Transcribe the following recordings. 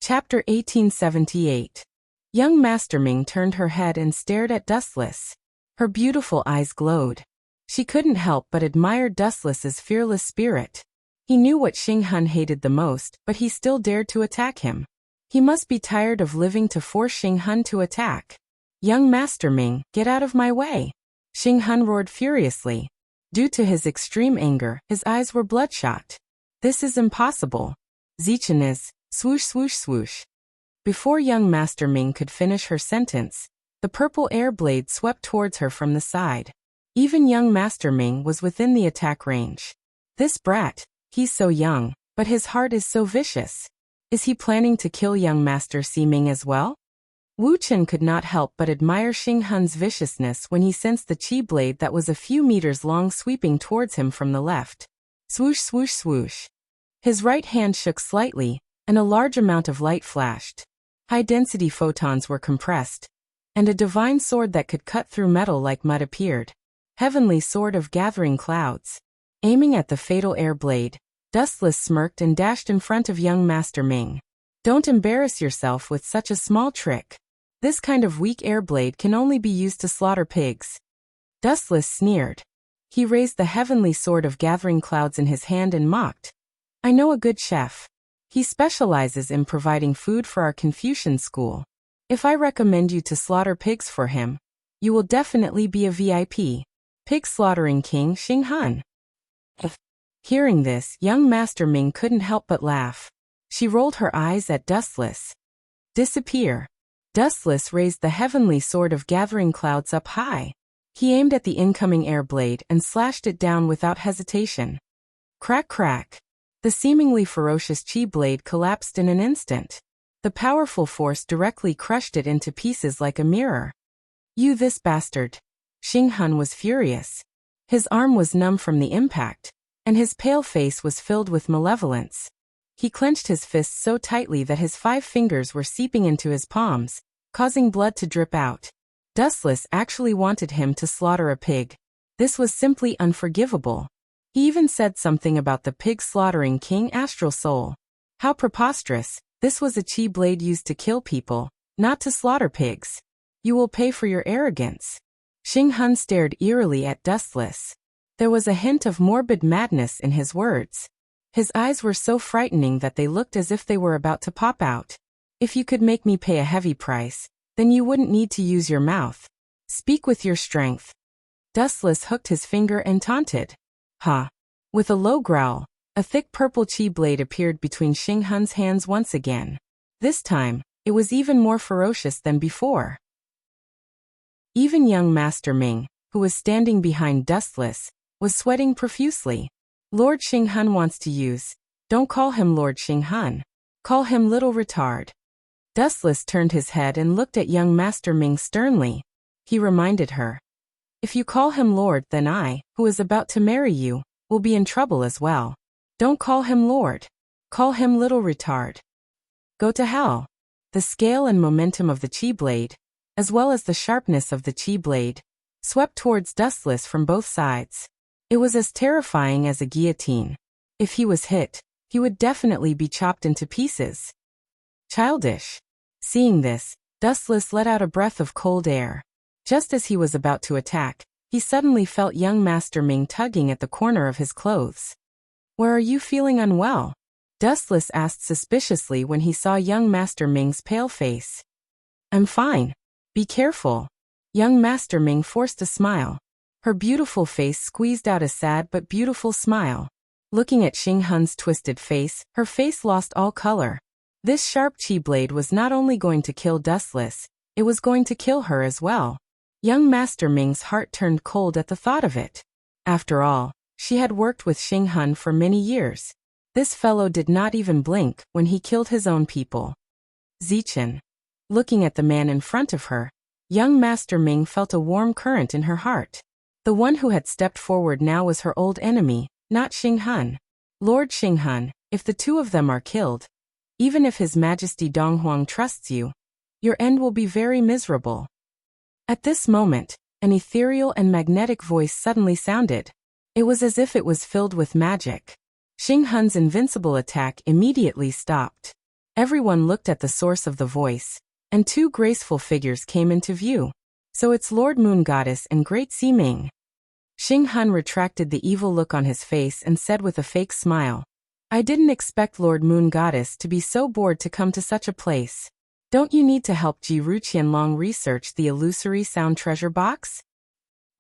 Chapter 1878. Young Master Ming turned her head and stared at Dustless. Her beautiful eyes glowed. She couldn't help but admire Dustless's fearless spirit. He knew what Xing Hun hated the most, but he still dared to attack him. He must be tired of living to force Xing Hun to attack. Young Master Ming, get out of my way! Xing Hun roared furiously. Due to his extreme anger, his eyes were bloodshot. This is impossible. Zichen is, swoosh swoosh swoosh. Before young Master Ming could finish her sentence, the purple air blade swept towards her from the side. Even young Master Ming was within the attack range. This brat, he's so young, but his heart is so vicious. Is he planning to kill young Master Si Ming as well? Wu Chen could not help but admire Xing Hun's viciousness when he sensed the chi blade that was a few meters long sweeping towards him from the left. Swoosh swoosh swoosh. His right hand shook slightly, and a large amount of light flashed. High-density photons were compressed, and a divine sword that could cut through metal like mud appeared. Heavenly Sword of Gathering Clouds. Aiming at the fatal air blade, Dustless smirked and dashed in front of young Master Ming. Don't embarrass yourself with such a small trick. This kind of weak air blade can only be used to slaughter pigs. Dustless sneered. He raised the Heavenly Sword of Gathering Clouds in his hand and mocked. I know a good chef. He specializes in providing food for our Confucian school. If I recommend you to slaughter pigs for him, you will definitely be a VIP. Pig slaughtering king Xing Hun. Hearing this, young Master Ming couldn't help but laugh. She rolled her eyes at Dustless. Disappear. Dustless raised the Heavenly Sword of Gathering Clouds up high. He aimed at the incoming air blade and slashed it down without hesitation. Crack crack. The seemingly ferocious chi blade collapsed in an instant. The powerful force directly crushed it into pieces like a mirror. You this bastard. Xing Hun was furious. His arm was numb from the impact, and his pale face was filled with malevolence. He clenched his fists so tightly that his 5 fingers were seeping into his palms, causing blood to drip out. Dustless actually wanted him to slaughter a pig. This was simply unforgivable. He even said something about the pig slaughtering King Astral Soul. How preposterous. This was a chi blade used to kill people, not to slaughter pigs. You will pay for your arrogance. Xing Hun stared eerily at Dustless. There was a hint of morbid madness in his words. His eyes were so frightening that they looked as if they were about to pop out. If you could make me pay a heavy price, then you wouldn't need to use your mouth. Speak with your strength. Dustless hooked his finger and taunted. Ha! With a low growl, a thick purple chi blade appeared between Xing Hun's hands once again. This time, it was even more ferocious than before. Even young Master Ming, who was standing behind Dustless, was sweating profusely. Lord Xing Hun wants to use. Don't call him Lord Xing Hun. Call him Little Retard. Dustless turned his head and looked at young Master Ming sternly. He reminded her. If you call him Lord, then I, who is about to marry you, will be in trouble as well. Don't call him Lord. Call him Little Retard. Go to hell. The scale and momentum of the chi blade, as well as the sharpness of the chi blade, swept towards Dustless from both sides. It was as terrifying as a guillotine. If he was hit, he would definitely be chopped into pieces. Childish. Seeing this, Dustless let out a breath of cold air. Just as he was about to attack, he suddenly felt young Master Ming tugging at the corner of his clothes. Where are you feeling unwell? Dustless asked suspiciously when he saw young Master Ming's pale face. I'm fine. Be careful. Young Master Ming forced a smile. Her beautiful face squeezed out a sad but beautiful smile. Looking at Xing Hun's twisted face, her face lost all color. This sharp chi blade was not only going to kill Dustless, it was going to kill her as well. Young Master Ming's heart turned cold at the thought of it. After all, she had worked with Xing Hun for many years. This fellow did not even blink when he killed his own people. Zichen. Looking at the man in front of her, young Master Ming felt a warm current in her heart. The one who had stepped forward now was her old enemy, not Xing Hun. Lord Xing Hun, if the two of them are killed, even if His Majesty Donghuang trusts you, your end will be very miserable. At this moment, an ethereal and magnetic voice suddenly sounded. It was as if it was filled with magic. Xing Hun's invincible attack immediately stopped. Everyone looked at the source of the voice, and two graceful figures came into view. So it's Lord Moon Goddess and Great Sea Ming. Xing Han retracted the evil look on his face and said with a fake smile, I didn't expect Lord Moon Goddess to be so bored to come to such a place. Don't you need to help Ji Ruqianlong research the illusory sound treasure box?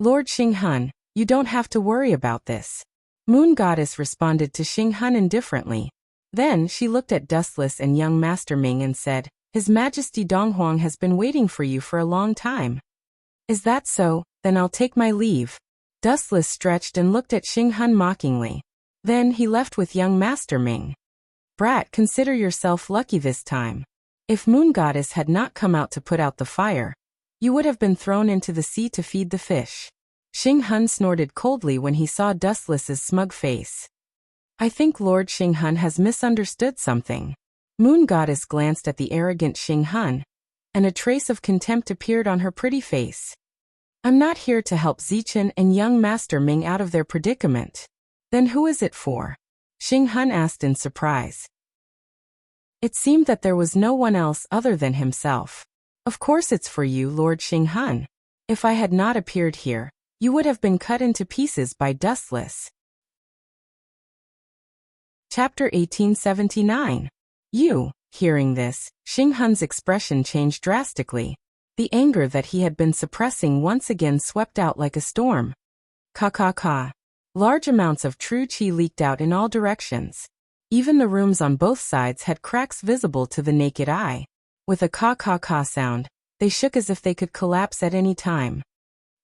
Lord Xing Han, you don't have to worry about this. Moon Goddess responded to Xing Han indifferently. Then she looked at Dustless and young Master Ming and said, His Majesty Donghuang has been waiting for you for a long time. Is that so? Then I'll take my leave. Dustless stretched and looked at Xing Han mockingly. Then he left with young Master Ming. Brat, consider yourself lucky this time. If Moon Goddess had not come out to put out the fire, you would have been thrown into the sea to feed the fish. Xing Han snorted coldly when he saw Dustless's smug face. I think Lord Xing Han has misunderstood something. Moon Goddess glanced at the arrogant Xing Han, and a trace of contempt appeared on her pretty face. I'm not here to help Zichen and young Master Ming out of their predicament. Then who is it for? Xing Han asked in surprise. It seemed that there was no one else other than himself. Of course it's for you, Lord Xing Han. If I had not appeared here, you would have been cut into pieces by Dustless. Chapter 1879. You. Hearing this, Xing Han's expression changed drastically. The anger that he had been suppressing once again swept out like a storm. Ka. Large amounts of true qi leaked out in all directions. Even the rooms on both sides had cracks visible to the naked eye. With a ka sound, they shook as if they could collapse at any time.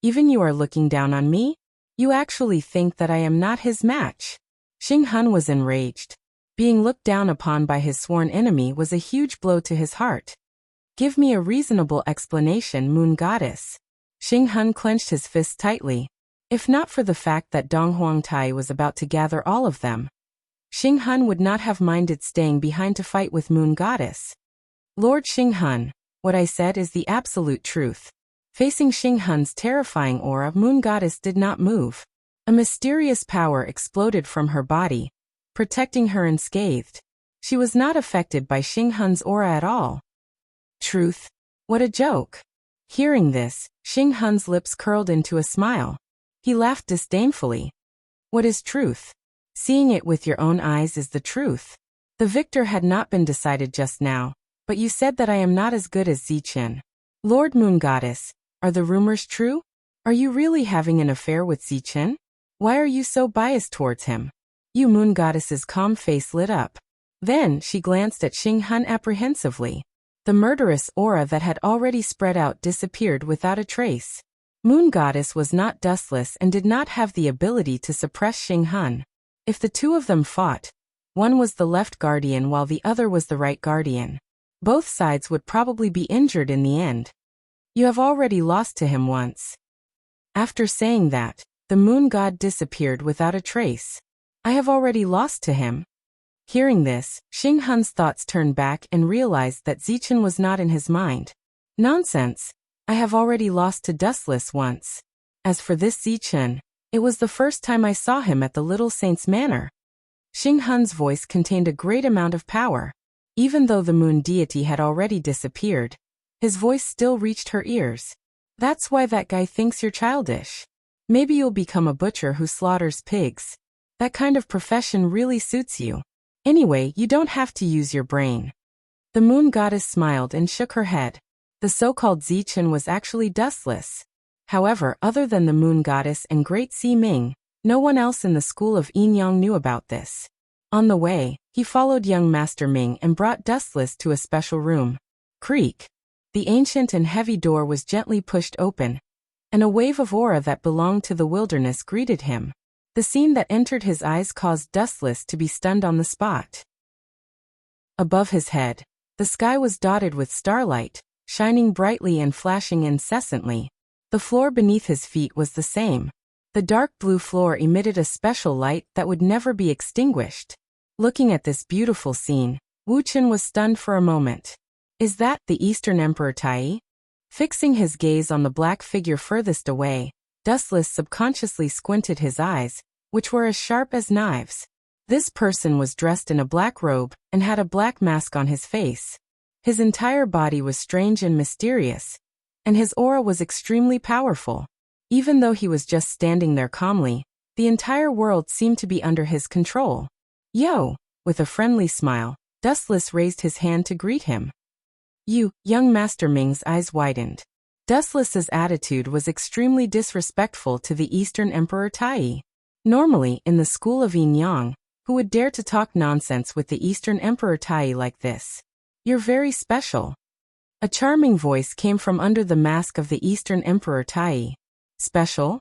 Even you are looking down on me? You actually think that I am not his match? Xing Han was enraged. Being looked down upon by his sworn enemy was a huge blow to his heart. Give me a reasonable explanation, Moon Goddess. Xing Han clenched his fists tightly. If not for the fact that Donghuang Tai was about to gather all of them, Xing Han would not have minded staying behind to fight with Moon Goddess. Lord Xing Han, what I said is the absolute truth. Facing Xing Han's terrifying aura, Moon Goddess did not move. A mysterious power exploded from her body, protecting her unscathed. She was not affected by Xing Han's aura at all. Truth? What a joke. Hearing this, Xing Han's lips curled into a smile. He laughed disdainfully. What is truth? Seeing it with your own eyes is the truth. The victor had not been decided just now, but you said that I am not as good as Zichen. Lord Moon Goddess, are the rumors true? Are you really having an affair with Zichen? Why are you so biased towards him? You Moon Goddess's calm face lit up. Then she glanced at Xing Han apprehensively. The murderous aura that had already spread out disappeared without a trace. Moon Goddess was not dustless and did not have the ability to suppress Xing Han. If the two of them fought, one was the left guardian while the other was the right guardian. Both sides would probably be injured in the end. You have already lost to him once. After saying that, the moon god disappeared without a trace. I have already lost to him. Hearing this, Xing Han's thoughts turned back and realized that Zichen was not in his mind. Nonsense. I have already lost to Dustless once. As for this Zichen, it was the first time I saw him at the Little Saint's Manor. Xing Han's voice contained a great amount of power. Even though the moon deity had already disappeared, his voice still reached her ears. That's why that guy thinks you're childish. Maybe you'll become a butcher who slaughters pigs. That kind of profession really suits you. Anyway, you don't have to use your brain. The moon goddess smiled and shook her head. The so-called Zichen was actually dustless. However, other than the moon goddess and Great Sea Ming, no one else in the school of Yinyang knew about this. On the way, he followed young Master Ming and brought Dustless to a special room. Creak. The ancient and heavy door was gently pushed open, and a wave of aura that belonged to the wilderness greeted him. The scene that entered his eyes caused Dustless to be stunned on the spot. Above his head, the sky was dotted with starlight, shining brightly and flashing incessantly. The floor beneath his feet was the same. The dark blue floor emitted a special light that would never be extinguished. Looking at this beautiful scene, Wu Chen was stunned for a moment. Is that the Eastern Emperor Tai? Fixing his gaze on the black figure furthest away, Dustless subconsciously squinted his eyes, which were as sharp as knives. This person was dressed in a black robe and had a black mask on his face. His entire body was strange and mysterious, and his aura was extremely powerful. Even though he was just standing there calmly, the entire world seemed to be under his control. Yo! With a friendly smile, Dustless raised his hand to greet him. You, young Master Ming's eyes widened. Dustless's attitude was extremely disrespectful to the Eastern Emperor Tai. Normally, in the school of Yin Yang, who would dare to talk nonsense with the Eastern Emperor Tai like this? You're very special. A charming voice came from under the mask of the Eastern Emperor Tai. Special?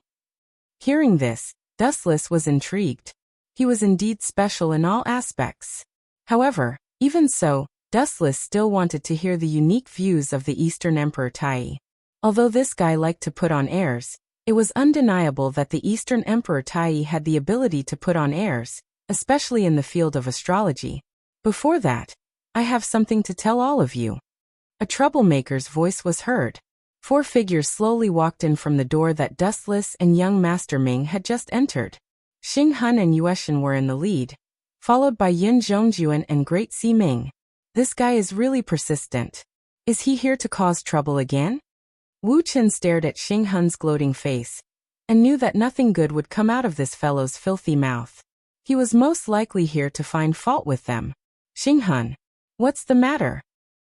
Hearing this, Dustless was intrigued. He was indeed special in all aspects. However, even so, Dustless still wanted to hear the unique views of the Eastern Emperor Tai. Although this guy liked to put on airs, it was undeniable that the Eastern Emperor Tai had the ability to put on airs, especially in the field of astrology. Before that, I have something to tell all of you. A troublemaker's voice was heard. 4 figures slowly walked in from the door that Dustless and young Master Ming had just entered. Xing Han and Yueshan were in the lead, followed by Yin Zhongjuan and Great Si Ming. This guy is really persistent. Is he here to cause trouble again? Wu Chen stared at Xing Han's gloating face, and knew that nothing good would come out of this fellow's filthy mouth. He was most likely here to find fault with them. Xing Han, what's the matter?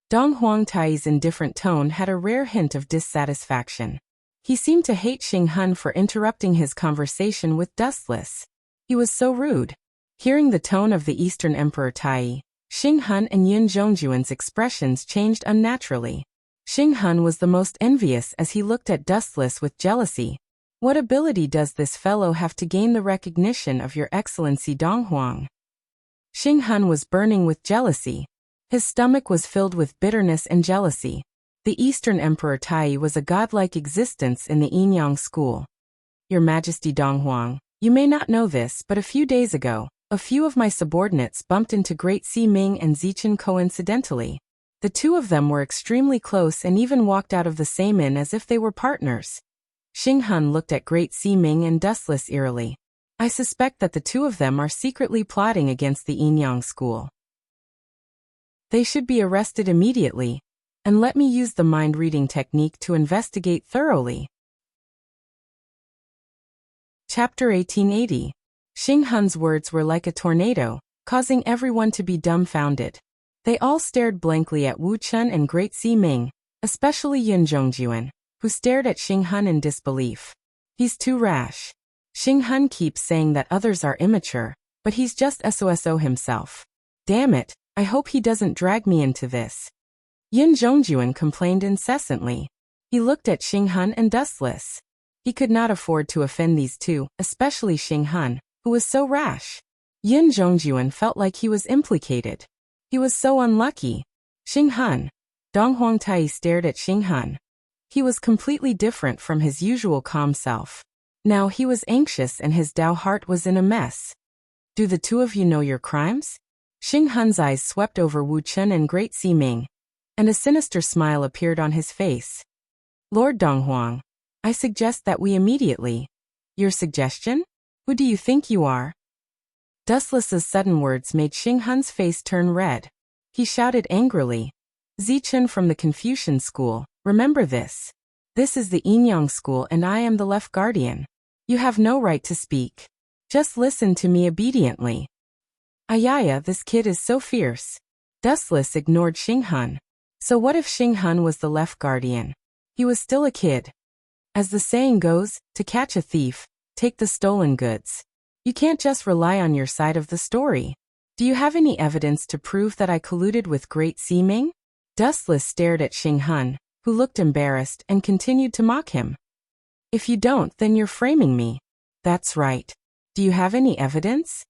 Dong Huangtai's indifferent tone had a rare hint of dissatisfaction. He seemed to hate Xing Han for interrupting his conversation with Dustless. He was so rude. Hearing the tone of the Eastern Emperor Tai, Xing Han and Yin Zhongjuan's expressions changed unnaturally. Xing Han was the most envious as he looked at Dustless with jealousy. What ability does this fellow have to gain the recognition of Your Excellency Dong Huang? Xing Han was burning with jealousy. His stomach was filled with bitterness and jealousy. The Eastern Emperor Tai was a godlike existence in the Yin Yang school. Your Majesty Dong Huang, you may not know this, but a few days ago, a few of my subordinates bumped into Great Si Ming and Zichen coincidentally. The two of them were extremely close and even walked out of the same inn as if they were partners. Xing Han looked at Great Si Ming and Dustless eerily. I suspect that the two of them are secretly plotting against the Yin Yang school. They should be arrested immediately, and let me use the mind-reading technique to investigate thoroughly. Chapter 1880. Xing Han's words were like a tornado, causing everyone to be dumbfounded. They all stared blankly at Wu Chen and Great Si Ming, especially Yin Zhongjuan, who stared at Xing Han in disbelief. He's too rash. Xing Han keeps saying that others are immature, but he's just SOSO himself. Damn it, I hope he doesn't drag me into this. Yin Zhongjuan complained incessantly. He looked at Xing Han and Dustless. He could not afford to offend these two, especially Xing Han, who was so rash. Yin Zhongjuan felt like he was implicated. He was so unlucky. Xing Han. Dong Huangtai stared at Xing Han. He was completely different from his usual calm self. Now he was anxious and his Dao heart was in a mess. Do the two of you know your crimes? Xing Han's eyes swept over Wu Chen and Great Si Ming, and a sinister smile appeared on his face. Lord Dong Huang, I suggest that we immediately. Your suggestion? Who do you think you are? Dustless's sudden words made Xing Han's face turn red. He shouted angrily. Zichen from the Confucian school, remember this. This is the Yin Yang school and I am the left guardian. You have no right to speak. Just listen to me obediently. Ayaya, this kid is so fierce. Dustless ignored Xing Han. So what if Xing Han was the left guardian? He was still a kid. As the saying goes, to catch a thief, take the stolen goods. You can't just rely on your side of the story. Do you have any evidence to prove that I colluded with Great Si Ming? Dustless stared at Xing Han, who looked embarrassed and continued to mock him. If you don't, then you're framing me. That's right. Do you have any evidence?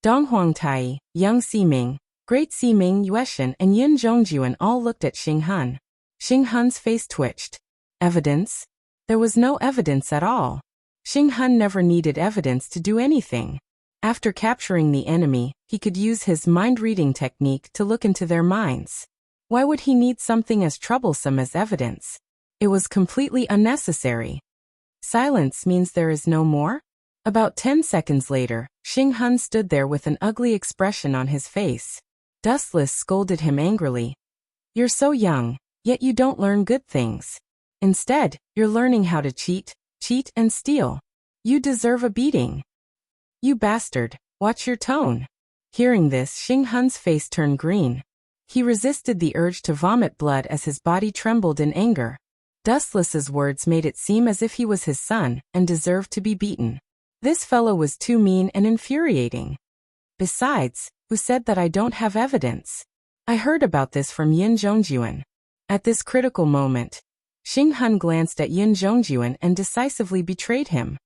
Dong Huangtai, Young Si Ming, Great Si Ming Yueshan and Yin Zhongjuan all looked at Xing Han. Xing Han's face twitched. Evidence? There was no evidence at all. Xing Han never needed evidence to do anything. After capturing the enemy, he could use his mind-reading technique to look into their minds. Why would he need something as troublesome as evidence? It was completely unnecessary. Silence means there is no more? About 10 seconds later, Xing Hun stood there with an ugly expression on his face. Dustless scolded him angrily. You're so young, yet you don't learn good things. Instead, you're learning how to cheat and steal. You deserve a beating. You bastard, watch your tone. Hearing this, Xing Hun's face turned green. He resisted the urge to vomit blood as his body trembled in anger. Dustless's words made it seem as if he was his son and deserved to be beaten. This fellow was too mean and infuriating. Besides, who said that I don't have evidence? I heard about this from Yin Zhongjuan. At this critical moment, Xing Hun glanced at Yin Zhongjuan and decisively betrayed him.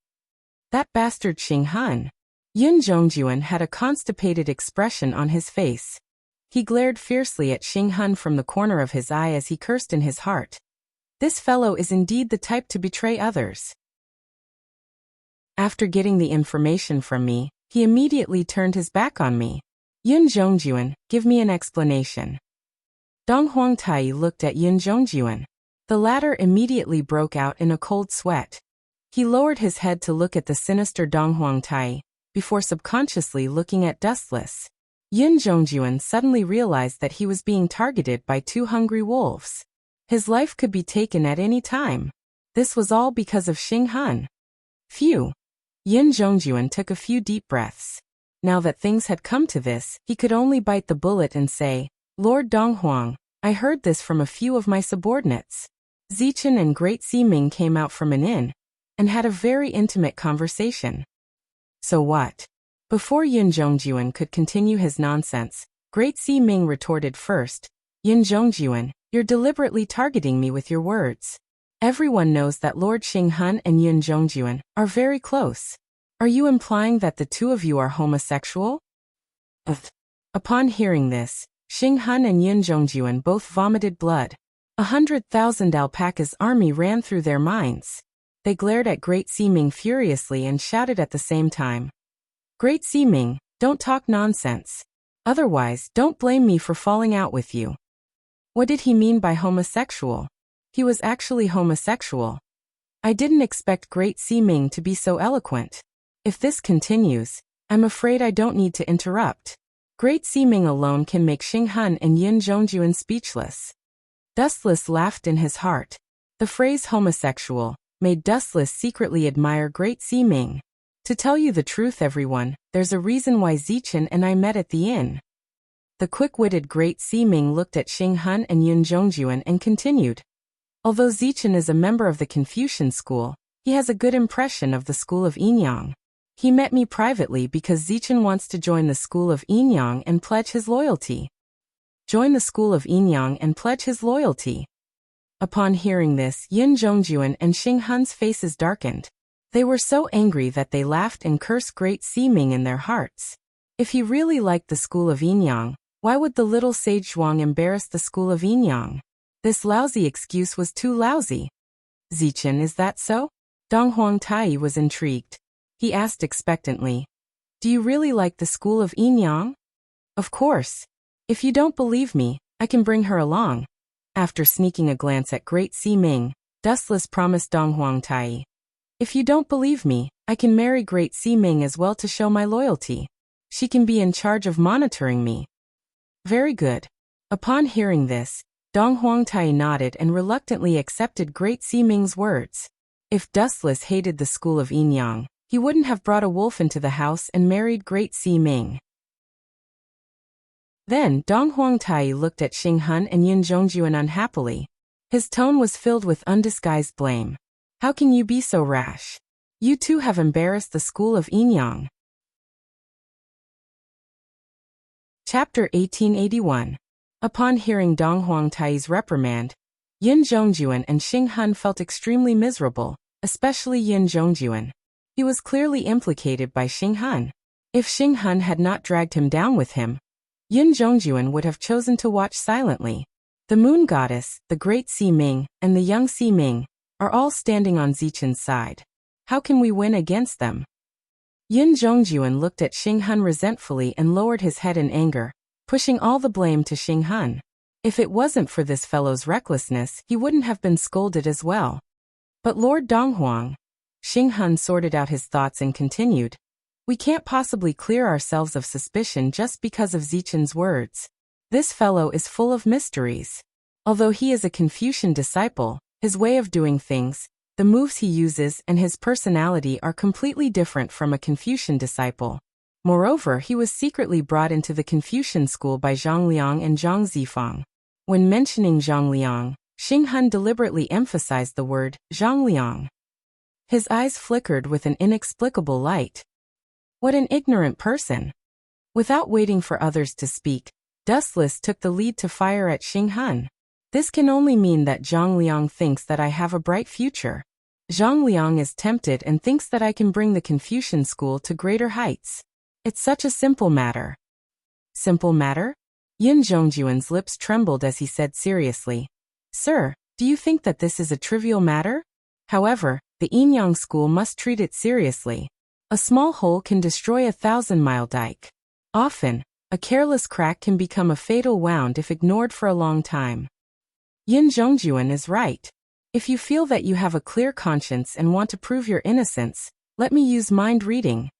That bastard Xing Hun. Yin Zhongjuan had a constipated expression on his face. He glared fiercely at Xing Hun from the corner of his eye as he cursed in his heart. This fellow is indeed the type to betray others. After getting the information from me, he immediately turned his back on me. Yin Zhongjuan, give me an explanation. Dong Huangtai looked at Yin Zhongjuan. The latter immediately broke out in a cold sweat. He lowered his head to look at the sinister Dong Huangtai, before subconsciously looking at Dustless. Yin Zhongjuan suddenly realized that he was being targeted by two hungry wolves. His life could be taken at any time. This was all because of Xing Hun. Phew. Yin Zhongjuan took a few deep breaths. Now that things had come to this, he could only bite the bullet and say, Lord Donghuang, I heard this from a few of my subordinates. Zichen and Great Siming came out from an inn and had a very intimate conversation. So what? Before Yin Zhongjuan could continue his nonsense, Great Siming retorted first, Yin Zhongjuan, you're deliberately targeting me with your words. Everyone knows that Lord Xing Hun and Yin Zhongjuan are very close. Are you implying that the two of you are homosexual? Upon hearing this, Xing Hun and Yin Zhongjuan both vomited blood. 100,000 alpacas' army ran through their minds. They glared at Great Siming furiously and shouted at the same time. Great Siming, don't talk nonsense. Otherwise, don't blame me for falling out with you. What did he mean by homosexual? He was actually homosexual. I didn't expect Great Siming to be so eloquent. If this continues, I'm afraid I don't need to interrupt. Great Siming alone can make Xing Hun and Yin Zhongjuan speechless. Dustless laughed in his heart. The phrase homosexual made Dustless secretly admire Great Siming. To tell you the truth, everyone, there's a reason why Zichen and I met at the inn. The quick-witted Great Siming looked at Xing Hun and Yin Zhongjuan and continued. Although Zichen is a member of the Confucian school, he has a good impression of the school of Yinyang. He met me privately because Zichen wants to join the school of Yinyang and pledge his loyalty. Join the school of Yinyang and pledge his loyalty. Upon hearing this, Yin Zhongjuan and Xing Hun's faces darkened. They were so angry that they laughed and cursed Great Siming in their hearts. If he really liked the school of Yinyang, why would the little sage Zhuang embarrass the school of Yinyang? This lousy excuse was too lousy. Zichen, is that so? Dong Huangtai was intrigued. He asked expectantly. Do you really like the school of Yinyang? Of course. If you don't believe me, I can bring her along. After sneaking a glance at Great Siming, Dustless promised Dong Huangtai. If you don't believe me, I can marry Great Siming as well to show my loyalty. She can be in charge of monitoring me. Very good. Upon hearing this, Dong Huangtai nodded and reluctantly accepted Great Siming's words. If Dustless hated the school of Yinyang, he wouldn't have brought a wolf into the house and married Great Siming. Then Dong Huangtai looked at Xing Hun and Yin Zhongjuan unhappily. His tone was filled with undisguised blame. How can you be so rash? You two have embarrassed the school of Yinyang. Chapter 1881. Upon hearing Dong Huangtai's reprimand, Yin Zhongjuan and Xing Hun felt extremely miserable, especially Yin Zhongjuan. He was clearly implicated by Xing Hun. If Xing Hun had not dragged him down with him, Yin Zhongjuan would have chosen to watch silently. The moon goddess, the Great Siming, and the young Siming are all standing on Zichen's side. How can we win against them? Yin Zhongjuan looked at Xing Hun resentfully and lowered his head in anger, pushing all the blame to Xing Hun. If it wasn't for this fellow's recklessness, he wouldn't have been scolded as well. But Lord Donghuang, Xing Hun sorted out his thoughts and continued. We can't possibly clear ourselves of suspicion just because of Zichen's words. This fellow is full of mysteries. Although he is a Confucian disciple, his way of doing things, the moves he uses and his personality are completely different from a Confucian disciple. Moreover, he was secretly brought into the Confucian school by Zhang Liang and Zhang Zifang. When mentioning Zhang Liang, Xing Hun deliberately emphasized the word Zhang Liang. His eyes flickered with an inexplicable light. What an ignorant person! Without waiting for others to speak, Dustless took the lead to fire at Xing Hun. This can only mean that Zhang Liang thinks that I have a bright future. Zhang Liang is tempted and thinks that I can bring the Confucian school to greater heights. It's such a simple matter. Simple matter? Yin Zhongjuan's lips trembled as he said seriously. Sir, do you think that this is a trivial matter? However, the Yinyang school must treat it seriously. A small hole can destroy a 1,000-mile dike. Often, a careless crack can become a fatal wound if ignored for a long time. Yin Zhongjuan is right. If you feel that you have a clear conscience and want to prove your innocence, let me use mind reading.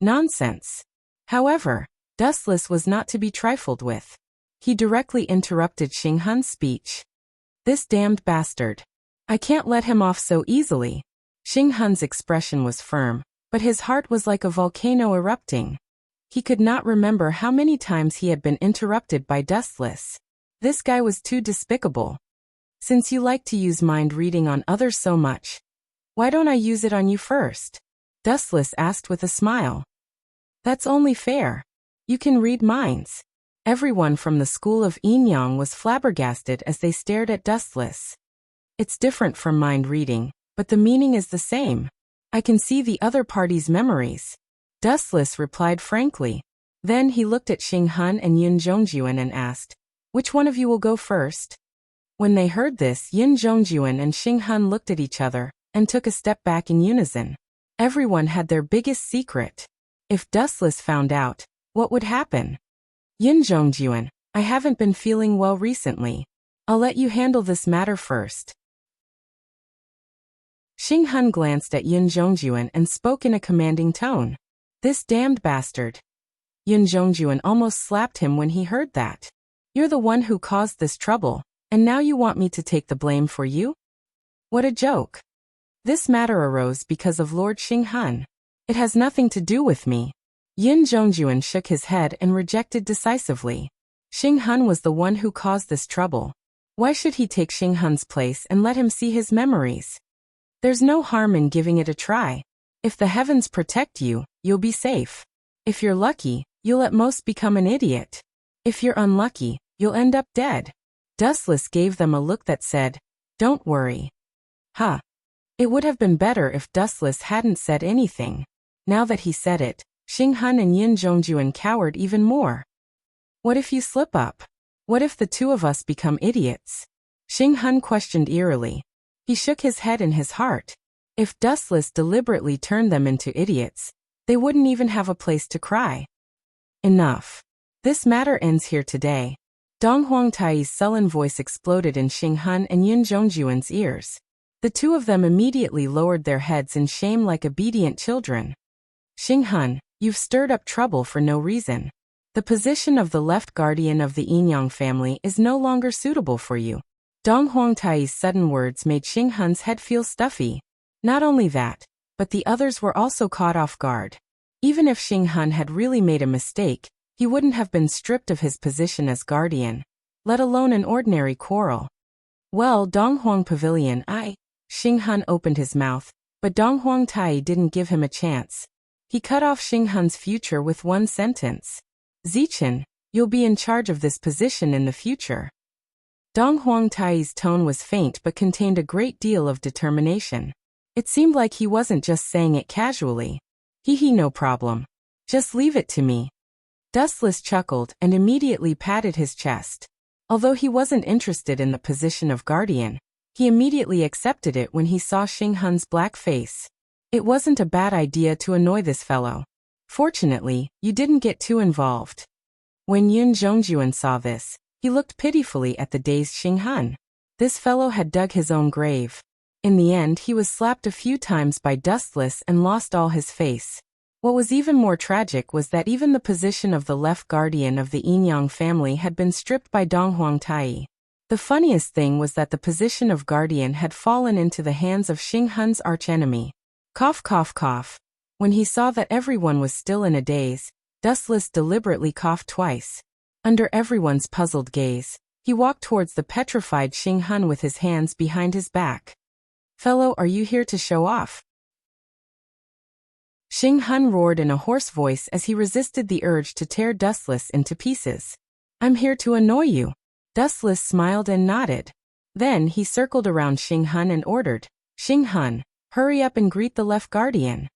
Nonsense. However, Dustless was not to be trifled with. He directly interrupted Xing Hun's speech. This damned bastard. I can't let him off so easily. Xing Hun's expression was firm, but his heart was like a volcano erupting. He could not remember how many times he had been interrupted by Dustless. This guy was too despicable. Since you like to use mind reading on others so much, why don't I use it on you first? Dustless asked with a smile. That's only fair. You can read minds. Everyone from the school of Yinyang was flabbergasted as they stared at Dustless. It's different from mind reading, but the meaning is the same. I can see the other party's memories. Dustless replied frankly. Then he looked at Xing Hun and Yin Zhongjuan and asked, which one of you will go first? When they heard this, Yin Zhongjuan and Xing Hun looked at each other and took a step back in unison. Everyone had their biggest secret. If Dustless found out, what would happen? Yin Zhongjuan, I haven't been feeling well recently. I'll let you handle this matter first. Xing Hun glanced at Yin Zhongjuan and spoke in a commanding tone. This damned bastard. Yin Zhongjuan almost slapped him when he heard that. You're the one who caused this trouble, and now you want me to take the blame for you? What a joke. This matter arose because of Lord Xing Hun. It has nothing to do with me. Yin Zhongjuan shook his head and rejected decisively. Xing Hun was the one who caused this trouble. Why should he take Xing Hun's place and let him see his memories? There's no harm in giving it a try. If the heavens protect you, you'll be safe. If you're lucky, you'll at most become an idiot. If you're unlucky, you'll end up dead. Dustless gave them a look that said, don't worry. Huh. It would have been better if Dustless hadn't said anything. Now that he said it, Xing Hun and Yin Zhongjuan cowered even more. What if you slip up? What if the two of us become idiots? Xing Hun questioned eerily. He shook his head in his heart. If Dustless deliberately turned them into idiots, they wouldn't even have a place to cry. Enough. This matter ends here today. Dong Huangtai's sullen voice exploded in Xing Hun and Yin Zhongjuan's ears. The two of them immediately lowered their heads in shame like obedient children. Xing Hun, you've stirred up trouble for no reason. The position of the left guardian of the Yinyang family is no longer suitable for you. Dong Huangtai's sudden words made Xing Hun's head feel stuffy. Not only that, but the others were also caught off guard. Even if Xing Hun had really made a mistake, he wouldn't have been stripped of his position as guardian, let alone an ordinary quarrel. Well, Dong Huang Pavilion, Xing Hun opened his mouth, but Dong Huangtai didn't give him a chance. He cut off Xing Hun's future with one sentence. Zichen, you'll be in charge of this position in the future. Dong Huangtai's tone was faint but contained a great deal of determination. It seemed like he wasn't just saying it casually. No problem. Just leave it to me. Dustless chuckled and immediately patted his chest. Although he wasn't interested in the position of guardian, he immediately accepted it when he saw Xing Hun's black face. It wasn't a bad idea to annoy this fellow. Fortunately, you didn't get too involved. When Yin Zhongjuan saw this, he looked pitifully at the dazed Xing Hun. This fellow had dug his own grave. In the end, he was slapped a few times by Dustless and lost all his face. What was even more tragic was that even the position of the left guardian of the Yinyang family had been stripped by Donghuang Tai. The funniest thing was that the position of guardian had fallen into the hands of Xing Hun's archenemy. Cough cough cough. When he saw that everyone was still in a daze, Dustless deliberately coughed twice. Under everyone's puzzled gaze, he walked towards the petrified Xing Hun with his hands behind his back. "Fellow, are you here to show off?" Xing Hun roared in a hoarse voice as he resisted the urge to tear Dustless into pieces. "I'm here to annoy you." Dustless smiled and nodded. Then he circled around Xing Hun and ordered, "Xing Hun, hurry up and greet the left guardian."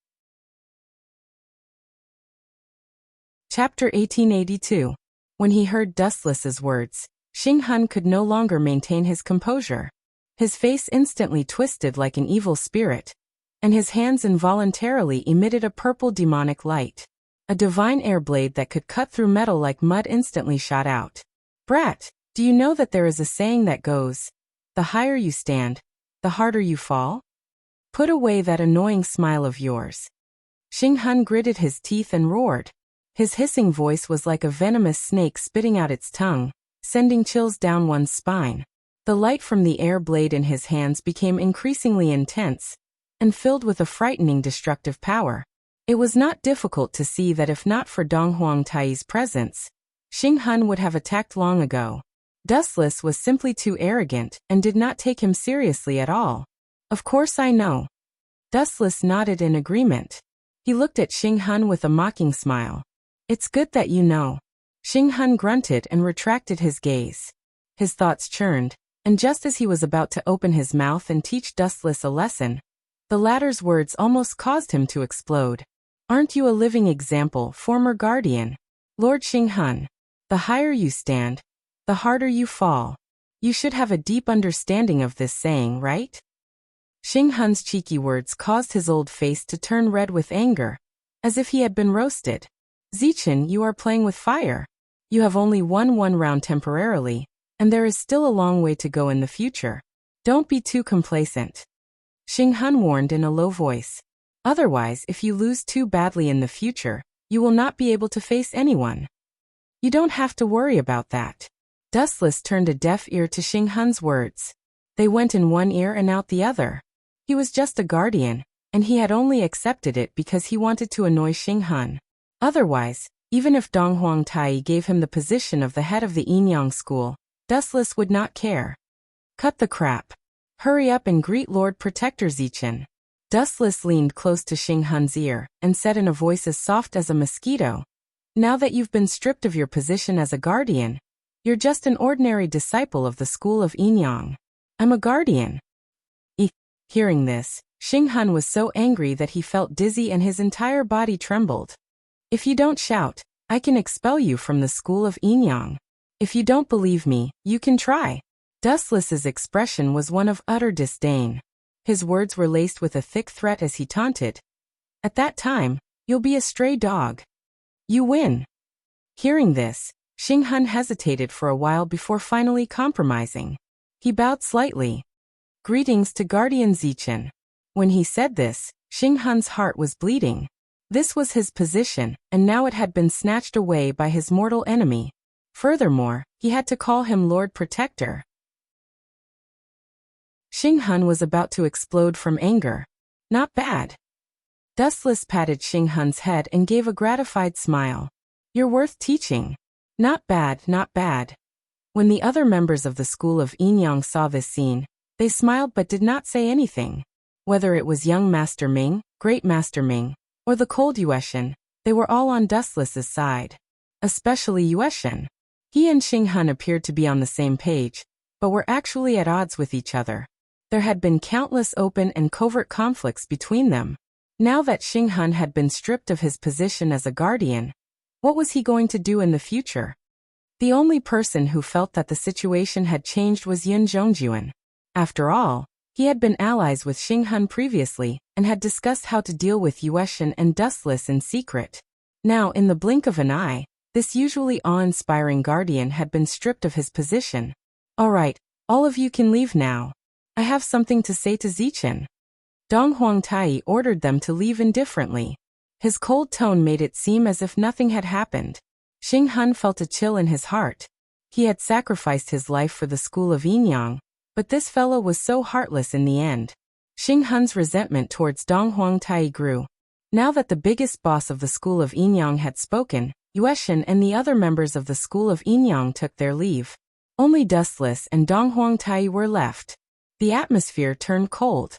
Chapter 1882. When he heard Dustless's words, Xing Hun could no longer maintain his composure. His face instantly twisted like an evil spirit, and his hands involuntarily emitted a purple demonic light. A divine air blade that could cut through metal like mud instantly shot out. "Brat, do you know that there is a saying that goes, 'The higher you stand, the harder you fall'? Put away that annoying smile of yours." Xing Hun gritted his teeth and roared. His hissing voice was like a venomous snake spitting out its tongue, sending chills down one's spine. The light from the air blade in his hands became increasingly intense, and filled with a frightening destructive power. It was not difficult to see that if not for Donghuang Tai's presence, Xing Hun would have attacked long ago. Dustless was simply too arrogant and did not take him seriously at all. "Of course I know." Dustless nodded in agreement. He looked at Xing Hun with a mocking smile. "It's good that you know." Xing Hun grunted and retracted his gaze. His thoughts churned, and just as he was about to open his mouth and teach Dustless a lesson, the latter's words almost caused him to explode. "Aren't you a living example, former guardian? Lord Xing Hun, the higher you stand, the harder you fall. You should have a deep understanding of this saying, right?" Xing Hun's cheeky words caused his old face to turn red with anger, as if he had been roasted. "Zichen, you are playing with fire. You have only won one round temporarily, and there is still a long way to go in the future. Don't be too complacent." Xing Hun warned in a low voice. "Otherwise, if you lose too badly in the future, you will not be able to face anyone." "You don't have to worry about that." Dustless turned a deaf ear to Xing Hun's words. They went in one ear and out the other. He was just a guardian, and he had only accepted it because he wanted to annoy Xing Hun. Otherwise, even if Donghuang Tai gave him the position of the head of the Yinyang school, Dustless would not care. "Cut the crap. Hurry up and greet Lord Protector Zichen." Dustless leaned close to Xing Hun's ear and said in a voice as soft as a mosquito, "Now that you've been stripped of your position as a guardian, you're just an ordinary disciple of the school of Yinyang. I'm a guardian." Hearing this, Xing Hun was so angry that he felt dizzy and his entire body trembled. "If you don't shout, I can expel you from the school of Yinyang. If you don't believe me, you can try." Dustless's expression was one of utter disdain. His words were laced with a thick threat as he taunted. "At that time, you'll be a stray dog. You win." Hearing this, Xing Hun hesitated for a while before finally compromising. He bowed slightly. "Greetings to Guardian Zichen." When he said this, Xing Hun's heart was bleeding. This was his position, and now it had been snatched away by his mortal enemy. Furthermore, he had to call him Lord Protector. Xing Hun was about to explode from anger. "Not bad." Dustless patted Xing Hun's head and gave a gratified smile. "You're worth teaching." "Not bad, not bad." When the other members of the school of Yinyang saw this scene, they smiled but did not say anything. Whether it was young Master Ming, Great Master Ming, or the cold Yueshan, they were all on Dustless's side. Especially Yueshan. He and Xing Hun appeared to be on the same page, but were actually at odds with each other. There had been countless open and covert conflicts between them. Now that Xing Hun had been stripped of his position as a guardian, what was he going to do in the future? The only person who felt that the situation had changed was Yin Zhongjuan. After all, he had been allies with Xing Hun previously and had discussed how to deal with Yueshan and Dustless in secret. Now, in the blink of an eye, this usually awe-inspiring guardian had been stripped of his position. "All right, all of you can leave now." I have something to say to Zichen. Dong Huangtai ordered them to leave indifferently. His cold tone made it seem as if nothing had happened. Xing Han felt a chill in his heart. He had sacrificed his life for the school of Yinyang, but this fellow was so heartless in the end. Xing Han's resentment towards Dong Huangtai grew. Now that the biggest boss of the school of Yinyang had spoken, Yueshan and the other members of the school of Yinyang took their leave. Only Dustless and Dong Huangtai were left. The atmosphere turned cold.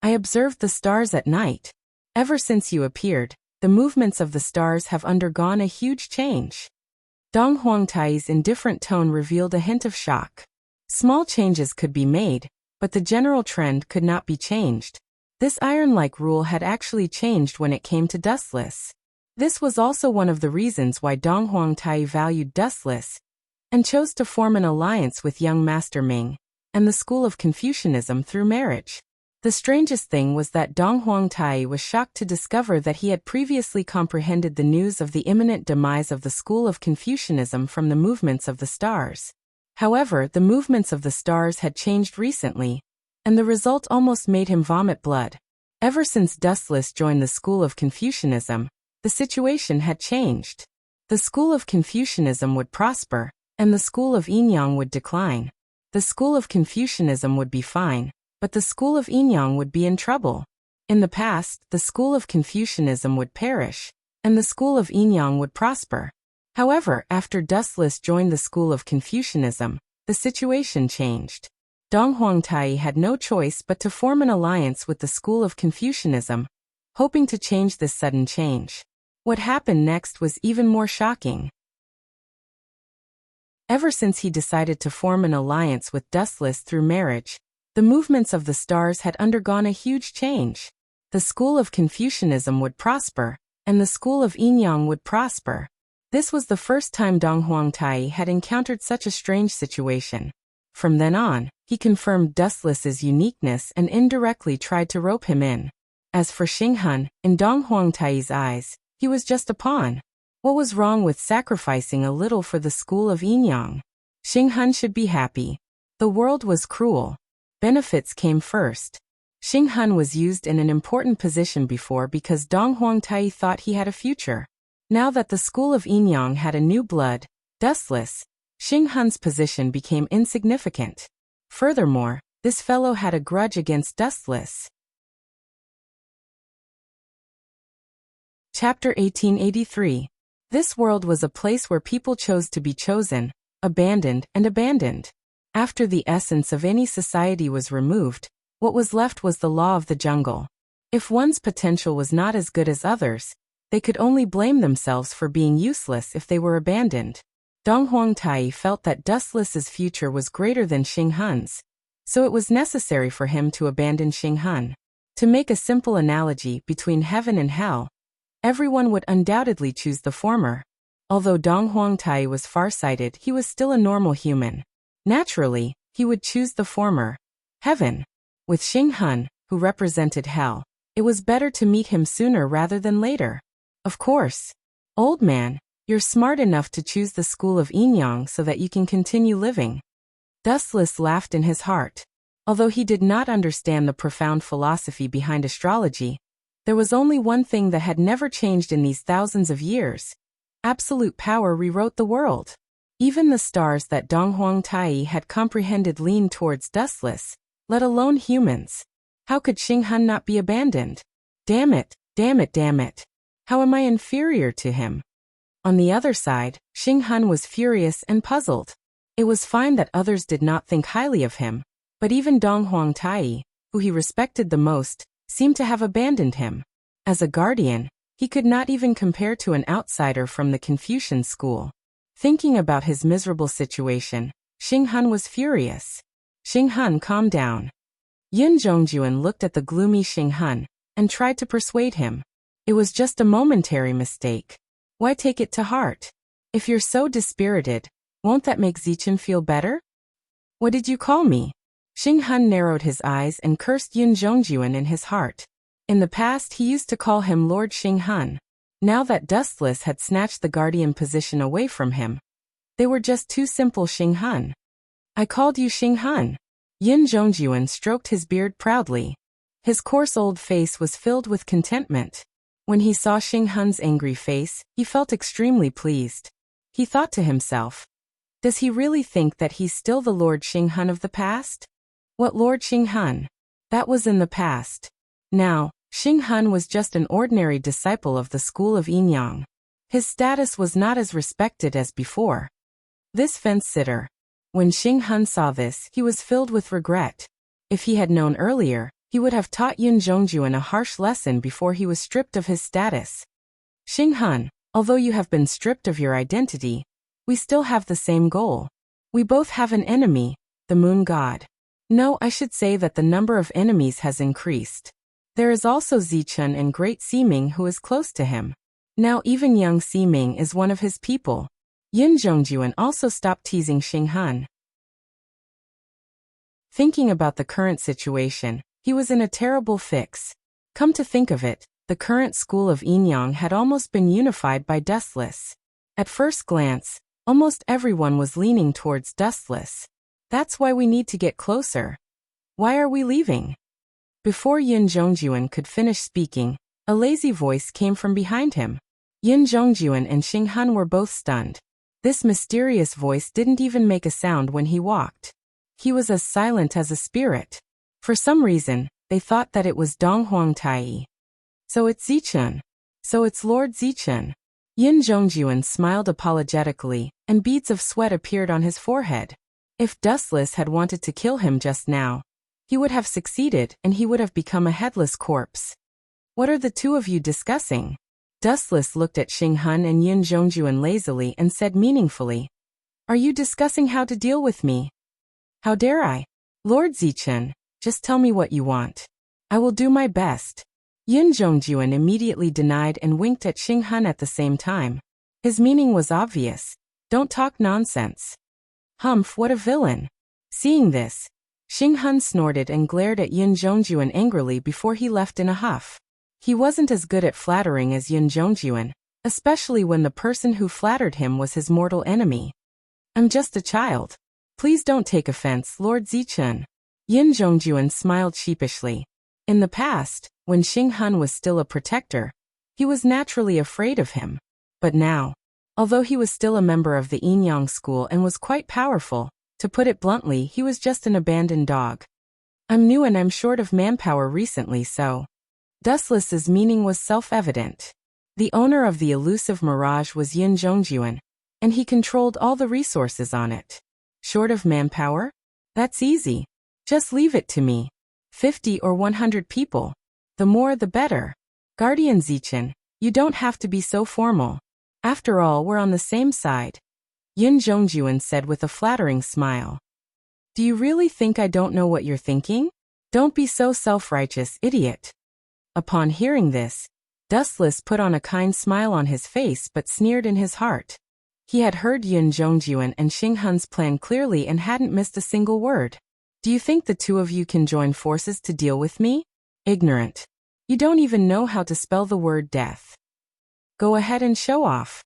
I observed the stars at night. Ever since you appeared, the movements of the stars have undergone a huge change. Dong Huangtai's indifferent tone revealed a hint of shock. Small changes could be made, but the general trend could not be changed. This iron-like rule had actually changed when it came to Dustless. This was also one of the reasons why Dong Huangtai valued Dustless and chose to form an alliance with young Master Ming and the school of Confucianism through marriage. The strangest thing was that Dong Huangtai was shocked to discover that he had previously comprehended the news of the imminent demise of the school of Confucianism from the movements of the stars. However, the movements of the stars had changed recently, and the result almost made him vomit blood. Ever since Dustless joined the school of Confucianism, the situation had changed. The school of Confucianism would prosper, and the school of Yinyang would decline. The school of Confucianism would be fine, but the school of Yinyang would be in trouble. In the past, the school of Confucianism would perish, and the school of Yinyang would prosper. However, after Dustless joined the school of Confucianism, the situation changed. Dong Huangtai had no choice but to form an alliance with the school of Confucianism, hoping to change this sudden change. What happened next was even more shocking. Ever since he decided to form an alliance with Dustless through marriage, the movements of the stars had undergone a huge change. The school of Confucianism would prosper, and the school of Yinyang would prosper. This was the first time Dong Huangtai had encountered such a strange situation. From then on, he confirmed Dustless's uniqueness and indirectly tried to rope him in. As for Xing Han, in Dong Huangtai's eyes, he was just a pawn. What was wrong with sacrificing a little for the school of Yinyang? Xing Han should be happy. The world was cruel. Benefits came first. Xing Han was used in an important position before because Dong Huangtai thought he had a future. Now that the school of Yinyang had a new blood, Dustless, Xing Han's position became insignificant. Furthermore, this fellow had a grudge against Dustless. Chapter 1883. This world was a place where people chose to be chosen, abandoned and abandoned. After the essence of any society was removed, what was left was the law of the jungle. If one's potential was not as good as others, they could only blame themselves for being useless if they were abandoned. Dong Huangtai felt that Dustless's future was greater than Xing Han's, so it was necessary for him to abandon Xing Han. To make a simple analogy between heaven and hell, everyone would undoubtedly choose the former. Although Dong Huangtai was farsighted, he was still a normal human. Naturally, he would choose the former, heaven. With Xing Han, who represented hell, it was better to meet him sooner rather than later. Of course. Old man, you're smart enough to choose the school of Yinyang so that you can continue living. Dustless laughed in his heart. Although he did not understand the profound philosophy behind astrology, there was only one thing that had never changed in these thousands of years. Absolute power rewrote the world. Even the stars that Dong Huangtai had comprehended leaned towards Dustless, let alone humans. How could Xing Han not be abandoned? Damn it, damn it, damn it. How am I inferior to him? On the other side, Xing Han was furious and puzzled. It was fine that others did not think highly of him, but even Dong Huangtai, who he respected the most, seemed to have abandoned him. As a guardian, he could not even compare to an outsider from the Confucian school. Thinking about his miserable situation, Xing Han was furious. Xing Han, calm down. Yun Zhongjuan looked at the gloomy Xing Han and tried to persuade him. It was just a momentary mistake. Why take it to heart? If you're so dispirited, won't that make Zichen feel better? What did you call me? Xing Han narrowed his eyes and cursed Yun Zhongjuan in his heart. In the past he used to call him Lord Xing Han. Now that Dustless had snatched the guardian position away from him, they were just two simple Xing Han. I called you Xing Han. Yin Zhongyuan stroked his beard proudly. His coarse old face was filled with contentment. When he saw Xing Hun's angry face, he felt extremely pleased. He thought to himself, does he really think that he's still the Lord Xing Hun of the past? What Lord Xing Hun? That was in the past. Now, Xing Hun was just an ordinary disciple of the school of Yinyang. His status was not as respected as before. This fence-sitter. When Xing Hun saw this, he was filled with regret. If he had known earlier, he would have taught Yin Zhongyuan a harsh lesson before he was stripped of his status. Xing Hun, although you have been stripped of your identity, we still have the same goal. We both have an enemy, the moon god. No, I should say that the number of enemies has increased. There is also Zichun and Great Siming who is close to him. Now even young Siming is one of his people. Yin Zhongyuan also stopped teasing Xing Hun. Thinking about the current situation, he was in a terrible fix. Come to think of it, the current school of Yinyang had almost been unified by Dustless. At first glance, almost everyone was leaning towards Dustless. That's why we need to get closer. Why are we leaving? Before Yin Zhongyuan could finish speaking, a lazy voice came from behind him. Yin Zhongyuan and Xing Hun were both stunned. This mysterious voice didn't even make a sound when he walked. He was as silent as a spirit. For some reason, they thought that it was Dong Huang Tai. So it's Zichun. So it's Lord Zichun. Yin Zhongyuan smiled apologetically, and beads of sweat appeared on his forehead. If Dustless had wanted to kill him just now, he would have succeeded and he would have become a headless corpse. What are the two of you discussing? Dustless looked at Xing Hun and Yin Zhongyuan lazily and said meaningfully, are you discussing how to deal with me? How dare I? Lord Zichun, just tell me what you want. I will do my best. Yin Zhongyuan immediately denied and winked at Xing Hun at the same time. His meaning was obvious. Don't talk nonsense. Humph, what a villain. Seeing this, Xing Hun snorted and glared at Yin Zhongyuan angrily before he left in a huff. He wasn't as good at flattering as Yin Zhongyuan, especially when the person who flattered him was his mortal enemy. I'm just a child. Please don't take offense, Lord Zichun. Yin Zhongyuan smiled sheepishly. In the past, when Xing Hun was still a protector, he was naturally afraid of him. But now, although he was still a member of the Yinyang school and was quite powerful, to put it bluntly, he was just an abandoned dog. I'm new and I'm short of manpower recently, so. Dustless's meaning was self-evident. The owner of the elusive mirage was Yin Zhongyuan, and he controlled all the resources on it. Short of manpower? That's easy. Just leave it to me. 50 or 100 people. The more the better. Guardian Zichun, you don't have to be so formal. After all, we're on the same side. Yin Zhongyuan said with a flattering smile. Do you really think I don't know what you're thinking? Don't be so self-righteous, idiot. Upon hearing this, Dustless put on a kind smile on his face but sneered in his heart. He had heard Yin Zhongyuan and Xing Hun's plan clearly and hadn't missed a single word. Do you think the two of you can join forces to deal with me? Ignorant. You don't even know how to spell the word death. Go ahead and show off.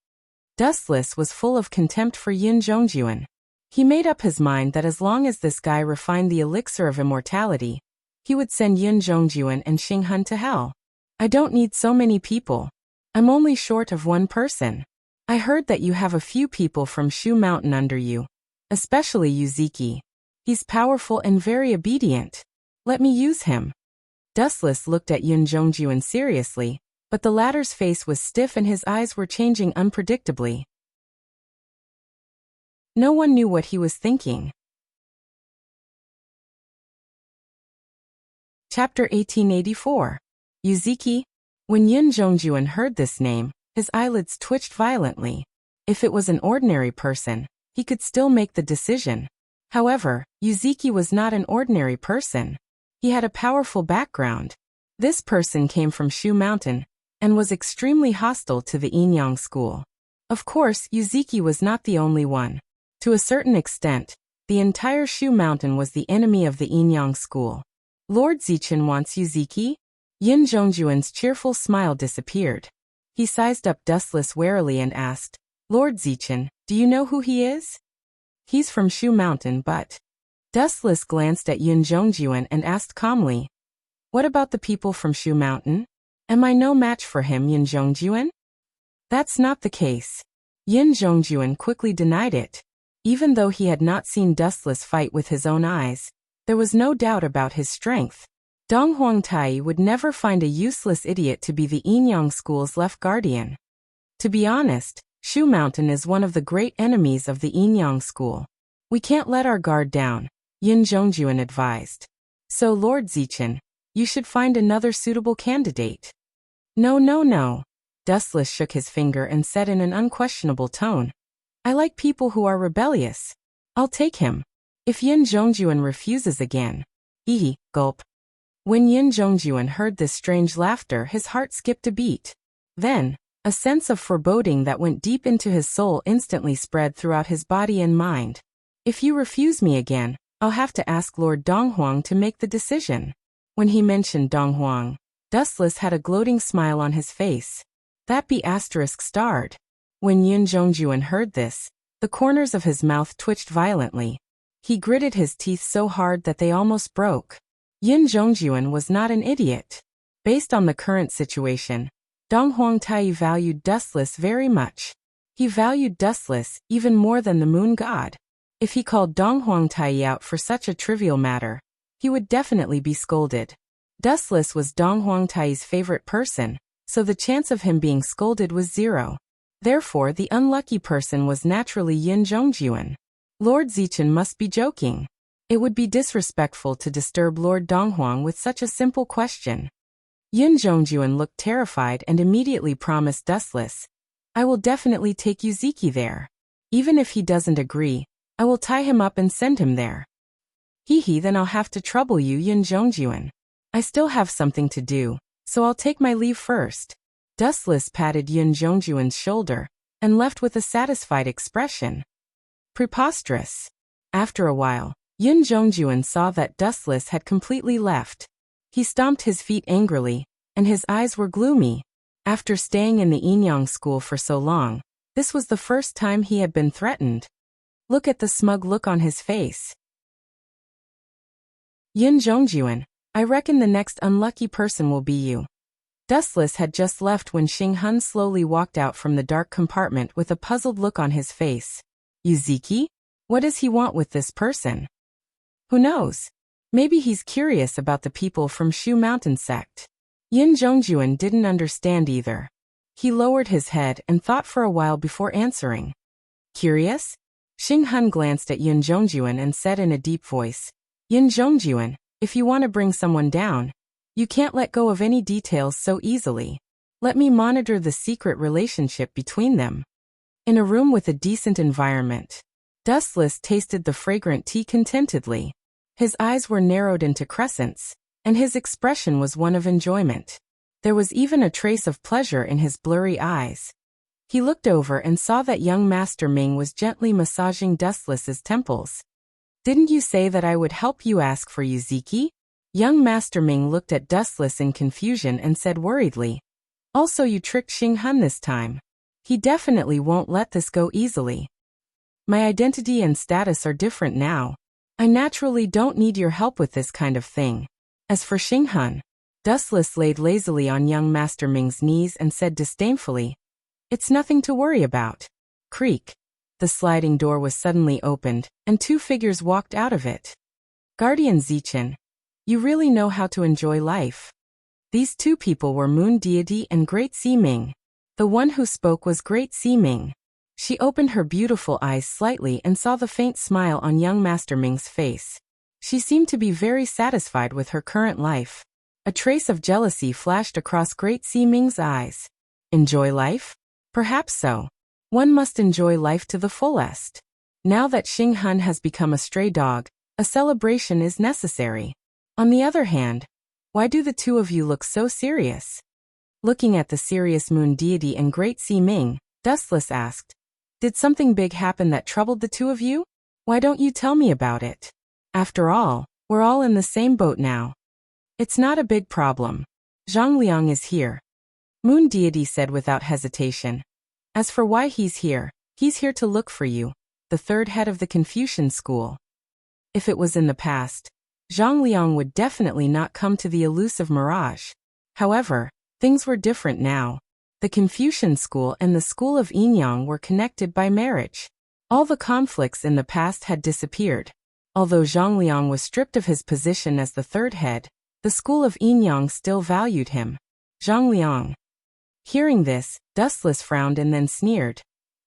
Dustless was full of contempt for Yin Zhongyuan. He made up his mind that as long as this guy refined the elixir of immortality, he would send Yin Zhongyuan and Xing Hun to hell. I don't need so many people. I'm only short of one person. I heard that you have a few people from Shu Mountain under you, especially Yuziki. He's powerful and very obedient. Let me use him. Dustless looked at Yin Zhongyuan seriously, but the latter's face was stiff and his eyes were changing unpredictably. No one knew what he was thinking. Chapter 1884. Yuziki. When Yin Zhongyuan heard this name, his eyelids twitched violently. If it was an ordinary person, he could still make the decision. However, Yuziki was not an ordinary person. He had a powerful background. This person came from Shu Mountain, and was extremely hostile to the Yinyang school. Of course, Yuziki was not the only one. To a certain extent, the entire Shu Mountain was the enemy of the Yinyang school. Lord Zichun wants Yuziki? Yin Zhongyuan's cheerful smile disappeared. He sized up Dustless warily and asked, Lord Zichun, do you know who he is? He's from Shu Mountain, but... Dustless glanced at Yin Zhongjuan and asked calmly, "What about the people from Shu Mountain? Am I no match for him, Yin Zhongjuan?" "That's not the case." Yin Zhongjuan quickly denied it. Even though he had not seen Dustless fight with his own eyes, there was no doubt about his strength. Dong Huangtai would never find a useless idiot to be the Yinyang school's left guardian. To be honest, Shu Mountain is one of the great enemies of the Yinyang school. "We can't let our guard down," Yin Zhongjuan advised. "So Lord Zichen, you should find another suitable candidate." No. Dustless shook his finger and said in an unquestionable tone, "I like people who are rebellious. I'll take him. If Yin Zhongjuan refuses again." Gulp. When Yin Zhongjuan heard this strange laughter, his heart skipped a beat. Then, a sense of foreboding that went deep into his soul instantly spread throughout his body and mind. "If you refuse me again, I'll have to ask Lord Donghuang to make the decision." When he mentioned Donghuang, Dustless had a gloating smile on his face. That be **starred. When Yin Zhongjuan heard this, the corners of his mouth twitched violently. He gritted his teeth so hard that they almost broke. Yin Zhongjuan was not an idiot. Based on the current situation, Dong Huangtai valued Dustless very much. He valued Dustless even more than the moon god. If he called Dong Huangtai out for such a trivial matter, he would definitely be scolded. Dustless was Dong Huangtai's favorite person, so the chance of him being scolded was zero. Therefore, the unlucky person was naturally Yin Zhongjuan. Lord Zichen must be joking. It would be disrespectful to disturb Lord Donghuang with such a simple question. Yin Zhongjuan looked terrified and immediately promised Dustless, "I will definitely take Yuziki there. Even if he doesn't agree, I will tie him up and send him there." Then I'll have to trouble you, Yin Zhongjuan. I still have something to do, so I'll take my leave first. Dustless patted Yin Zhongjuan's shoulder and left with a satisfied expression. Preposterous. After a while, Yin Zhongjuan saw that Dustless had completely left. He stomped his feet angrily, and his eyes were gloomy. After staying in the Yinyang school for so long, this was the first time he had been threatened. Look at the smug look on his face. "Yin Zhongjuan, I reckon the next unlucky person will be you." Dustless had just left when Xing Hun slowly walked out from the dark compartment with a puzzled look on his face. "Yuziki? What does he want with this person?" "Who knows? Maybe he's curious about the people from Shu Mountain sect." Yin Zhongjuan didn't understand either. He lowered his head and thought for a while before answering. "Curious?" Xing Hun glanced at Yin Zhongjuan and said in a deep voice, "Yin Zhongjuan, if you want to bring someone down, you can't let go of any details so easily. Let me monitor the secret relationship between them." In a room with a decent environment, Dustless tasted the fragrant tea contentedly. His eyes were narrowed into crescents, and his expression was one of enjoyment. There was even a trace of pleasure in his blurry eyes. He looked over and saw that young Master Ming was gently massaging Dustless's temples. "Didn't you say that I would help you ask for Yuziki?" Young Master Ming looked at Dustless in confusion and said worriedly, "Also, you tricked Xing Hun this time. He definitely won't let this go easily. My identity and status are different now. I naturally don't need your help with this kind of thing." As for Xing Hun, Dustless laid lazily on young Master Ming's knees and said disdainfully, "It's nothing to worry about." Creak. The sliding door was suddenly opened, and two figures walked out of it. "Guardian Zichen, you really know how to enjoy life." These two people were Moon Deity and Great Sea Ming. The one who spoke was Great Sea Ming. She opened her beautiful eyes slightly and saw the faint smile on young Master Ming's face. She seemed to be very satisfied with her current life. A trace of jealousy flashed across Great Sea Ming's eyes. Enjoy life? Perhaps so. One must enjoy life to the fullest. Now that Xing Hun has become a stray dog, a celebration is necessary. On the other hand, why do the two of you look so serious? Looking at the serious Moon Deity and Great Sea Ming, Dustless asked, "Did something big happen that troubled the two of you? Why don't you tell me about it? After all, we're all in the same boat now." "It's not a big problem. Zhang Liang is here," Moon Deity said without hesitation. "As for why he's here to look for you, the third head of the Confucian school." If it was in the past, Zhang Liang would definitely not come to the elusive mirage. However, things were different now. The Confucian school and the school of Yinyang were connected by marriage. All the conflicts in the past had disappeared. Although Zhang Liang was stripped of his position as the third head, the school of Yinyang still valued him. Zhang Liang. Hearing this, Dustless frowned and then sneered.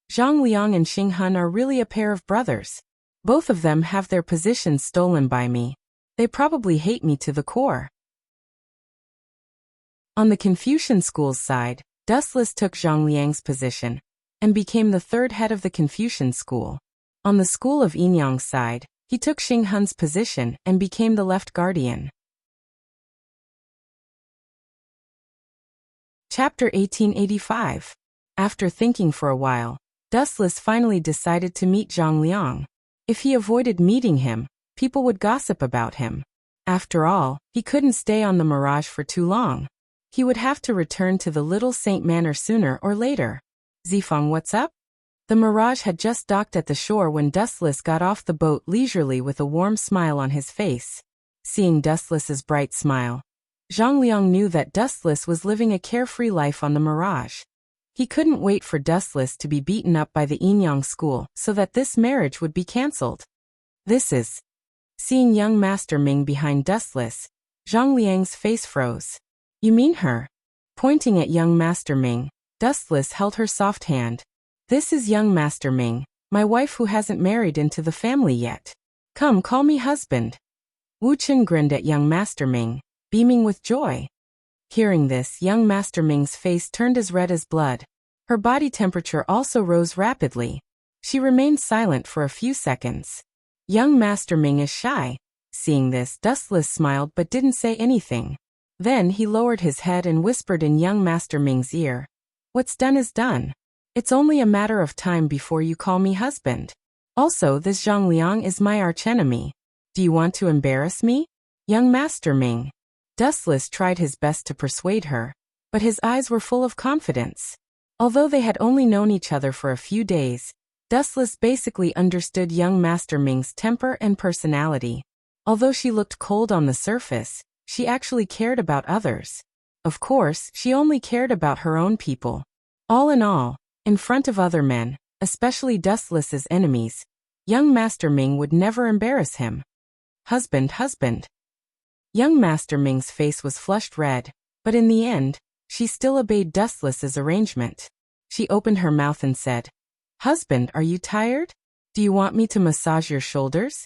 Zhang Liang and Xing Hun are really a pair of brothers. Both of them have their positions stolen by me. They probably hate me to the core. On the Confucian school's side, Dustless took Zhang Liang's position and became the third head of the Confucian school. On the school of Yinyang's side, he took Xing Hun's position and became the left guardian. Chapter 1885. After thinking for a while, Dustless finally decided to meet Zhang Liang. If he avoided meeting him, people would gossip about him. After all, he couldn't stay on the Mirage for too long. He would have to return to the Little Saint Manor sooner or later. Zifeng, what's up? The Mirage had just docked at the shore when Dustless got off the boat leisurely with a warm smile on his face. Seeing Dustless's bright smile, Zhang Liang knew that Dustless was living a carefree life on the Mirage. He couldn't wait for Dustless to be beaten up by the Yinyang school so that this marriage would be cancelled. This is... Seeing young Master Ming behind Dustless, Zhang Liang's face froze. You mean her? Pointing at young Master Ming, Dustless held her soft hand. This is young Master Ming, my wife who hasn't married into the family yet. Come, call me husband. Wu Chen grinned at young Master Ming, beaming with joy. Hearing this, young Master Ming's face turned as red as blood. Her body temperature also rose rapidly. She remained silent for a few seconds. Young Master Ming is shy. Seeing this, Dustless smiled but didn't say anything. Then he lowered his head and whispered in young Master Ming's ear. What's done is done. It's only a matter of time before you call me husband. Also, this Zhang Liang is my archenemy. Do you want to embarrass me? Young Master Ming. Dustless tried his best to persuade her, but his eyes were full of confidence. Although they had only known each other for a few days, Dustless basically understood young Master Ming's temper and personality. Although she looked cold on the surface, she actually cared about others. Of course, she only cared about her own people. All in all, in front of other men, especially Dustless's enemies, young Master Ming would never embarrass him. Husband, husband. Young Master Ming's face was flushed red, but in the end, she still obeyed Dustless's arrangement. She opened her mouth and said, Husband, are you tired? Do you want me to massage your shoulders?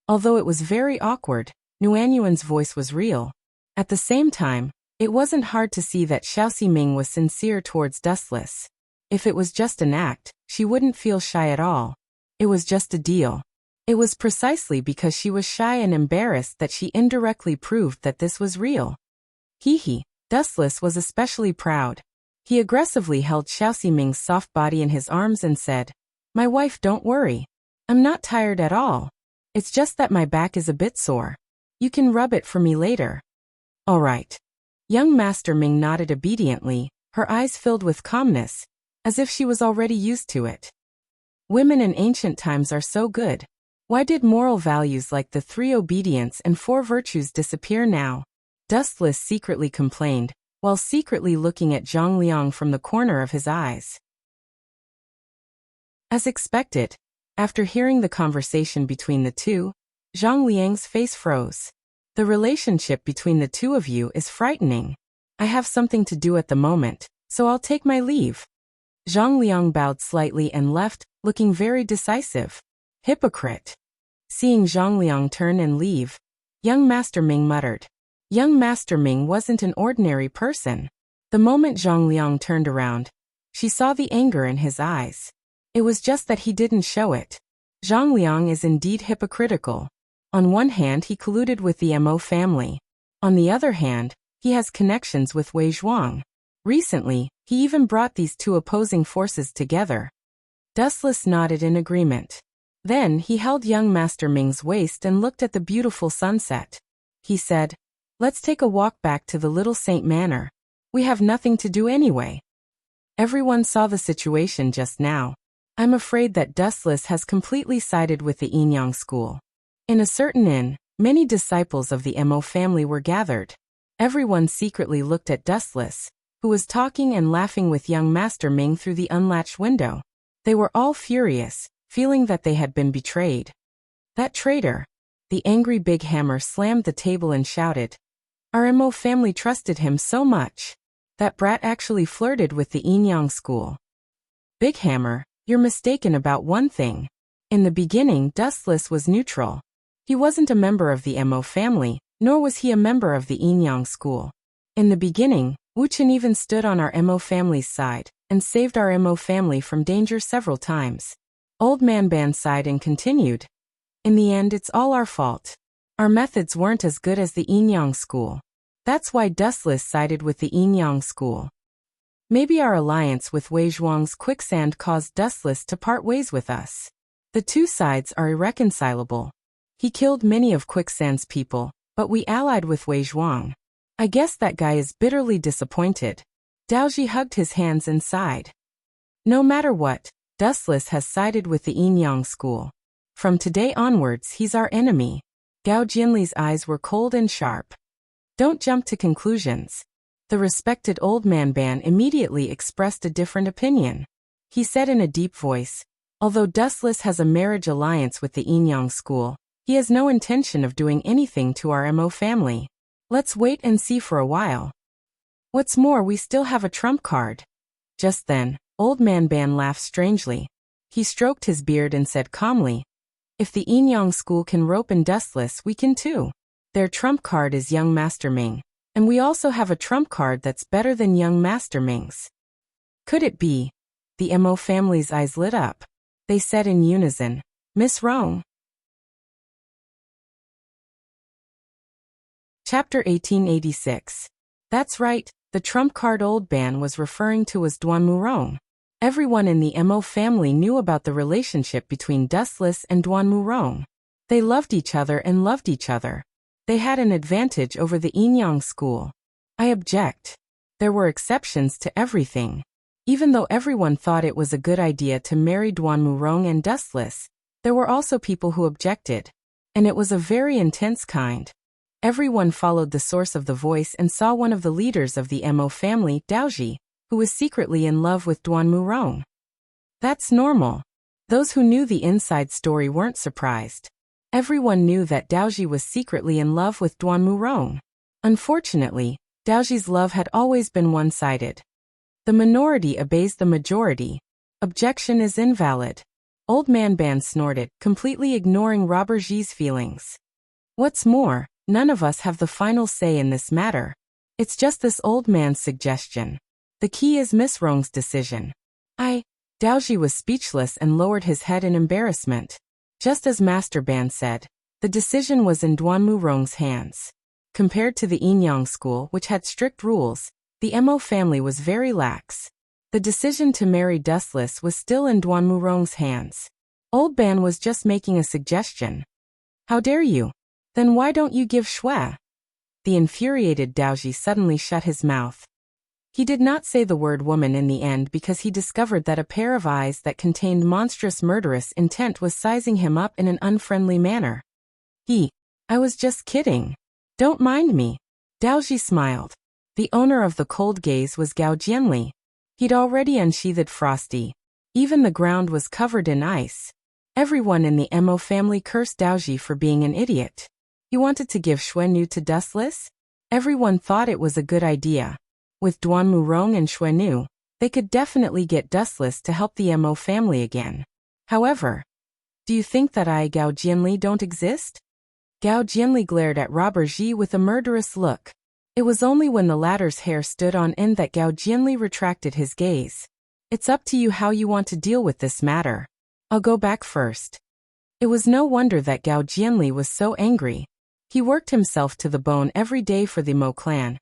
Although it was very awkward, Nuanyuan's voice was real. At the same time, it wasn't hard to see that Xiao Ximing was sincere towards Dustless. If it was just an act, she wouldn't feel shy at all. It was just a deal. It was precisely because she was shy and embarrassed that she indirectly proved that this was real. Hee. Dustless was especially proud. He aggressively held Xiao Ximing's soft body in his arms and said, My wife, don't worry. I'm not tired at all. It's just that my back is a bit sore. You can rub it for me later. All right. Young Master Ming nodded obediently, her eyes filled with calmness, as if she was already used to it. Women in ancient times are so good. Why did moral values like the 3 obedience and 4 virtues disappear now? Dustless secretly complained, while secretly looking at Zhang Liang from the corner of his eyes. As expected, after hearing the conversation between the two, Zhang Liang's face froze. The relationship between the two of you is frightening. I have something to do at the moment, so I'll take my leave. Zhang Liang bowed slightly and left, looking very decisive. Hypocrite. Seeing Zhang Liang turn and leave, young Master Ming muttered. Young Master Ming wasn't an ordinary person. The moment Zhang Liang turned around, she saw the anger in his eyes. It was just that he didn't show it. Zhang Liang is indeed hypocritical. On one hand, he colluded with the Mo family. On the other hand, he has connections with Wei Zhuang. Recently, he even brought these two opposing forces together. Dustless nodded in agreement. Then he held young Master Ming's waist and looked at the beautiful sunset. He said, Let's take a walk back to the Little Saint Manor. We have nothing to do anyway. Everyone saw the situation just now. I'm afraid that Dustless has completely sided with the Yinyang school. In a certain inn, many disciples of the Mo family were gathered. Everyone secretly looked at Dustless, who was talking and laughing with young Master Ming through the unlatched window. They were all furious, feeling that they had been betrayed. That traitor! The angry Big Hammer slammed the table and shouted. Our Mo family trusted him so much. That brat actually flirted with the Inyang school. Big Hammer, you're mistaken about one thing. In the beginning, Dustless was neutral. He wasn't a member of the Mo family, nor was he a member of the Inyang school. In the beginning, Wuxia even stood on our Mo family's side, and saved our Mo family from danger several times. Old Man Ban sighed and continued. In the end, it's all our fault. Our methods weren't as good as the Inyang school. That's why Dustless sided with the Inyang school. Maybe our alliance with Wei Zhuang's quicksand caused Dustless to part ways with us. The two sides are irreconcilable. He killed many of Quicksand's people, but we allied with Wei Zhuang. I guess that guy is bitterly disappointed. Daoji hugged his hands and sighed. No matter what, Dustless has sided with the Inyang school. From today onwards, he's our enemy. Gao Jianli's eyes were cold and sharp. Don't jump to conclusions. The respected old man Ban immediately expressed a different opinion. He said in a deep voice, although Dustless has a marriage alliance with the Inyang school, he has no intention of doing anything to our Mo family. Let's wait and see for a while. What's more, we still have a trump card. Just then, old man Ban laughed strangely. He stroked his beard and said calmly, if the Inyang school can rope in Dustless, we can too. Their trump card is young Master Ming, and we also have a trump card that's better than young Master Ming's. Could it be? The Mo family's eyes lit up. They said in unison, Miss Rong. Chapter 1886. That's right, the trump card old Ban was referring to was Duan Murong. Everyone in the Mo family knew about the relationship between Dustless and Duan Murong. They loved each other and loved each other. They had an advantage over the Inyang school. I object. There were exceptions to everything. Even though everyone thought it was a good idea to marry Duan Murong and Dustless, there were also people who objected. And it was a very intense kind. Everyone followed the source of the voice and saw one of the leaders of the Mo family, Daoji, who was secretly in love with Duan Murong. That's normal. Those who knew the inside story weren't surprised. Everyone knew that Daoji was secretly in love with Duan Murong. Unfortunately, Daoji's love had always been one-sided. The minority obeys the majority. Objection is invalid. Old Man Ban snorted, completely ignoring Robber Ji's feelings. What's more, none of us have the final say in this matter. It's just this old man's suggestion. The key is Miss Rong's decision. Daoji was speechless and lowered his head in embarrassment. Just as Master Ban said, the decision was in Duan Murong's hands. Compared to the Inyang school, which had strict rules, the Mo family was very lax. The decision to marry Dustless was still in Duan Murong's hands. Old Ban was just making a suggestion. How dare you? Then why don't you give Shui? The infuriated Daoji suddenly shut his mouth. He did not say the word woman in the end because he discovered that a pair of eyes that contained monstrous murderous intent was sizing him up in an unfriendly manner. I was just kidding. Don't mind me. Daoji smiled. The owner of the cold gaze was Gao Jianli. He'd already unsheathed Frosty. Even the ground was covered in ice. Everyone in the Mo family cursed Daoji for being an idiot. He wanted to give Xuenu to Dustless? Everyone thought it was a good idea. With Duan Murong and Xuenu, they could definitely get Dustless to help the Mo family again. However, do you think that I, Gao Jianli, don't exist? Gao Jianli glared at Robber Ji with a murderous look. It was only when the latter's hair stood on end that Gao Jianli retracted his gaze. It's up to you how you want to deal with this matter. I'll go back first. It was no wonder that Gao Jianli was so angry. He worked himself to the bone every day for the Mo clan.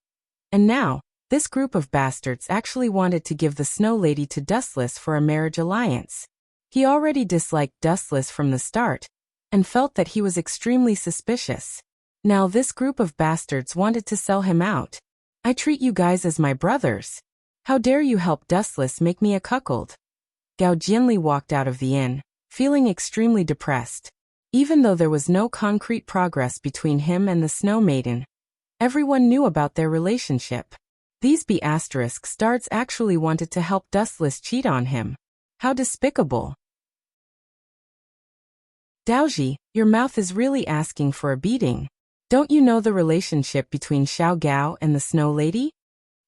And now, this group of bastards actually wanted to give the Snow Lady to Dustless for a marriage alliance. He already disliked Dustless from the start, and felt that he was extremely suspicious. Now this group of bastards wanted to sell him out. I treat you guys as my brothers. How dare you help Dustless make me a cuckold? Gao Jianli walked out of the inn, feeling extremely depressed. Even though there was no concrete progress between him and the Snow Maiden, everyone knew about their relationship. These B** starts actually wanted to help Dustless cheat on him. How despicable. Daoji, your mouth is really asking for a beating. Don't you know the relationship between Xiao Gao and the Snow Lady?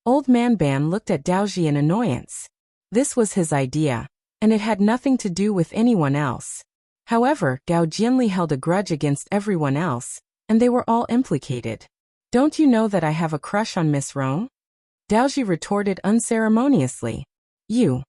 Old Man Ban looked at Daoji in annoyance. This was his idea, and it had nothing to do with anyone else. However, Gao Jianli held a grudge against everyone else, and they were all implicated. Don't you know that I have a crush on Miss Rong? Daoji retorted unceremoniously. You.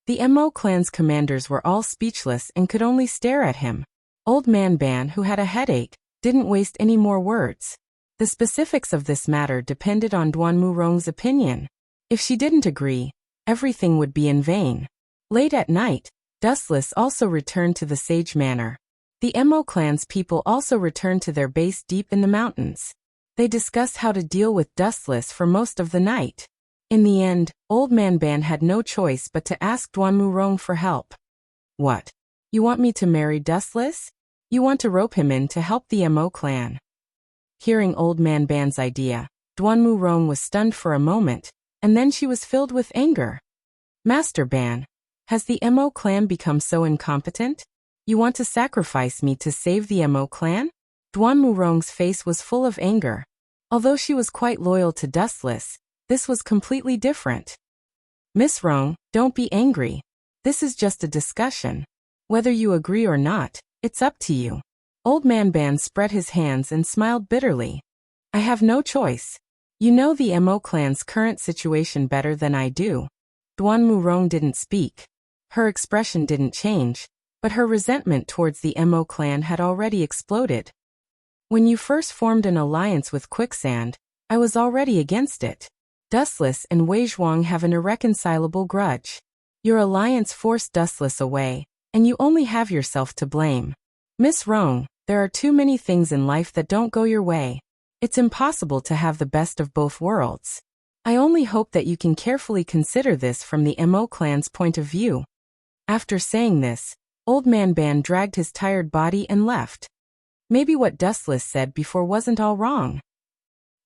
The Mo clan's commanders were all speechless and could only stare at him. Old Man Ban, who had a headache, didn't waste any more words. The specifics of this matter depended on Duanmu Rong's opinion. If she didn't agree, everything would be in vain. Late at night, Dustless also returned to the Sage Manor. The Mo clan's people also returned to their base deep in the mountains. They discussed how to deal with Dustless for most of the night. In the end, Old Man Ban had no choice but to ask Duanmu Rong for help. What? You want me to marry Dustless? You want to rope him in to help the Mo clan? Hearing Old Man Ban's idea, Duanmu Rong was stunned for a moment, and then she was filled with anger. Master Ban, has the Mo clan become so incompetent? You want to sacrifice me to save the Mo clan? Duanmu Rong's face was full of anger. Although she was quite loyal to Dustless, this was completely different. Miss Rong, don't be angry. This is just a discussion. Whether you agree or not, it's up to you. Old Man Ban spread his hands and smiled bitterly. I have no choice. You know the Mo clan's current situation better than I do. Duanmu Rong didn't speak. Her expression didn't change, but her resentment towards the Mo clan had already exploded. When you first formed an alliance with Quicksand, I was already against it. Dustless and Wei Zhuang have an irreconcilable grudge. Your alliance forced Dustless away, and you only have yourself to blame. Miss Rong, there are too many things in life that don't go your way. It's impossible to have the best of both worlds. I only hope that you can carefully consider this from the Mo clan's point of view. After saying this, Old Man Ban dragged his tired body and left. Maybe what Dustless said before wasn't all wrong.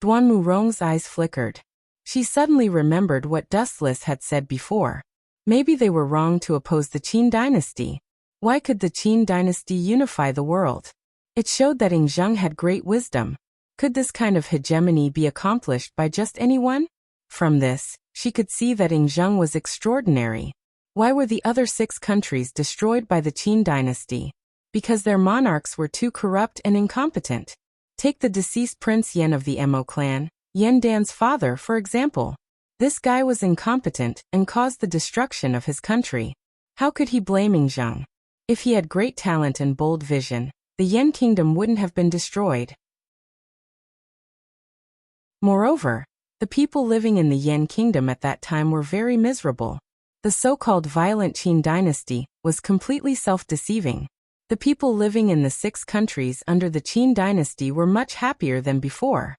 Duanmu Rong's eyes flickered. She suddenly remembered what Dustless had said before. Maybe they were wrong to oppose the Qin dynasty. Why could the Qin dynasty unify the world? It showed that Zheng had great wisdom. Could this kind of hegemony be accomplished by just anyone? From this, she could see that Zheng was extraordinary. Why were the other 6 countries destroyed by the Qin dynasty? Because their monarchs were too corrupt and incompetent. Take the deceased Prince Yan of the Mo clan, Yan Dan's father, for example. This guy was incompetent and caused the destruction of his country. How could he blame Zheng? If he had great talent and bold vision, the Yan kingdom wouldn't have been destroyed. Moreover, the people living in the Yan kingdom at that time were very miserable. The so-called violent Qin dynasty was completely self-deceiving. The people living in the 6 countries under the Qin dynasty were much happier than before.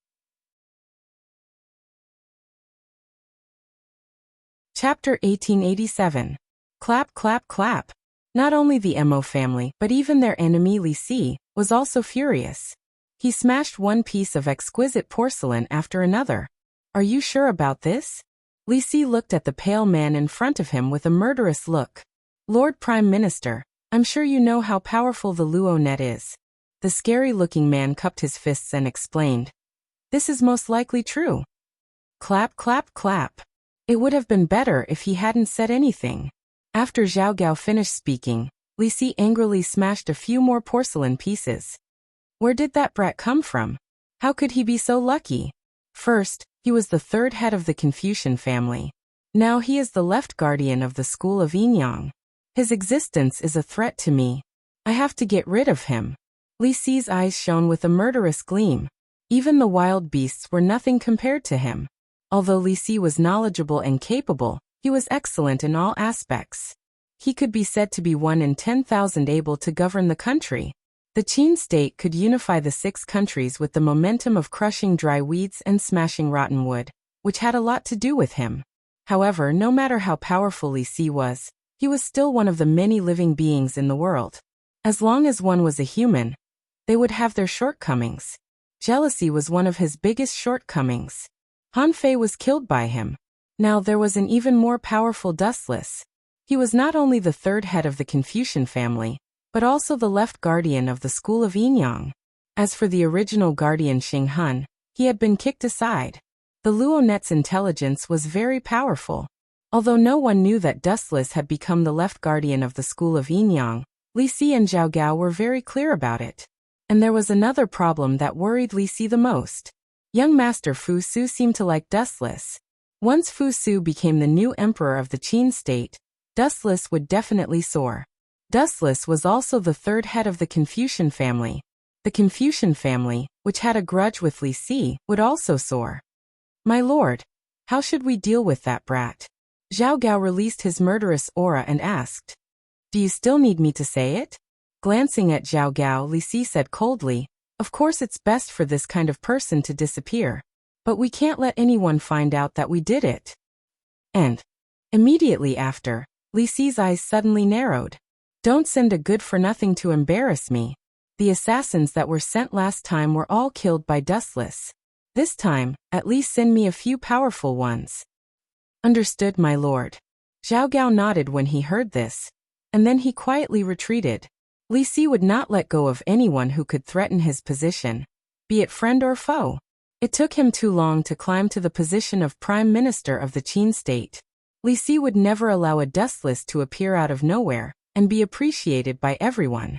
Chapter 1887. Clap, clap, clap. Not only the Mo family, but even their enemy Li Si, was also furious. He smashed one piece of exquisite porcelain after another. Are you sure about this? Li Si looked at the pale man in front of him with a murderous look. Lord Prime Minister, I'm sure you know how powerful the Luo net is. The scary-looking man cupped his fists and explained. This is most likely true. Clap, clap, clap. It would have been better if he hadn't said anything. After Zhao Gao finished speaking, Li Si angrily smashed a few more porcelain pieces. Where did that brat come from? How could he be so lucky? First, he was the 3rd head of the Confucian family. Now he is the left guardian of the school of Yinyang. His existence is a threat to me. I have to get rid of him. Li Si's eyes shone with a murderous gleam. Even the wild beasts were nothing compared to him. Although Li Si was knowledgeable and capable, he was excellent in all aspects. He could be said to be 1 in 10,000 able to govern the country. The Qin state could unify the 6 countries with the momentum of crushing dry weeds and smashing rotten wood, which had a lot to do with him. However, no matter how powerful Li Si was, he was still one of the many living beings in the world. As long as one was a human, they would have their shortcomings. Jealousy was one of his biggest shortcomings. Han Fei was killed by him. Now there was an even more powerful Dustless. He was not only the third head of the Confucian family, but also the left guardian of the school of Yinyang. As for the original guardian Xing Hun, he had been kicked aside. The Luonet's intelligence was very powerful. Although no one knew that Dustless had become the left guardian of the school of Yinyang, Li Si and Zhao Gao were very clear about it. And there was another problem that worried Li Si the most. Young Master Fu Su seemed to like Dustless. Once Fu Su became the new emperor of the Qin state, Dustless would definitely soar. Dustless was also the third head of the Confucian family. The Confucian family, which had a grudge with Li Si, would also soar. My lord, how should we deal with that brat? Zhao Gao released his murderous aura and asked. Do you still need me to say it? Glancing at Zhao Gao, Li Si said coldly, of course it's best for this kind of person to disappear. But we can't let anyone find out that we did it. And immediately after, Li Si's eyes suddenly narrowed. Don't send a good-for-nothing to embarrass me. The assassins that were sent last time were all killed by Dustless. This time, at least send me a few powerful ones. Understood, my lord. Zhao Gao nodded when he heard this, and then he quietly retreated. Li Si would not let go of anyone who could threaten his position, be it friend or foe. It took him too long to climb to the position of Prime Minister of the Qin state. Li Si would never allow a Dustless to appear out of nowhere and be appreciated by everyone.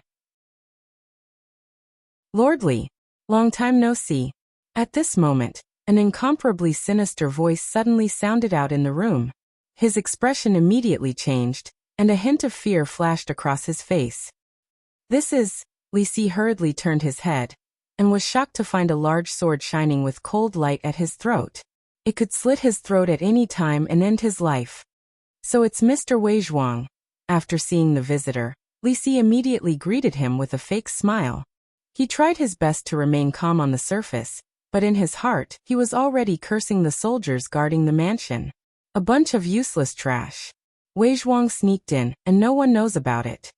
Lord Li, long time no see. At this moment, an incomparably sinister voice suddenly sounded out in the room. His expression immediately changed, and a hint of fear flashed across his face. This is, Li Si hurriedly turned his head, and was shocked to find a large sword shining with cold light at his throat. It could slit his throat at any time and end his life. So it's Mr. Wei Zhuang. After seeing the visitor, Li Si immediately greeted him with a fake smile. He tried his best to remain calm on the surface, but in his heart, he was already cursing the soldiers guarding the mansion. A bunch of useless trash. Wei Zhuang sneaked in, and no one knows about it.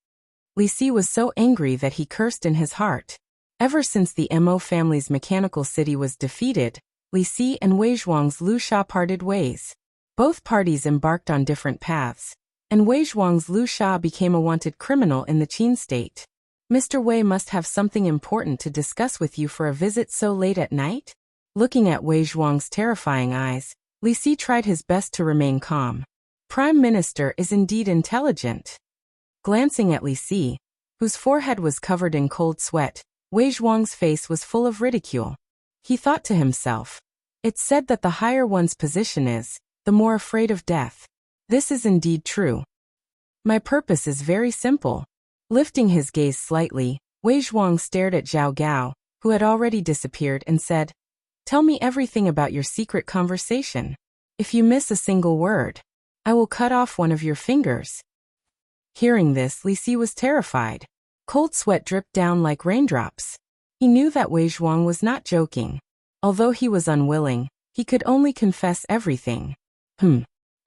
Li Si was so angry that he cursed in his heart. Ever since the Mo family's mechanical city was defeated, Li Si and Wei Zhuang's Lu Sha parted ways. Both parties embarked on different paths, and Wei Zhuang's Lu Sha became a wanted criminal in the Qin state. Mr. Wei must have something important to discuss with you for a visit so late at night? Looking at Wei Zhuang's terrifying eyes, Li Si tried his best to remain calm. Prime Minister is indeed intelligent. Glancing at Li Si, whose forehead was covered in cold sweat, Wei Zhuang's face was full of ridicule. He thought to himself, it's said that the higher one's position is, the more afraid of death. This is indeed true. My purpose is very simple. Lifting his gaze slightly, Wei Zhuang stared at Zhao Gao, who had already disappeared, and said, tell me everything about your secret conversation. If you miss a single word, I will cut off one of your fingers. Hearing this, Li Si was terrified. Cold sweat dripped down like raindrops. He knew that Wei Zhuang was not joking. Although he was unwilling, he could only confess everything.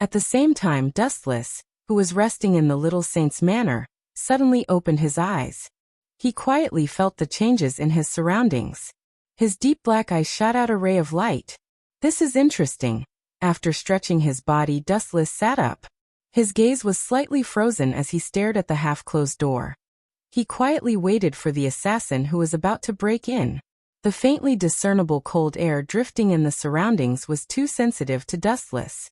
At the same time, Dustless, who was resting in the little saint's manor, suddenly opened his eyes. He quietly felt the changes in his surroundings. His deep black eyes shot out a ray of light. This is interesting. After stretching his body, Dustless sat up. His gaze was slightly frozen as he stared at the half-closed door. He quietly waited for the assassin who was about to break in. The faintly discernible cold air drifting in the surroundings was too sensitive to Dustless.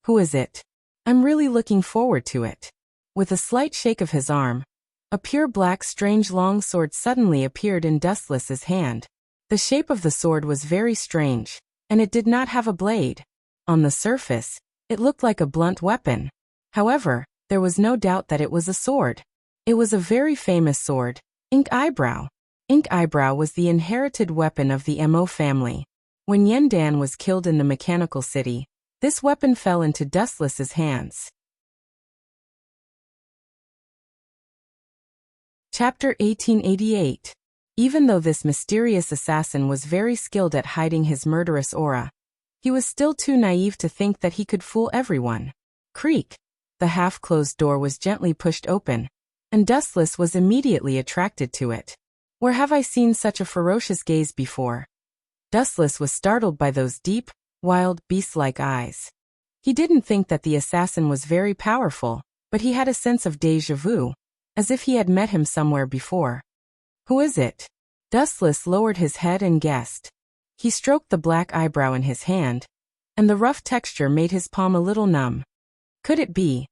Who is it? I'm really looking forward to it. With a slight shake of his arm, a pure black strange long sword suddenly appeared in Dustless's hand. The shape of the sword was very strange, and it did not have a blade. On the surface, it looked like a blunt weapon. However, there was no doubt that it was a sword. It was a very famous sword, Ink Eyebrow. Ink Eyebrow was the inherited weapon of the Mo family. When Yen Dan was killed in the mechanical city, this weapon fell into Dustless's hands. Chapter 1888. Even though this mysterious assassin was very skilled at hiding his murderous aura, he was still too naive to think that he could fool everyone. Creak! The half-closed door was gently pushed open, and Dustless was immediately attracted to it. Where have I seen such a ferocious gaze before? Dustless was startled by those deep, wild, beast-like eyes. He didn't think that the assassin was very powerful, but he had a sense of déjà vu, as if he had met him somewhere before. Who is it? Dustless lowered his head and guessed. He stroked the black eyebrow in his hand, and the rough texture made his palm a little numb. Could it be?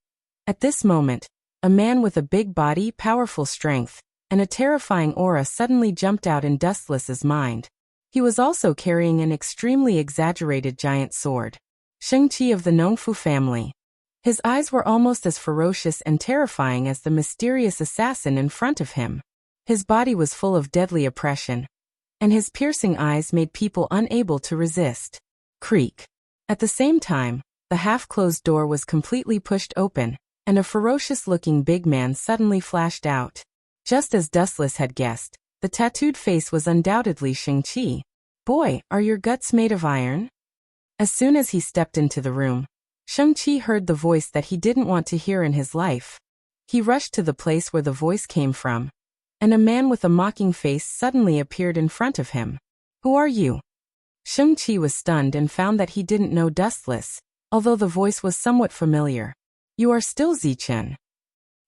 At this moment, a man with a big body, powerful strength, and a terrifying aura suddenly jumped out in Dustless's mind. He was also carrying an extremely exaggerated giant sword. Shang-Chi of the Nongfu family. His eyes were almost as ferocious and terrifying as the mysterious assassin in front of him. His body was full of deadly oppression, and his piercing eyes made people unable to resist. Creak. At the same time, the half-closed door was completely pushed open, and a ferocious-looking big man suddenly flashed out. Just as Dustless had guessed, the tattooed face was undoubtedly Shang-Chi. Boy, are your guts made of iron? As soon as he stepped into the room, Shang-Chi heard the voice that he didn't want to hear in his life. He rushed to the place where the voice came from, and a man with a mocking face suddenly appeared in front of him. Who are you? Shang-Chi was stunned and found that he didn't know Dustless, although the voice was somewhat familiar. You are still Zichen.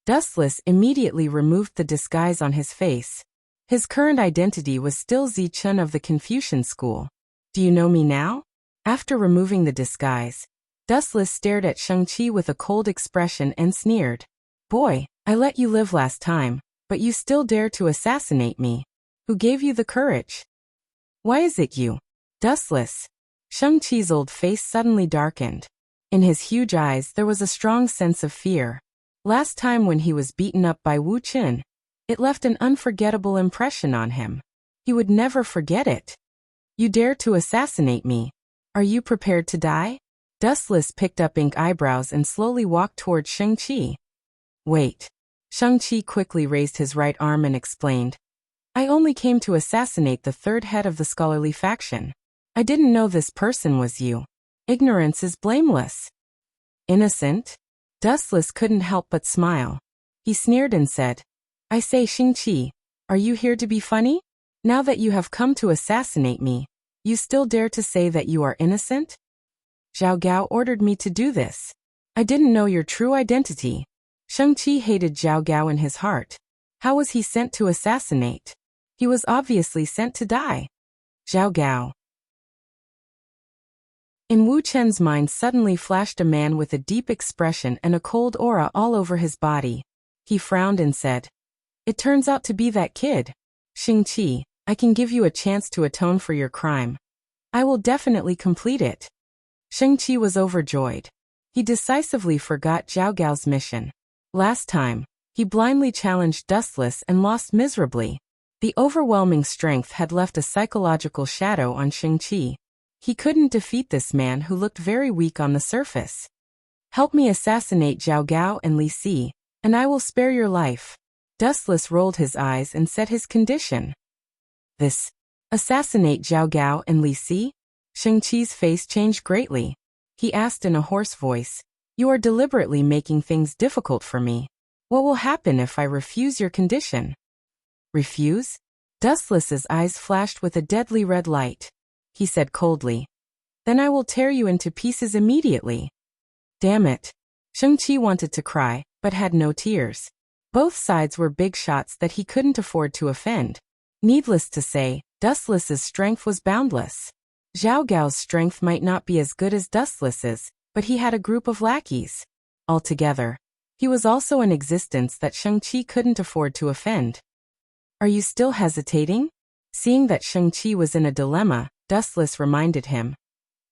Dustless immediately removed the disguise on his face. His current identity was still Zichen of the Confucian school. Do you know me now? After removing the disguise, Dustless stared at Shang-Chi with a cold expression and sneered. Boy, I let you live last time, but you still dare to assassinate me. Who gave you the courage? Why is it you? Dustless. Shang-Chi's old face suddenly darkened. In his huge eyes there was a strong sense of fear. Last time when he was beaten up by Wuxia, it left an unforgettable impression on him. He would never forget it. You dare to assassinate me. Are you prepared to die? Dustless picked up ink eyebrows and slowly walked toward Shang-Chi. Wait. Shang-Chi quickly raised his right arm and explained. I only came to assassinate the third head of the scholarly faction. I didn't know this person was you. Ignorance is blameless. Innocent? Dustless couldn't help but smile. He sneered and said, I say Shang-Chi, are you here to be funny? Now that you have come to assassinate me, you still dare to say that you are innocent? Zhao Gao ordered me to do this. I didn't know your true identity. Shang-Chi hated Zhao Gao in his heart. How was he sent to assassinate? He was obviously sent to die. Zhao Gao. In Wu Chen's mind suddenly flashed a man with a deep expression and a cold aura all over his body. He frowned and said, It turns out to be that kid. Shang-Chi, I can give you a chance to atone for your crime. I will definitely complete it. Shang-Chi was overjoyed. He decisively forgot Zhao Gao's mission. Last time, he blindly challenged Dustless and lost miserably. The overwhelming strength had left a psychological shadow on Shang-Chi. He couldn't defeat this man who looked very weak on the surface. Help me assassinate Zhao Gao and Li Si, and I will spare your life. Dustless rolled his eyes and set his condition. This. Assassinate Zhao Gao and Li Si? Shang-Chi's face changed greatly. He asked in a hoarse voice, You are deliberately making things difficult for me. What will happen if I refuse your condition? Refuse? Dustless's eyes flashed with a deadly red light. He said coldly. Then I will tear you into pieces immediately. Damn it. Shang-Chi wanted to cry, but had no tears. Both sides were big shots that he couldn't afford to offend. Needless to say, Dustless's strength was boundless. Zhao Gao's strength might not be as good as Dustless's, but he had a group of lackeys. Altogether, he was also in existence that Shang-Chi couldn't afford to offend. Are you still hesitating? Seeing that Shang-Chi was in a dilemma, Dustless reminded him.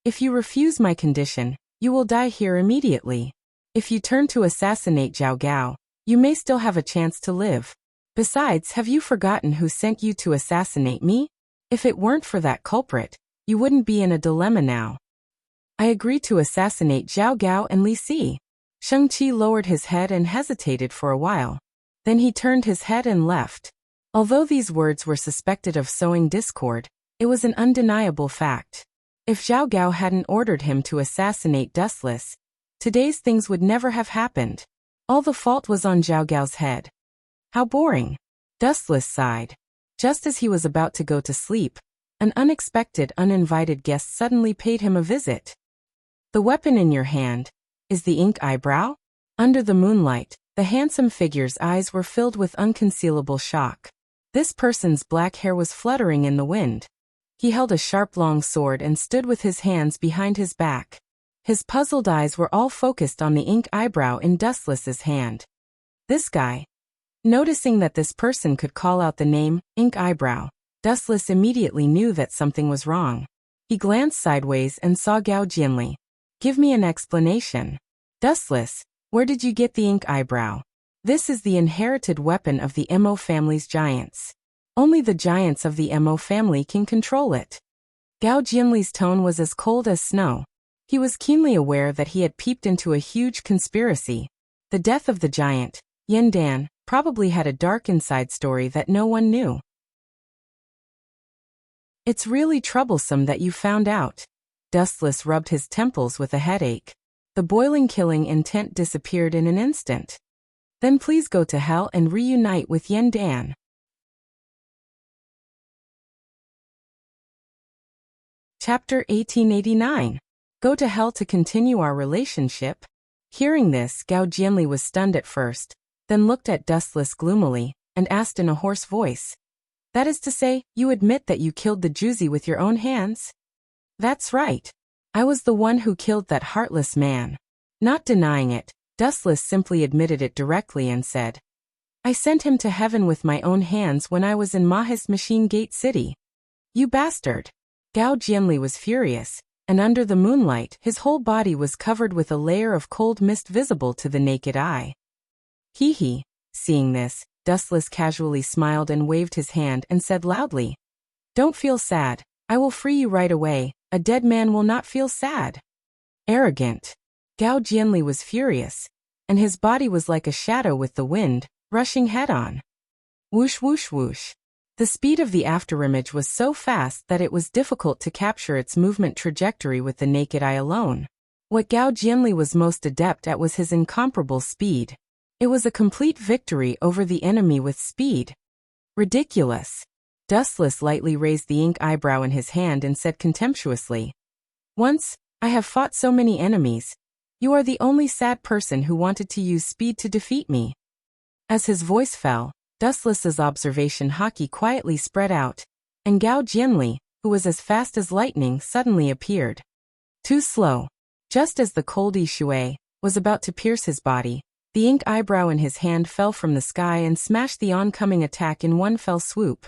If you refuse my condition, you will die here immediately. If you turn to assassinate Zhao Gao, you may still have a chance to live. Besides, have you forgotten who sent you to assassinate me? If it weren't for that culprit, you wouldn't be in a dilemma now. I agree to assassinate Zhao Gao and Li Si. Shang-Chi lowered his head and hesitated for a while. Then he turned his head and left. Although these words were suspected of sowing discord, it was an undeniable fact. If Zhao Gao hadn't ordered him to assassinate Dustless, today's things would never have happened. All the fault was on Zhao Gao's head. How boring. Dustless sighed. Just as he was about to go to sleep, an unexpected, uninvited guest suddenly paid him a visit. The weapon in your hand is the ink eyebrow? Under the moonlight, the handsome figure's eyes were filled with unconcealable shock. This person's black hair was fluttering in the wind. He held a sharp long sword and stood with his hands behind his back. His puzzled eyes were all focused on the ink eyebrow in Dustless's hand. This guy. Noticing that this person could call out the name, ink eyebrow, Dustless immediately knew that something was wrong. He glanced sideways and saw Gao Jianli. Give me an explanation. Dustless, where did you get the ink eyebrow? This is the inherited weapon of the Mo family's giants. Only the giants of the Mo family can control it. Gao Jianli's tone was as cold as snow. He was keenly aware that he had peeped into a huge conspiracy. The death of the giant, Yin Dan, probably had a dark inside story that no one knew. It's really troublesome that you found out. Dustless rubbed his temples with a headache. The boiling killing intent disappeared in an instant. Then please go to hell and reunite with Yin Dan. Chapter 1889. Go to hell to continue our relationship? Hearing this, Gao Jianli was stunned at first, then looked at Dustless gloomily, and asked in a hoarse voice. That is to say, you admit that you killed the Juzi with your own hands? That's right. I was the one who killed that heartless man. Not denying it, Dustless simply admitted it directly and said, I sent him to heaven with my own hands when I was in Mahis Machine Gate City. You bastard. Gao Jianli was furious, and under the moonlight his whole body was covered with a layer of cold mist visible to the naked eye. Hee. Seeing this, Dustless casually smiled and waved his hand and said loudly, Don't feel sad, I will free you right away, a dead man will not feel sad. Arrogant. Gao Jianli was furious, and his body was like a shadow with the wind, rushing head-on. Whoosh whoosh whoosh. The speed of the afterimage was so fast that it was difficult to capture its movement trajectory with the naked eye alone. What Gao Jianli was most adept at was his incomparable speed. It was a complete victory over the enemy with speed. Ridiculous. Dustless lightly raised the ink eyebrow in his hand and said contemptuously, Once, I have fought so many enemies. You are the only sad person who wanted to use speed to defeat me. As his voice fell, Dustless's observation haki quietly spread out, and Gao Jianli, who was as fast as lightning, suddenly appeared. Too slow. Just as the cold Shui was about to pierce his body, the ink eyebrow in his hand fell from the sky and smashed the oncoming attack in one fell swoop.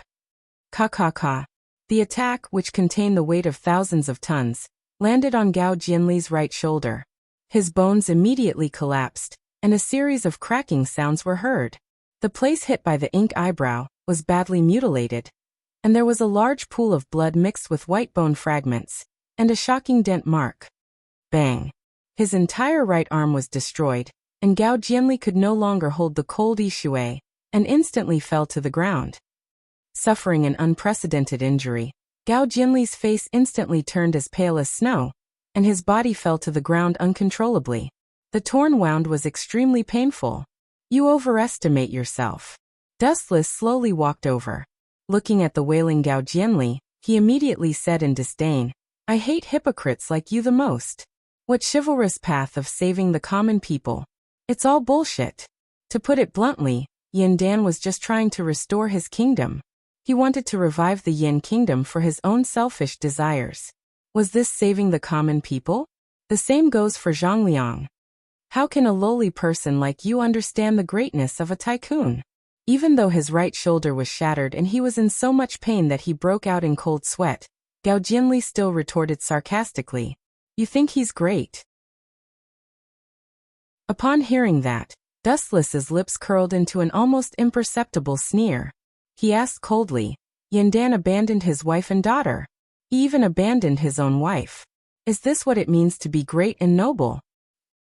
Ka. The attack, which contained the weight of thousands of tons, landed on Gao Jianli's right shoulder. His bones immediately collapsed, and a series of cracking sounds were heard. The place hit by the ink eyebrow was badly mutilated, and there was a large pool of blood mixed with white bone fragments, and a shocking dent mark. Bang! His entire right arm was destroyed, and Gao Jianli could no longer hold the cold Shui, and instantly fell to the ground. Suffering an unprecedented injury, Gao Jianli's face instantly turned as pale as snow, and his body fell to the ground uncontrollably. The torn wound was extremely painful. You overestimate yourself. Dustless slowly walked over. Looking at the wailing Gao Jianli, he immediately said in disdain, I hate hypocrites like you the most. What chivalrous path of saving the common people? It's all bullshit. To put it bluntly, Yin Dan was just trying to restore his kingdom. He wanted to revive the Yin kingdom for his own selfish desires. Was this saving the common people? The same goes for Zhang Liang. How can a lowly person like you understand the greatness of a tycoon? Even though his right shoulder was shattered and he was in so much pain that he broke out in cold sweat, Gao Jianli still retorted sarcastically, You think he's great? Upon hearing that, Dustless's lips curled into an almost imperceptible sneer. He asked coldly, Yin Dan abandoned his wife and daughter. He even abandoned his own wife. Is this what it means to be great and noble?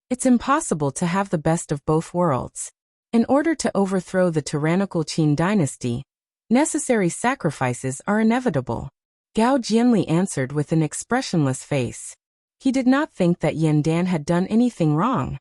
It's impossible to have the best of both worlds. In order to overthrow the tyrannical Qin dynasty, necessary sacrifices are inevitable. Gao Jianli answered with an expressionless face. He did not think that Yin Dan had done anything wrong.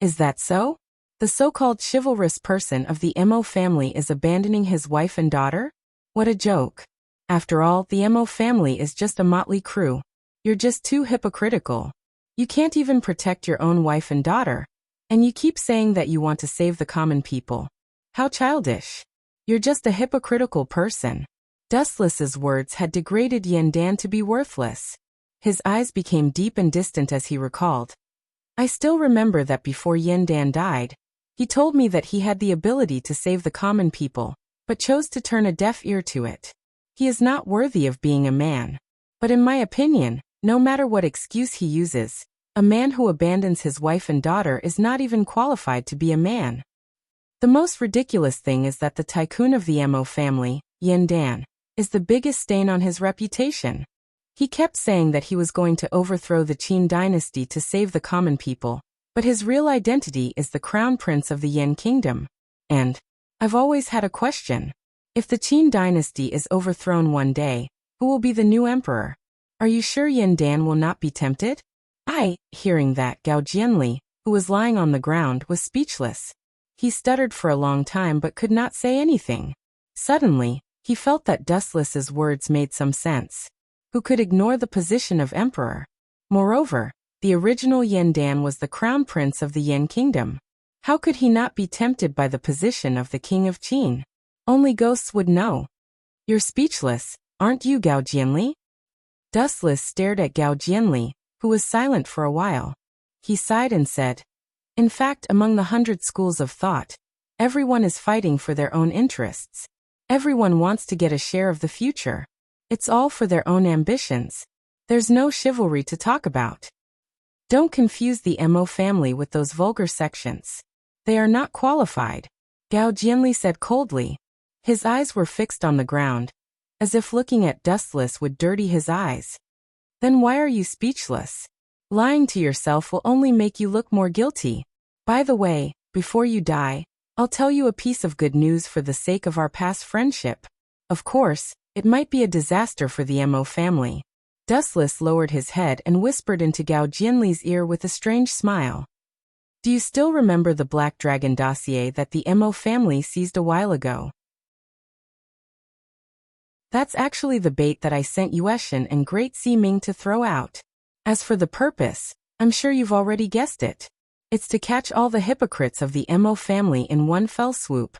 Is that so? The so-called chivalrous person of the Mo family is abandoning his wife and daughter? What a joke. After all, the Mo family is just a motley crew. You're just too hypocritical. You can't even protect your own wife and daughter. And you keep saying that you want to save the common people. How childish. You're just a hypocritical person. Dustless's words had degraded Yandan to be worthless. His eyes became deep and distant as he recalled. I still remember that before Yandan died, he told me that he had the ability to save the common people, but chose to turn a deaf ear to it. He is not worthy of being a man. But in my opinion, no matter what excuse he uses, a man who abandons his wife and daughter is not even qualified to be a man. The most ridiculous thing is that the tycoon of the Mo family, Yandan, is the biggest stain on his reputation. He kept saying that he was going to overthrow the Qin dynasty to save the common people, but his real identity is the crown prince of the Yan kingdom. And I've always had a question. If the Qin dynasty is overthrown one day, who will be the new emperor? Are you sure Yandan will not be tempted? Hearing that, Gao Jianli, who was lying on the ground, was speechless. He stuttered for a long time but could not say anything. Suddenly, he felt that Dustless's words made some sense. Who could ignore the position of emperor? Moreover, the original Yandan was the crown prince of the Yan kingdom. How could he not be tempted by the position of the king of Qin? Only ghosts would know. You're speechless, aren't you, Gao Jianli? Dustless stared at Gao Jianli, who was silent for a while. He sighed and said, in fact, among the 100 schools of thought, everyone is fighting for their own interests. Everyone wants to get a share of the future. It's all for their own ambitions. There's no chivalry to talk about. Don't confuse the Mo family with those vulgar sections. They are not qualified, Gao Jianli said coldly. His eyes were fixed on the ground, as if looking at Dustless would dirty his eyes. Then why are you speechless? Lying to yourself will only make you look more guilty. By the way, before you die, I'll tell you a piece of good news for the sake of our past friendship. Of course, it might be a disaster for the Mo family. Dustless lowered his head and whispered into Gao Jianli's ear with a strange smile. Do you still remember the Black Dragon dossier that the Mo family seized a while ago? That's actually the bait that I sent Yueshin and Great Sea Ming to throw out. As for the purpose, I'm sure you've already guessed it. It's to catch all the hypocrites of the Mo family in one fell swoop.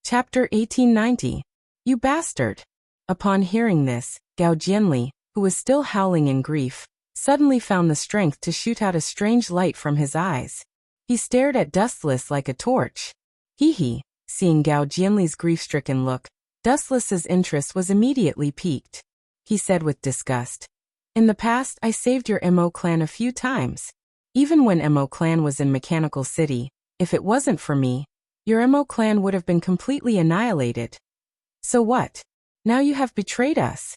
Chapter 1890. You bastard! Upon hearing this, Gao Jianli, who was still howling in grief, suddenly found the strength to shoot out a strange light from his eyes. He stared at Dustless like a torch. Seeing Gao Jianli's grief-stricken look, Dustless's interest was immediately piqued. He said with disgust, in the past I saved your Mo clan a few times. Even when Mo clan was in Mechanical City, if it wasn't for me, your Mo clan would have been completely annihilated. So what? Now you have betrayed us.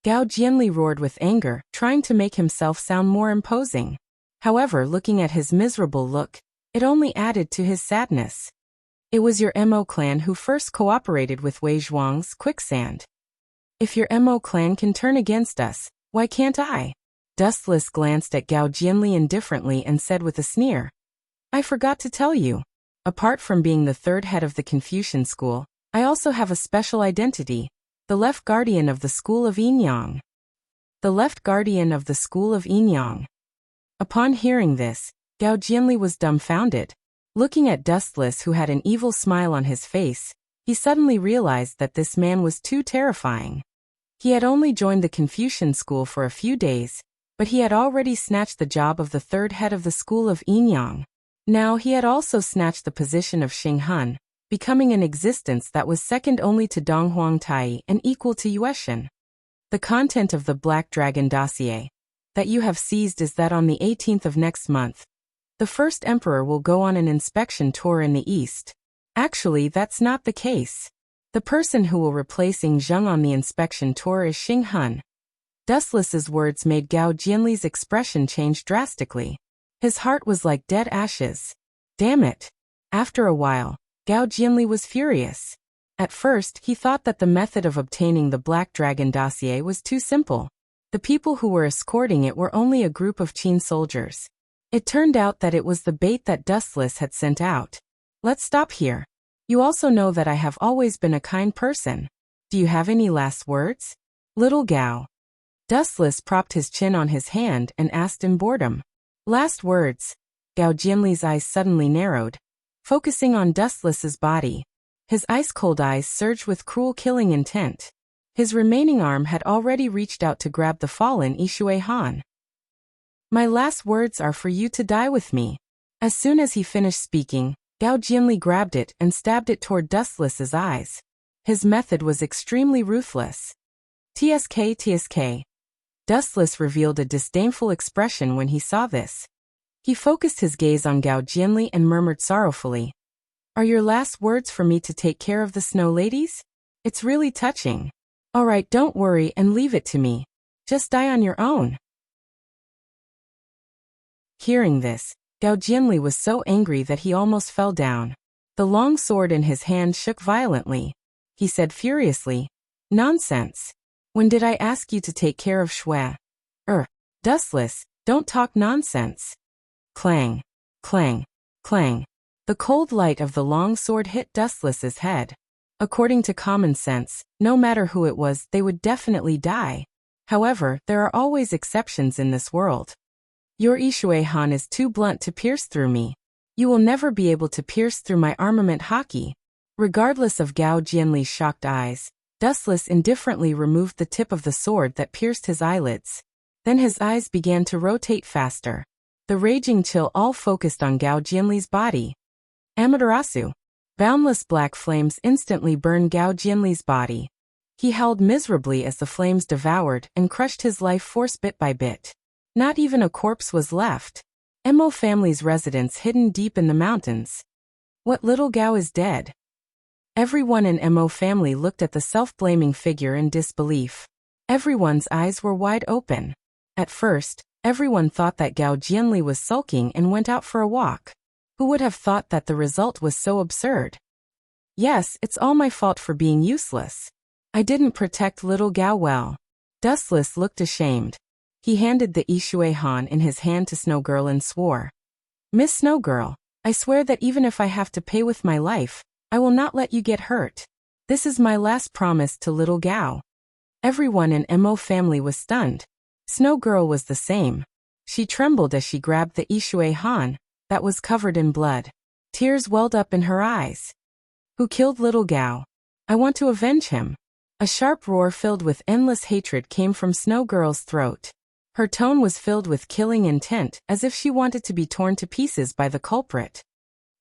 Gao Jianli roared with anger, trying to make himself sound more imposing. However, looking at his miserable look, it only added to his sadness. It was your Mo clan who first cooperated with Wei Zhuang's quicksand. If your Mo clan can turn against us, why can't I? Dustless glanced at Gao Jianli indifferently and said with a sneer, I forgot to tell you. Apart from being the third head of the Confucian school, I also have a special identity, the left guardian of the school of Yinyang. The left guardian of the school of Yinyang. Upon hearing this, Gao Jianli was dumbfounded. Looking at Dustless, who had an evil smile on his face, he suddenly realized that this man was too terrifying. He had only joined the Confucian school for a few days, but he had already snatched the job of the third head of the school of Yinyang. Now he had also snatched the position of Xinghun, becoming an existence that was second only to Dong Huangtai and equal to Yueshin. The content of the Black Dragon dossier that you have seized is that on the 18th of next month, the first emperor will go on an inspection tour in the east. Actually, that's not the case. The person who will replace Zheng on the inspection tour is Xinghun. Dustless's words made Gao Jianli's expression change drastically. His heart was like dead ashes. Damn it! After a while, Gao Jianli was furious. At first, he thought that the method of obtaining the Black Dragon dossier was too simple. The people who were escorting it were only a group of Qin soldiers. It turned out that it was the bait that Dustless had sent out. Let's stop here. You also know that I have always been a kind person. Do you have any last words? Little Gao. Dustless propped his chin on his hand and asked in boredom. Last words. Gao Jianli's eyes suddenly narrowed, focusing on Dustless's body. His ice-cold eyes surged with cruel killing intent. His remaining arm had already reached out to grab the fallen Yishui Han. My last words are for you to die with me. As soon as he finished speaking, Gao Jianli grabbed it and stabbed it toward Dustless's eyes. His method was extremely ruthless. TSK. Dustless revealed a disdainful expression when he saw this. He focused his gaze on Gao Jianli and murmured sorrowfully. Are your last words for me to take care of the snow ladies? It's really touching. All right, don't worry and leave it to me. Just die on your own. Hearing this, Gao Jianli was so angry that he almost fell down. The long sword in his hand shook violently. He said furiously, Nonsense. When did I ask you to take care of Shui? Dustless, don't talk nonsense. Clang, clang, clang. The cold light of the long sword hit Dustless's head. According to common sense, no matter who it was, they would definitely die. However, there are always exceptions in this world. Your Yishui Han is too blunt to pierce through me. You will never be able to pierce through my armament haki. Regardless of Gao Jianli's shocked eyes, Dustless indifferently removed the tip of the sword that pierced his eyelids. Then his eyes began to rotate faster. The raging chill all focused on Gao Jianli's body. Amaterasu. Boundless black flames instantly burned Gao Jianli's body. He howled miserably as the flames devoured and crushed his life force bit by bit. Not even a corpse was left. Mo family's residence hidden deep in the mountains. What little Gao is dead. Everyone in Mo family looked at the self-blaming figure in disbelief. Everyone's eyes were wide open. At first, everyone thought that Gao Jianli was sulking and went out for a walk. Who would have thought that the result was so absurd? Yes, it's all my fault for being useless. I didn't protect little Gao well. Dustless looked ashamed. He handed the Yishui Han in his hand to Snow Girl and swore. Miss Snow Girl, I swear that even if I have to pay with my life, I will not let you get hurt. This is my last promise to little Gao. Everyone in Mo family was stunned. Snow Girl was the same. She trembled as she grabbed the Yishui Han, that was covered in blood. Tears welled up in her eyes. Who killed little Gao? I want to avenge him. A sharp roar filled with endless hatred came from Snow Girl's throat. Her tone was filled with killing intent, as if she wanted to be torn to pieces by the culprit.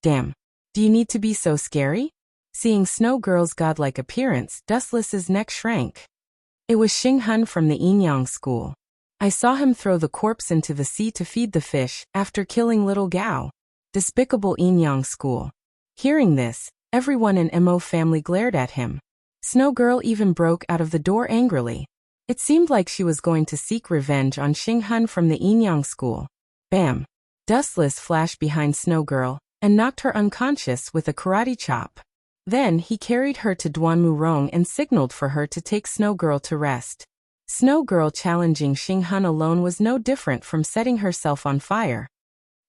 Damn. Do you need to be so scary? Seeing Snow Girl's godlike appearance, Dustless's neck shrank. It was Xing Han from the Yinyang school. I saw him throw the corpse into the sea to feed the fish, after killing little Gao. Despicable Yinyang school. Hearing this, everyone in Mo family glared at him. Snow Girl even broke out of the door angrily. It seemed like she was going to seek revenge on Xing Han from the Yinyang school. Bam! Dustless flashed behind Snow Girl and knocked her unconscious with a karate chop. Then he carried her to Duanmu Rong and signaled for her to take Snow Girl to rest. Snow Girl challenging Xing Han alone was no different from setting herself on fire.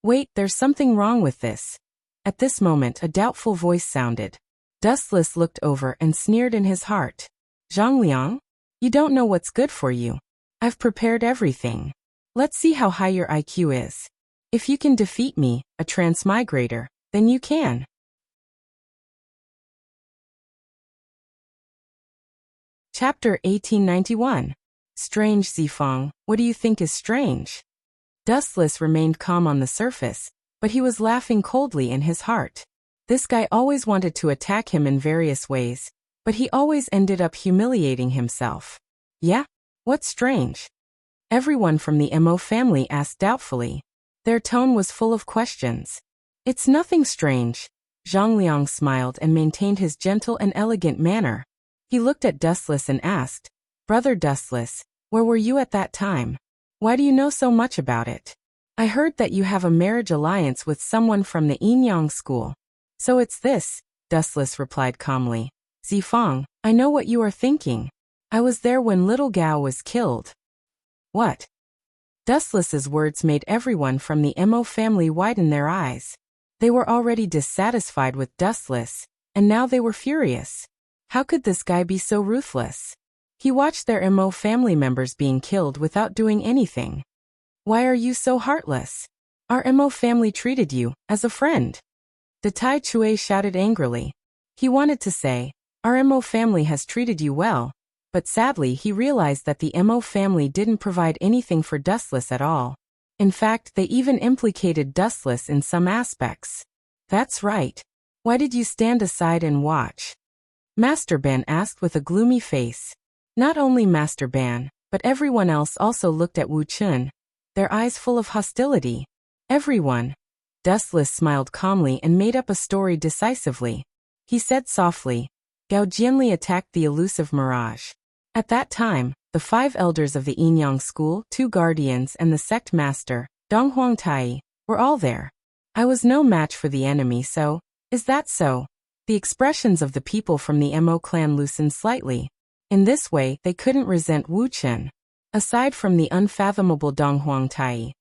Wait, there's something wrong with this. At this moment a doubtful voice sounded. Dustless looked over and sneered in his heart. Zhongliang? You don't know what's good for you. I've prepared everything. Let's see how high your IQ is. If you can defeat me, a transmigrator, then you can. Chapter 1891. Strange Zifang, what do you think is strange? Dustless remained calm on the surface, but he was laughing coldly in his heart. This guy always wanted to attack him in various ways, but he always ended up humiliating himself. Yeah? What's strange? Everyone from the Mo family asked doubtfully. Their tone was full of questions. It's nothing strange. Zhongliang smiled and maintained his gentle and elegant manner. He looked at Dustless and asked, Brother Dustless, where were you at that time? Why do you know so much about it? I heard that you have a marriage alliance with someone from the Yinyang school. So it's this, Dustless replied calmly. Zifang, I know what you are thinking. I was there when little Gao was killed. What? Dustless's words made everyone from the Mo family widen their eyes. They were already dissatisfied with Dustless, and now they were furious. How could this guy be so ruthless? He watched their Mo family members being killed without doing anything. Why are you so heartless? Our Mo family treated you as a friend. De Tai Chue shouted angrily. He wanted to say, our Mo family has treated you well, but sadly he realized that the Mo family didn't provide anything for Dustless at all. In fact, they even implicated Dustless in some aspects. That's right. Why did you stand aside and watch? Master Ban asked with a gloomy face. Not only Master Ban, but everyone else also looked at Wu Chun, their eyes full of hostility. Everyone. Dustless smiled calmly and made up a story decisively. He said softly, Gao Jianli attacked the elusive mirage. At that time, the 5 elders of the Yinyang school, 2 guardians and the sect master, Dong Huang Tai, were all there. I was no match for the enemy, so, is that so? The expressions of the people from the Mo clan loosened slightly. In this way, they couldn't resent Wu Chen. Aside from the unfathomable Dong Huang Tai,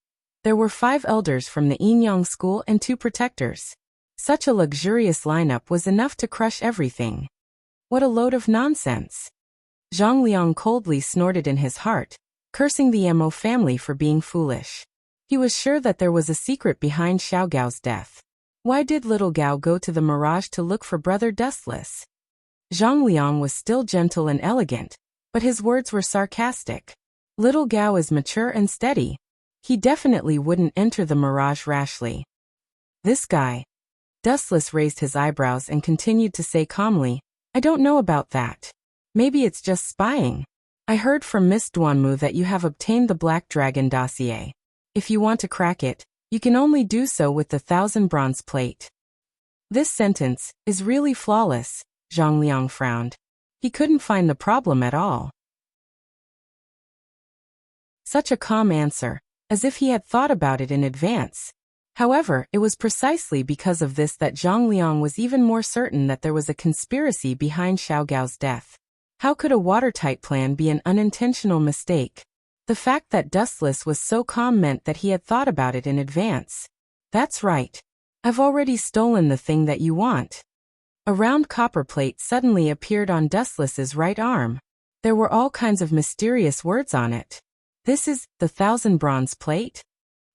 there were 5 elders from the Yinyang school and 2 protectors. Such a luxurious lineup was enough to crush everything. What a load of nonsense. Zhang Liang coldly snorted in his heart, cursing the Mo family for being foolish. He was sure that there was a secret behind Xiao Gao's death. Why did little Gao go to the mirage to look for Brother Dustless? Zhang Liang was still gentle and elegant, but his words were sarcastic. Little Gao is mature and steady. He definitely wouldn't enter the mirage rashly. This guy. Dustless raised his eyebrows and continued to say calmly, I don't know about that. Maybe it's just spying. I heard from Miss Duanmu that you have obtained the Black Dragon dossier. If you want to crack it, you can only do so with the 1,000 bronze plate. This sentence is really flawless, Zhang Liang frowned. He couldn't find the problem at all. Such a calm answer, as if he had thought about it in advance. However, it was precisely because of this that Zhang Liang was even more certain that there was a conspiracy behind Xiao Gao's death. How could a watertight plan be an unintentional mistake? The fact that Dustless was so calm meant that he had thought about it in advance. That's right. I've already stolen the thing that you want. A round copper plate suddenly appeared on Dustless's right arm. There were all kinds of mysterious words on it. This is the 1,000 bronze plate?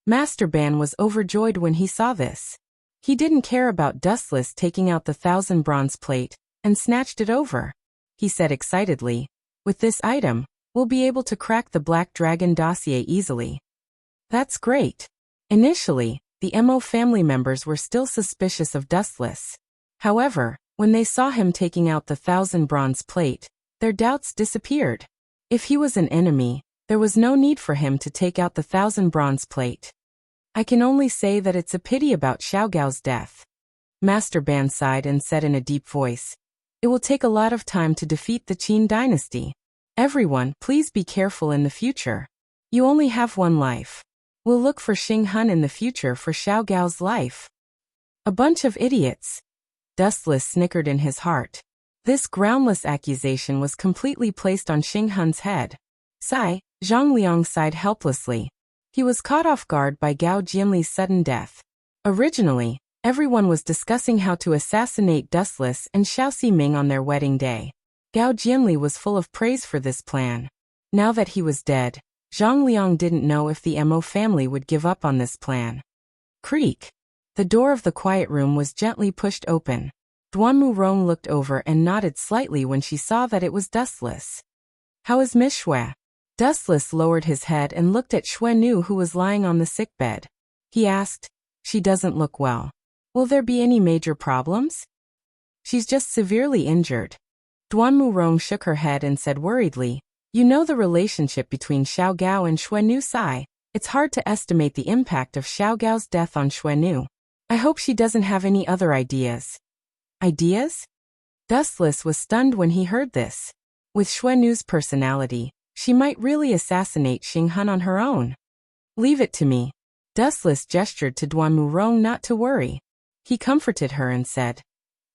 Master Ban was overjoyed when he saw this. He didn't care about Dustless taking out the 1,000 bronze plate and snatched it over. He said excitedly, with this item, we'll be able to crack the Black Dragon dossier easily. That's great. Initially, the Mo family members were still suspicious of Dustless. However, when they saw him taking out the 1,000 bronze plate, their doubts disappeared. If he was an enemy, there was no need for him to take out the 1,000 bronze plate. I can only say that it's a pity about Xiao Gao's death. Master Ban sighed and said in a deep voice, it will take a lot of time to defeat the Qin dynasty. Everyone, please be careful in the future. You only have one life. We'll look for Xing Hun in the future for Xiao Gao's life. A bunch of idiots. Dustless snickered in his heart. This groundless accusation was completely placed on Xing Hun's head. Sigh, Zhang Liang sighed helplessly. He was caught off guard by Gao Jianli's sudden death. Originally, everyone was discussing how to assassinate Dustless and Xiao Ximing on their wedding day. Gao Jianli was full of praise for this plan. Now that he was dead, Zhang Liang didn't know if the Mo family would give up on this plan. Creak. The door of the quiet room was gently pushed open. Duanmu Rong looked over and nodded slightly when she saw that it was Dustless. How is Miss Xue? Dustless lowered his head and looked at Xue Nu, who was lying on the sickbed. He asked, she doesn't look well. Will there be any major problems? She's just severely injured. Duanmu Rong shook her head and said worriedly, you know the relationship between Xiao Gao and Xue Nu Sai. It's hard to estimate the impact of Xiao Gao's death on Xue Nu. I hope she doesn't have any other ideas. Ideas? Dustless was stunned when he heard this. With Xue Nu's personality, she might really assassinate Xing Hun on her own. Leave it to me. Dustless gestured to Duanmu Rong not to worry. He comforted her and said,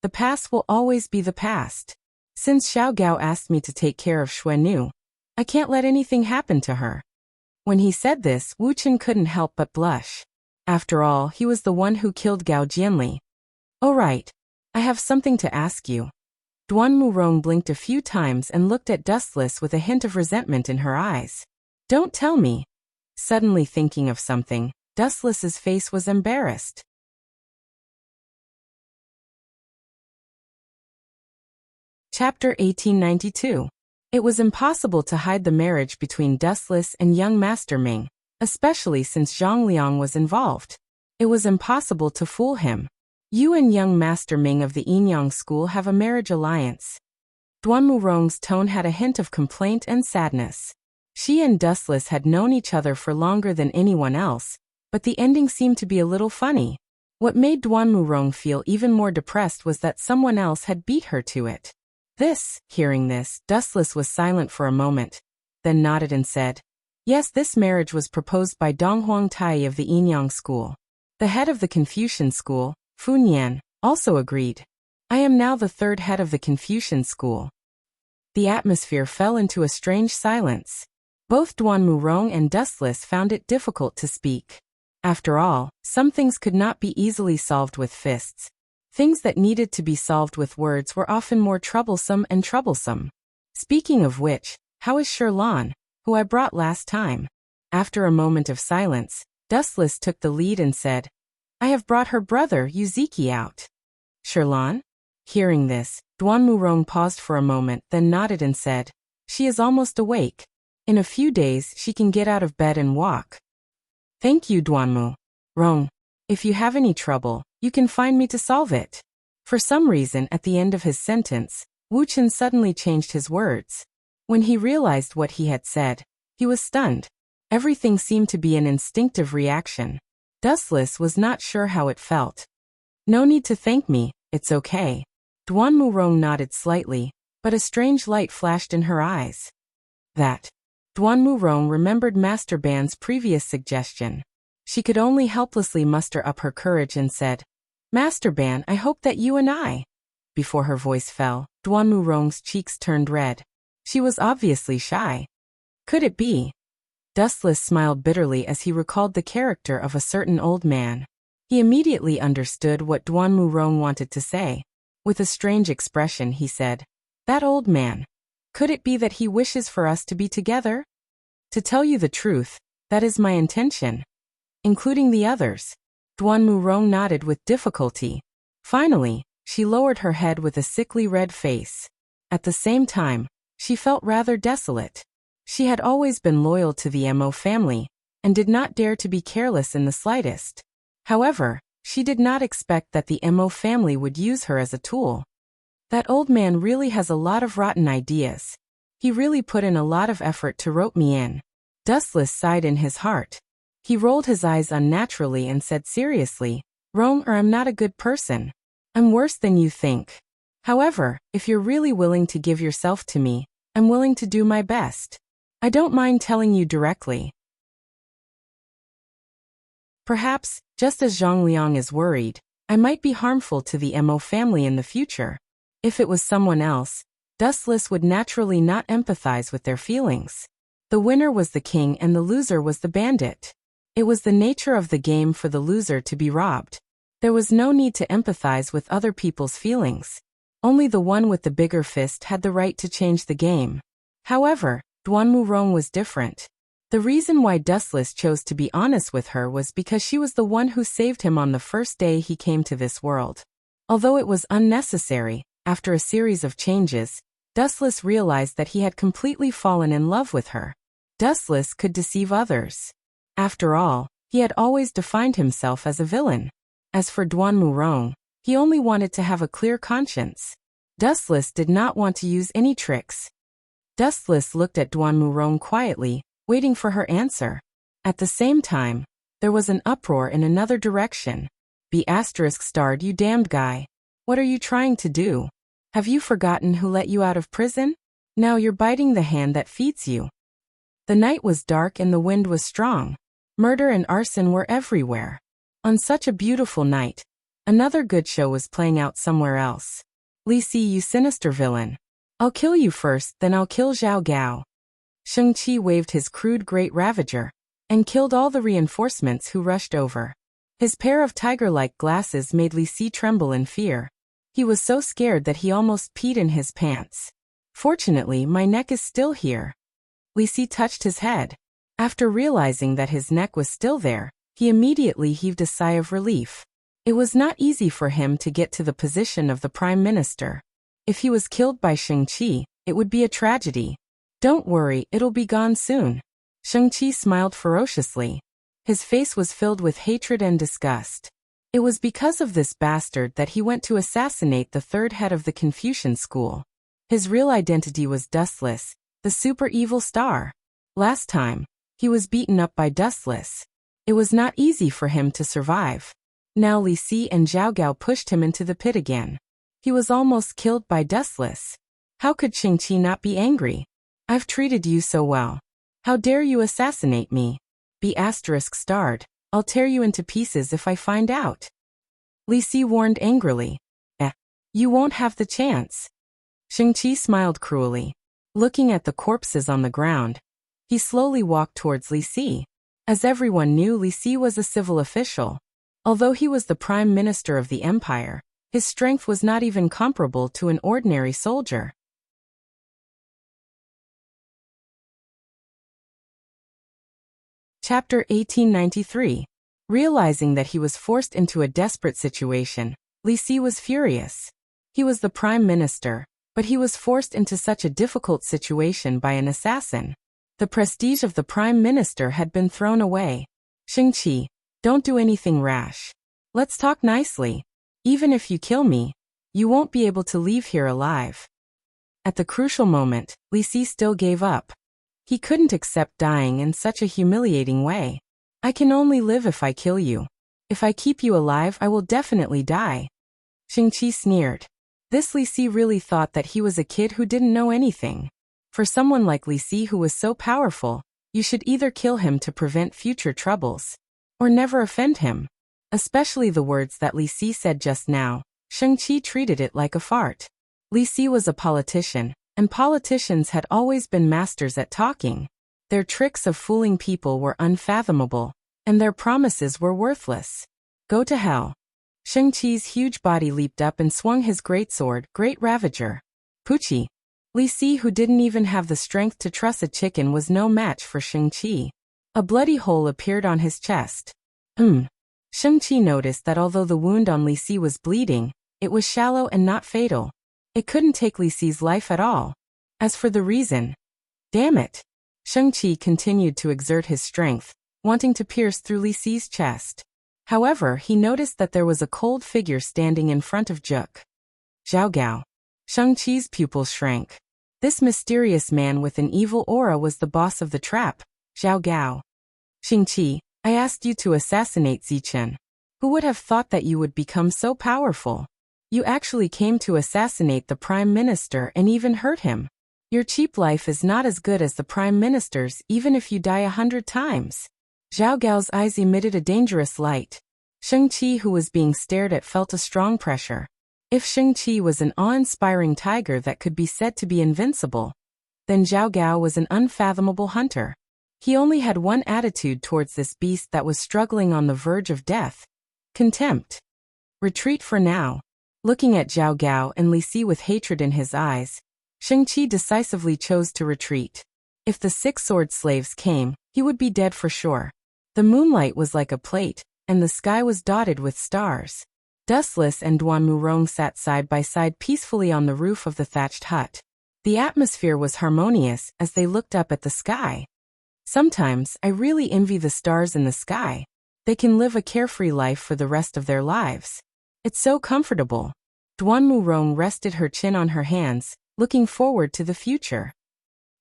the past will always be the past. Since Xiao Gao asked me to take care of Xue Nu, I can't let anything happen to her. When he said this, Wu Chen couldn't help but blush. After all, he was the one who killed Gao Jianli. Oh right. I have something to ask you. Duan Murong blinked a few times and looked at Dustless with a hint of resentment in her eyes. Don't tell me. Suddenly thinking of something, Dustless's face was embarrassed. Chapter 1892. It was impossible to hide the marriage between Dustless and young Master Ming, especially since Zhang Liang was involved. It was impossible to fool him. You and young Master Ming of the Yinyang school have a marriage alliance. Duan Murong's tone had a hint of complaint and sadness. She and Dustless had known each other for longer than anyone else, but the ending seemed to be a little funny. What made Duan Murong feel even more depressed was that someone else had beat her to it. Hearing this, Dustless was silent for a moment, then nodded and said, Yes, this marriage was proposed by Dong Huangtai of the Yinyang school. The head of the Confucian school, Fu Nian, also agreed. I am now the third head of the Confucian school. The atmosphere fell into a strange silence. Both Duan Murong and Dustless found it difficult to speak. After all, some things could not be easily solved with fists. Things that needed to be solved with words were often more troublesome and troublesome. Speaking of which, how is Sherlan, who I brought last time? After a moment of silence, Dustless took the lead and said, I have brought her brother Yuziki out. Sherlan? Hearing this, Duan Murong paused for a moment, then nodded and said, She is almost awake. In a few days she can get out of bed and walk. Thank you, Duan Murong. If you have any trouble, you can find me to solve it. For some reason at the end of his sentence, Wu Chen suddenly changed his words. When he realized what he had said, he was stunned. Everything seemed to be an instinctive reaction. Dustless was not sure how it felt. No need to thank me, it's okay. Duan Murong nodded slightly, but a strange light flashed in her eyes. Duan Murong remembered Master Ban's previous suggestion. She could only helplessly muster up her courage and said, Master Ban, I hope that you and I. Before her voice fell, Duan Murong's cheeks turned red. She was obviously shy. Could it be? Dustless smiled bitterly as he recalled the character of a certain old man. He immediately understood what Duan Murong wanted to say. With a strange expression he said, That old man. Could it be that he wishes for us to be together? To tell you the truth, that is my intention. Including the others. Duan Murong nodded with difficulty. Finally, she lowered her head with a sickly red face. At the same time, she felt rather desolate. She had always been loyal to the Mo family, and did not dare to be careless in the slightest. However, she did not expect that the Mo family would use her as a tool. That old man really has a lot of rotten ideas. He really put in a lot of effort to rope me in. Dustless sighed in his heart. He rolled his eyes unnaturally and said seriously, Rong, or I'm not a good person. I'm worse than you think. However, if you're really willing to give yourself to me, I'm willing to do my best. I don't mind telling you directly. Perhaps, just as Zhang Liang is worried, I might be harmful to the Mo family in the future. If it was someone else, Dustless would naturally not empathize with their feelings. The winner was the king and the loser was the bandit. It was the nature of the game for the loser to be robbed. There was no need to empathize with other people's feelings. Only the one with the bigger fist had the right to change the game. However, Duan Murong was different. The reason why Dustless chose to be honest with her was because she was the one who saved him on the first day he came to this world. Although it was unnecessary, after a series of changes, Dustless realized that he had completely fallen in love with her. Dustless could deceive others. After all, he had always defined himself as a villain. As for Duan Murong, he only wanted to have a clear conscience. Dustless did not want to use any tricks. Dustless looked at Duan Murong quietly, waiting for her answer. At the same time, there was an uproar in another direction. B****, you damned guy. What are you trying to do? Have you forgotten who let you out of prison? Now you're biting the hand that feeds you. The night was dark and the wind was strong. Murder and arson were everywhere. On such a beautiful night, another good show was playing out somewhere else. Li Si, you sinister villain. I'll kill you first, then I'll kill Zhao Gao. Shang-Chi waved his crude great ravager and killed all the reinforcements who rushed over. His pair of tiger-like glasses made Li Si tremble in fear. He was so scared that he almost peed in his pants. Fortunately, my neck is still here. Li Si touched his head. After realizing that his neck was still there, he immediately heaved a sigh of relief. It was not easy for him to get to the position of the Prime Minister. If he was killed by Shang-Chi, it would be a tragedy. Don't worry, it'll be gone soon. Shang-Chi smiled ferociously. His face was filled with hatred and disgust. It was because of this bastard that he went to assassinate the third head of the Confucian school. His real identity was Dustless, the super evil star. Last time, he was beaten up by Dustless. It was not easy for him to survive. Now Li Si and Zhao Gao pushed him into the pit again. He was almost killed by Dustless. How could Shang-Chi not be angry? I've treated you so well. How dare you assassinate me? Be ****. I'll tear you into pieces if I find out. Li Si warned angrily. You won't have the chance. Shang-Chi smiled cruelly. Looking at the corpses on the ground, he slowly walked towards Li Si. As everyone knew, Li Si was a civil official. Although he was the Prime Minister of the Empire, his strength was not even comparable to an ordinary soldier. Chapter 1893. Realizing that he was forced into a desperate situation, Li Si was furious. He was the Prime Minister, but he was forced into such a difficult situation by an assassin. The prestige of the Prime Minister had been thrown away. Shang-Chi, don't do anything rash. Let's talk nicely. Even if you kill me, you won't be able to leave here alive. At the crucial moment, Li Si still gave up. He couldn't accept dying in such a humiliating way. I can only live if I kill you. If I keep you alive, I will definitely die. Shang-Chi sneered. This Li Si really thought that he was a kid who didn't know anything. For someone like Li Si who was so powerful, you should either kill him to prevent future troubles, or never offend him. Especially the words that Li Si said just now, Shang-Chi treated it like a fart. Li Si was a politician, and politicians had always been masters at talking. Their tricks of fooling people were unfathomable, and their promises were worthless. Go to hell. Shang-Chi's huge body leaped up and swung his greatsword, Great Ravager. Poochie. Li Si, who didn't even have the strength to truss a chicken, was no match for Shang-Chi. A bloody hole appeared on his chest. Shang-Chi noticed that although the wound on Li Si was bleeding, it was shallow and not fatal. It couldn't take Li Si's life at all. As for the reason, damn it. Shang-Chi continued to exert his strength, wanting to pierce through Li Si's chest. However, he noticed that there was a cold figure standing in front of Juk. Zhao Gao. Shang-Chi's pupils shrank. This mysterious man with an evil aura was the boss of the trap, Zhao Gao. Shang-Chi, I asked you to assassinate Zichen. Who would have thought that you would become so powerful? You actually came to assassinate the Prime Minister and even hurt him. Your cheap life is not as good as the Prime Minister's even if you die 100 times. Zhao Gao's eyes emitted a dangerous light. Shang-Chi, who was being stared at, felt a strong pressure. If Shang-Chi was an awe-inspiring tiger that could be said to be invincible, then Zhao Gao was an unfathomable hunter. He only had one attitude towards this beast that was struggling on the verge of death: contempt. Retreat for now. Looking at Zhao Gao and Li Si with hatred in his eyes, Shang-Chi decisively chose to retreat. If the 6 sword slaves came, he would be dead for sure. The moonlight was like a plate, and the sky was dotted with stars. Dustless and Duan Murong sat side by side peacefully on the roof of the thatched hut. The atmosphere was harmonious as they looked up at the sky. Sometimes, I really envy the stars in the sky. They can live a carefree life for the rest of their lives. It's so comfortable. Duan Murong rested her chin on her hands, looking forward to the future.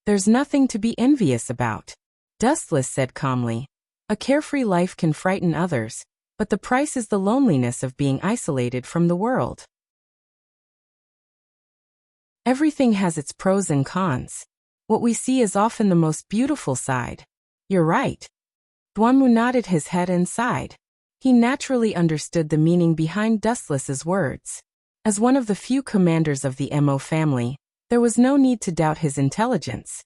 There's nothing to be envious about, Dustless said calmly. A carefree life can frighten others, but the price is the loneliness of being isolated from the world. Everything has its pros and cons. What we see is often the most beautiful side. You're right. Duanmu nodded his head and sighed. He naturally understood the meaning behind Dustless's words. As one of the few commanders of the Mo family, there was no need to doubt his intelligence.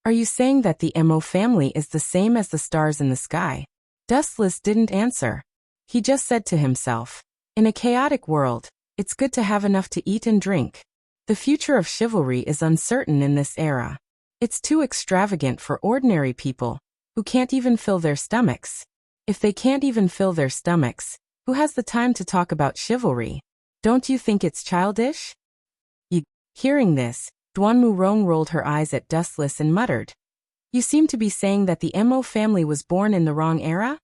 Are you saying that the Mo family is the same as the stars in the sky? Dustless didn't answer. He just said to himself, in a chaotic world, it's good to have enough to eat and drink. The future of chivalry is uncertain in this era. It's too extravagant for ordinary people, who can't even fill their stomachs. If they can't even fill their stomachs, who has the time to talk about chivalry? Don't you think it's childish? Hearing this, Duanmurong rolled her eyes at Dustless and muttered, You seem to be saying that the Mo family was born in the wrong era?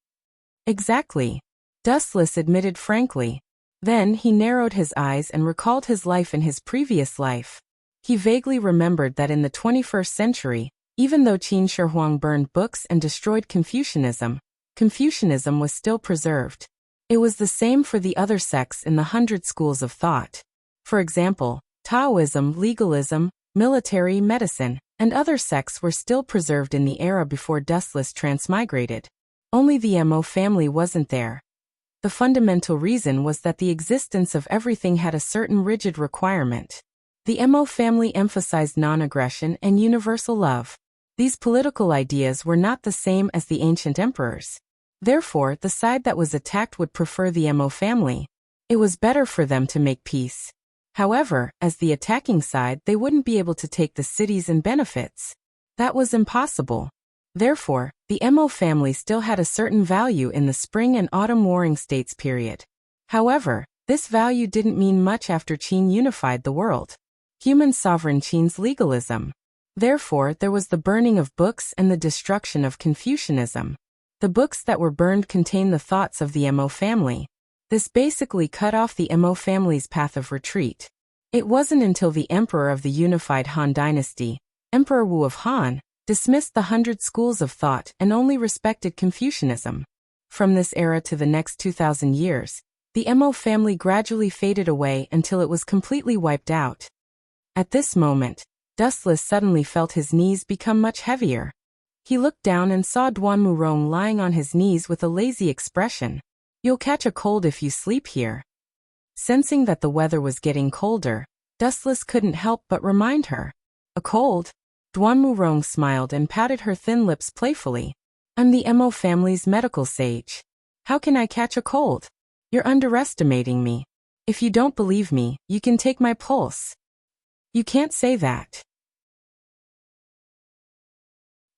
Exactly. Dustless admitted frankly. Then he narrowed his eyes and recalled his life in his previous life. He vaguely remembered that in the 21st century, even though Qin Shi Huang burned books and destroyed Confucianism, Confucianism was still preserved. It was the same for the other sects in the 100 schools of thought. For example, Taoism, legalism, military medicine, and other sects were still preserved in the era before Dustless transmigrated. Only the Mo family wasn't there. The fundamental reason was that the existence of everything had a certain rigid requirement. The Mo family emphasized non-aggression and universal love. These political ideas were not the same as the ancient emperors. Therefore, the side that was attacked would prefer the Mo family. It was better for them to make peace. However, as the attacking side, they wouldn't be able to take the cities and benefits. That was impossible. Therefore, the Mo family still had a certain value in the Spring and Autumn Warring States period. However, this value didn't mean much after Qin unified the world. Human sovereign Qin's legalism. Therefore, there was the burning of books and the destruction of Confucianism. The books that were burned contained the thoughts of the Mo family. This basically cut off the Mo family's path of retreat. It wasn't until the emperor of the unified Han dynasty, Emperor Wu of Han, dismissed the 100 schools of thought and only respected Confucianism. From this era to the next 2,000 years, the Mo family gradually faded away until it was completely wiped out. At this moment, Dustless suddenly felt his knees become much heavier. He looked down and saw Duanmurong lying on his knees with a lazy expression. You'll catch a cold if you sleep here. Sensing that the weather was getting colder, Dustless couldn't help but remind her. A cold? Duanmurong smiled and patted her thin lips playfully. I'm the Mo family's medical sage. How can I catch a cold? You're underestimating me. If you don't believe me, you can take my pulse. You can't say that.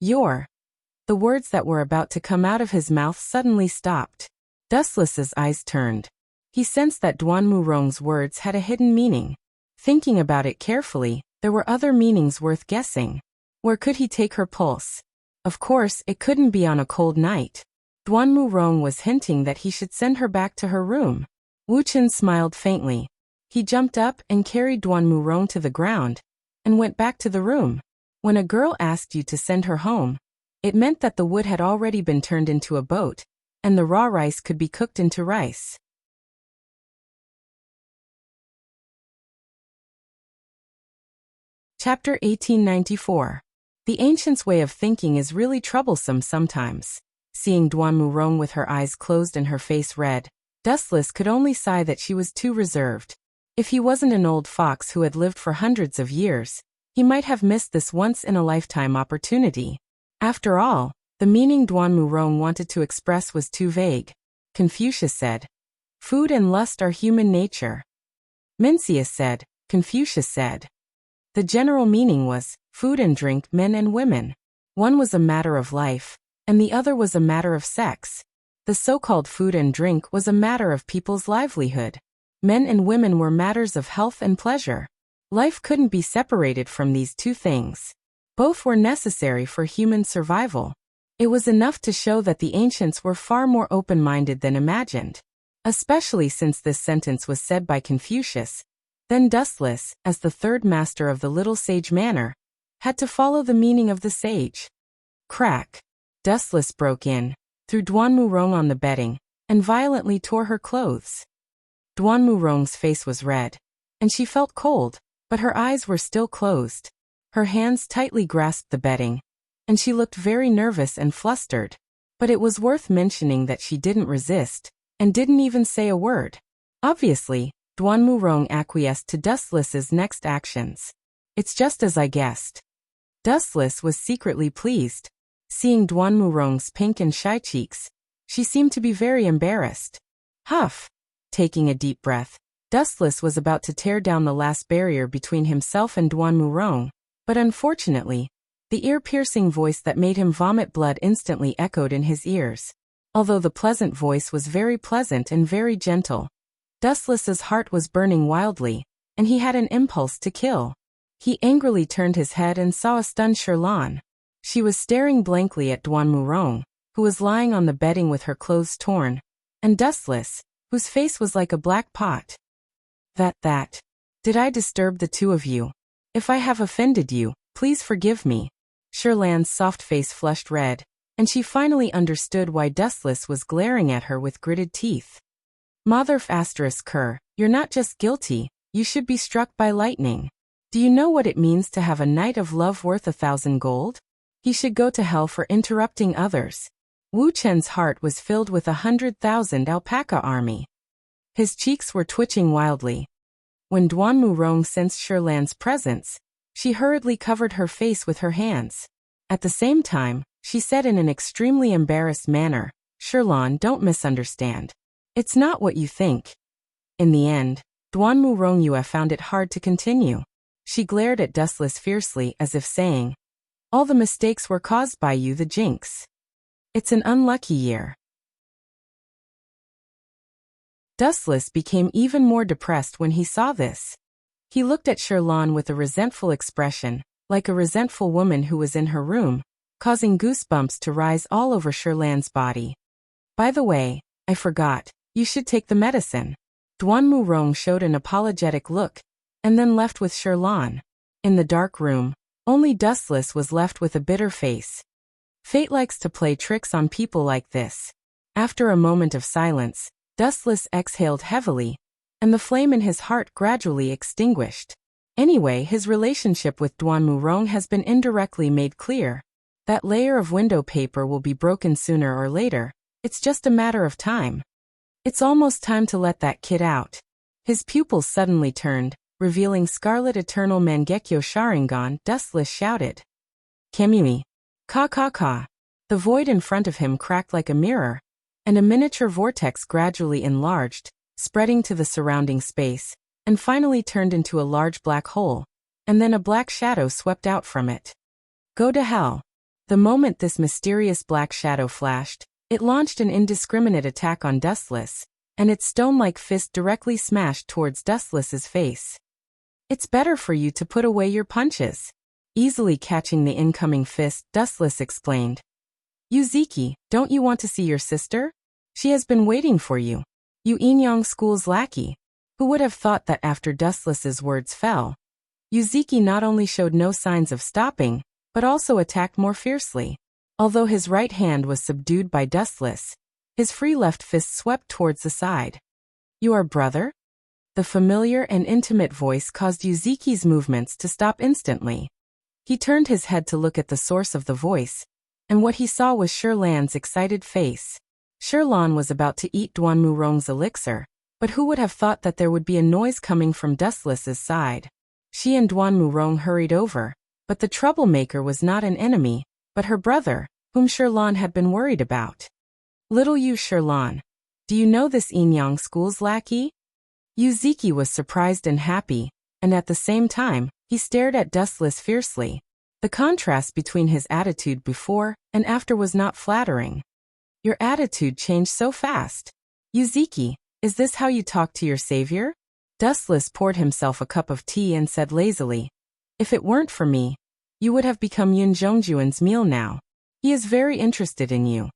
The words that were about to come out of his mouth suddenly stopped. Dustless's eyes turned. He sensed that Duanmurong's words had a hidden meaning. Thinking about it carefully, there were other meanings worth guessing. Where could he take her pulse? Of course, it couldn't be on a cold night. Duanmurong was hinting that he should send her back to her room. Wuchen smiled faintly. He jumped up and carried Duanmurong to the ground, and went back to the room. When a girl asked you to send her home, it meant that the wood had already been turned into a boat, and the raw rice could be cooked into rice. Chapter 1894. The ancients' way of thinking is really troublesome sometimes. Seeing Duanmurong with her eyes closed and her face red, Dustless could only sigh that she was too reserved. If he wasn't an old fox who had lived for hundreds of years, he might have missed this once-in-a-lifetime opportunity. After all, the meaning Duanmurong wanted to express was too vague. Confucius said, "Food and lust are human nature." Mencius said, Confucius said. The general meaning was, food and drink, men and women. One was a matter of life, and the other was a matter of sex. The so-called food and drink was a matter of people's livelihood. Men and women were matters of health and pleasure. Life couldn't be separated from these two things. Both were necessary for human survival. It was enough to show that the ancients were far more open-minded than imagined. Especially since this sentence was said by Confucius. Then Dustless, as the third master of the little sage manor, had to follow the meaning of the sage. Crack. Dustless broke in, threw Duanmurong on the bedding, and violently tore her clothes. Duanmurong's face was red, and she felt cold, but her eyes were still closed. Her hands tightly grasped the bedding, and she looked very nervous and flustered. But it was worth mentioning that she didn't resist, and didn't even say a word. Obviously, Duanmurong acquiesced to Dustless's next actions. It's just as I guessed. Dustless was secretly pleased. Seeing Duan Murong's pink and shy cheeks, she seemed to be very embarrassed. Huff! Taking a deep breath, Dustless was about to tear down the last barrier between himself and Duan Murong, but unfortunately, the ear-piercing voice that made him vomit blood instantly echoed in his ears. Although the pleasant voice was very pleasant and very gentle, Dustless's heart was burning wildly, and he had an impulse to kill. He angrily turned his head and saw a stunned Sherlan. She was staring blankly at Duan Murong, who was lying on the bedding with her clothes torn, and Dustless, whose face was like a black pot. That. Did I disturb the two of you? If I have offended you, please forgive me. Sherlan's soft face flushed red, and she finally understood why Dustless was glaring at her with gritted teeth. Mother****, you're not just guilty, you should be struck by lightning. Do you know what it means to have a night of love worth 1,000 gold? He should go to hell for interrupting others. Wu Chen's heart was filled with 100,000 alpaca army. His cheeks were twitching wildly. When Duan Murong sensed Sherlan's presence, she hurriedly covered her face with her hands. At the same time, she said in an extremely embarrassed manner, Sherlan, don't misunderstand. It's not what you think. In the end, Duan Murong Yue found it hard to continue. She glared at Dustless fiercely as if saying, all the mistakes were caused by you, the jinx. It's an unlucky year. Dustless became even more depressed when he saw this. He looked at Sherlan with a resentful expression, like a resentful woman who was in her room, causing goosebumps to rise all over Sherlan's body. By the way, I forgot, you should take the medicine. Duan Murong showed an apologetic look, and then left with Sherlan. In the dark room, only Dustless was left with a bitter face. Fate likes to play tricks on people like this. After a moment of silence, Dustless exhaled heavily, and the flame in his heart gradually extinguished. Anyway, his relationship with Duan Murong has been indirectly made clear. That layer of window paper will be broken sooner or later, it's just a matter of time. It's almost time to let that kid out. His pupils suddenly turned, revealing Scarlet Eternal Mangekyo Sharingan. Dustless shouted. Kemui. Ka. The void in front of him cracked like a mirror, and a miniature vortex gradually enlarged, spreading to the surrounding space, and finally turned into a large black hole, and then a black shadow swept out from it. Go to hell. The moment this mysterious black shadow flashed, it launched an indiscriminate attack on Dustless, and its stone-like fist directly smashed towards Dustless's face. It's better for you to put away your punches. Easily catching the incoming fist, Dustless explained. Yuziki, don't you want to see your sister? She has been waiting for you. You Inyang School's lackey. Who would have thought that after Dustless's words fell, Yuziki not only showed no signs of stopping, but also attacked more fiercely. Although his right hand was subdued by Dustless, his free left fist swept towards the side. You are brother? The familiar and intimate voice caused Yuziki's movements to stop instantly. He turned his head to look at the source of the voice, and what he saw was Sherlan's excited face. Sherlan was about to eat Duan Murong's elixir, but who would have thought that there would be a noise coming from Dustless's side? She and Duan Murong hurried over, but the troublemaker was not an enemy, but her brother, whom Sherlan had been worried about. Little you Sherlan, do you know this Inyang School's lackey? Yuziki was surprised and happy, and at the same time, he stared at Dustless fiercely. The contrast between his attitude before and after was not flattering. Your attitude changed so fast. Yuziki, is this how you talk to your savior? Dustless poured himself a cup of tea and said lazily, if it weren't for me, you would have become Yun Zhongjuan's meal now. He is very interested in you.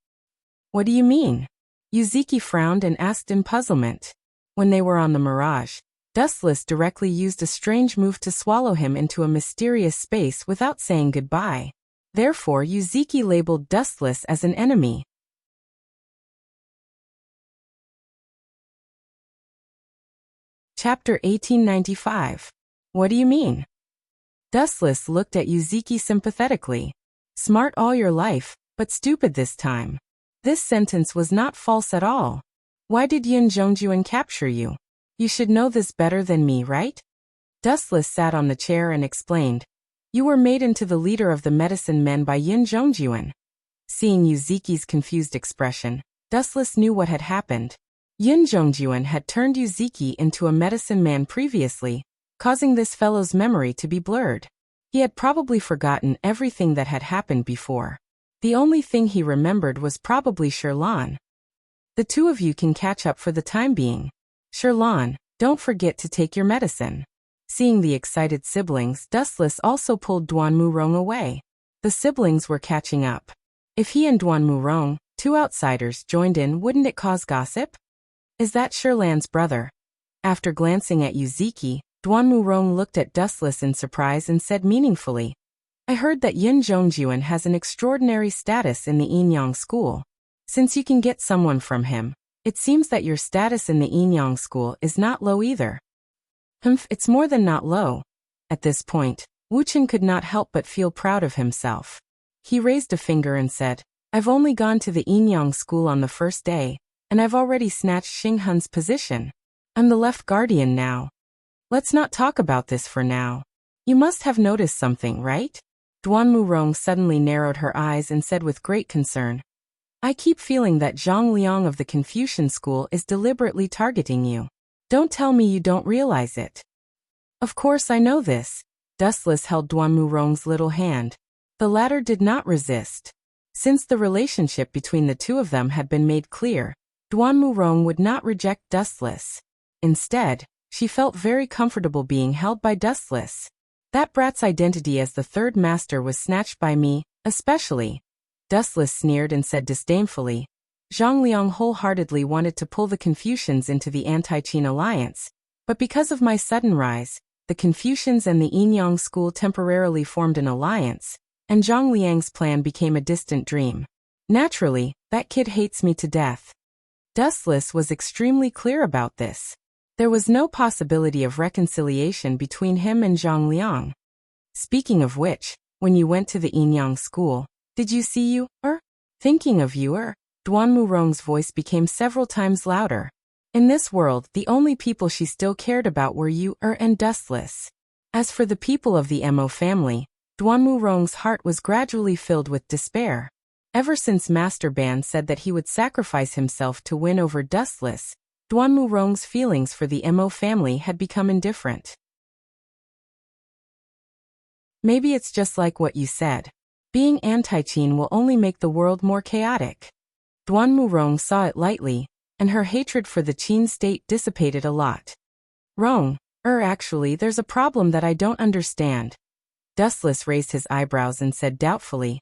What do you mean? Yuziki frowned and asked in puzzlement. When they were on the Mirage, Dustless directly used a strange move to swallow him into a mysterious space without saying goodbye. Therefore, Yuziki labeled Dustless as an enemy. Chapter 1895. What do you mean? Dustless looked at Yuziki sympathetically. Smart all your life, but stupid this time. This sentence was not false at all. Why did Yun Zhongjuan capture you? You should know this better than me, right? Dustless sat on the chair and explained. You were made into the leader of the medicine men by Yin Zhongjuan. Seeing Yuzuki's confused expression, Dustless knew what had happened. Yin Zhongjuan had turned Yuzuki into a medicine man previously, causing this fellow's memory to be blurred. He had probably forgotten everything that had happened before. The only thing he remembered was probably Sherlan. The two of you can catch up for the time being. Sherlan, don't forget to take your medicine. Seeing the excited siblings, Dustless also pulled Duan Murong away. The siblings were catching up. If he and Duan Murong, two outsiders, joined in, wouldn't it cause gossip? Is that Sherlan's brother? After glancing at Yuzuki, Duan Murong looked at Dustless in surprise and said meaningfully, I heard that Yin Zhongjuan has an extraordinary status in the Yinyang school. Since you can get someone from him, it seems that your status in the Yinyang school is not low either. It's more than not low. At this point, Wuchen could not help but feel proud of himself. He raised a finger and said, I've only gone to the Yinyang school on the first day, and I've already snatched Xinghun's position. I'm the left guardian now. Let's not talk about this for now. You must have noticed something, right? Duan Murong suddenly narrowed her eyes and said with great concern, I keep feeling that Zhang Liang of the Confucian school is deliberately targeting you. Don't tell me you don't realize it. Of course I know this. Dustless held Duan Murong's little hand. The latter did not resist. Since the relationship between the two of them had been made clear, Duan Murong would not reject Dustless. Instead, she felt very comfortable being held by Dustless. That brat's identity as the third master was snatched by me, especially. Dustless sneered and said disdainfully, Zhang Liang wholeheartedly wanted to pull the Confucians into the anti-Qin alliance, but because of my sudden rise, the Confucians and the Yinyang school temporarily formed an alliance, and Zhang Liang's plan became a distant dream. Naturally, that kid hates me to death. Dustless was extremely clear about this. There was no possibility of reconciliation between him and Zhang Liang. Speaking of which, when you went to the Yinyang school, did you see you, thinking of you, Duan Murong's voice became several times louder. In this world, the only people she still cared about were you, and Dustless. As for the people of the Mo family, Duan Murong's heart was gradually filled with despair. Ever since Master Ban said that he would sacrifice himself to win over Dustless, Duan Murong's feelings for the Mo family had become indifferent. Maybe it's just like what you said. Being anti-Qin will only make the world more chaotic. Duan Murong saw it lightly, and her hatred for the Qin state dissipated a lot. Wrong. Actually, there's a problem that I don't understand. Dustless raised his eyebrows and said doubtfully,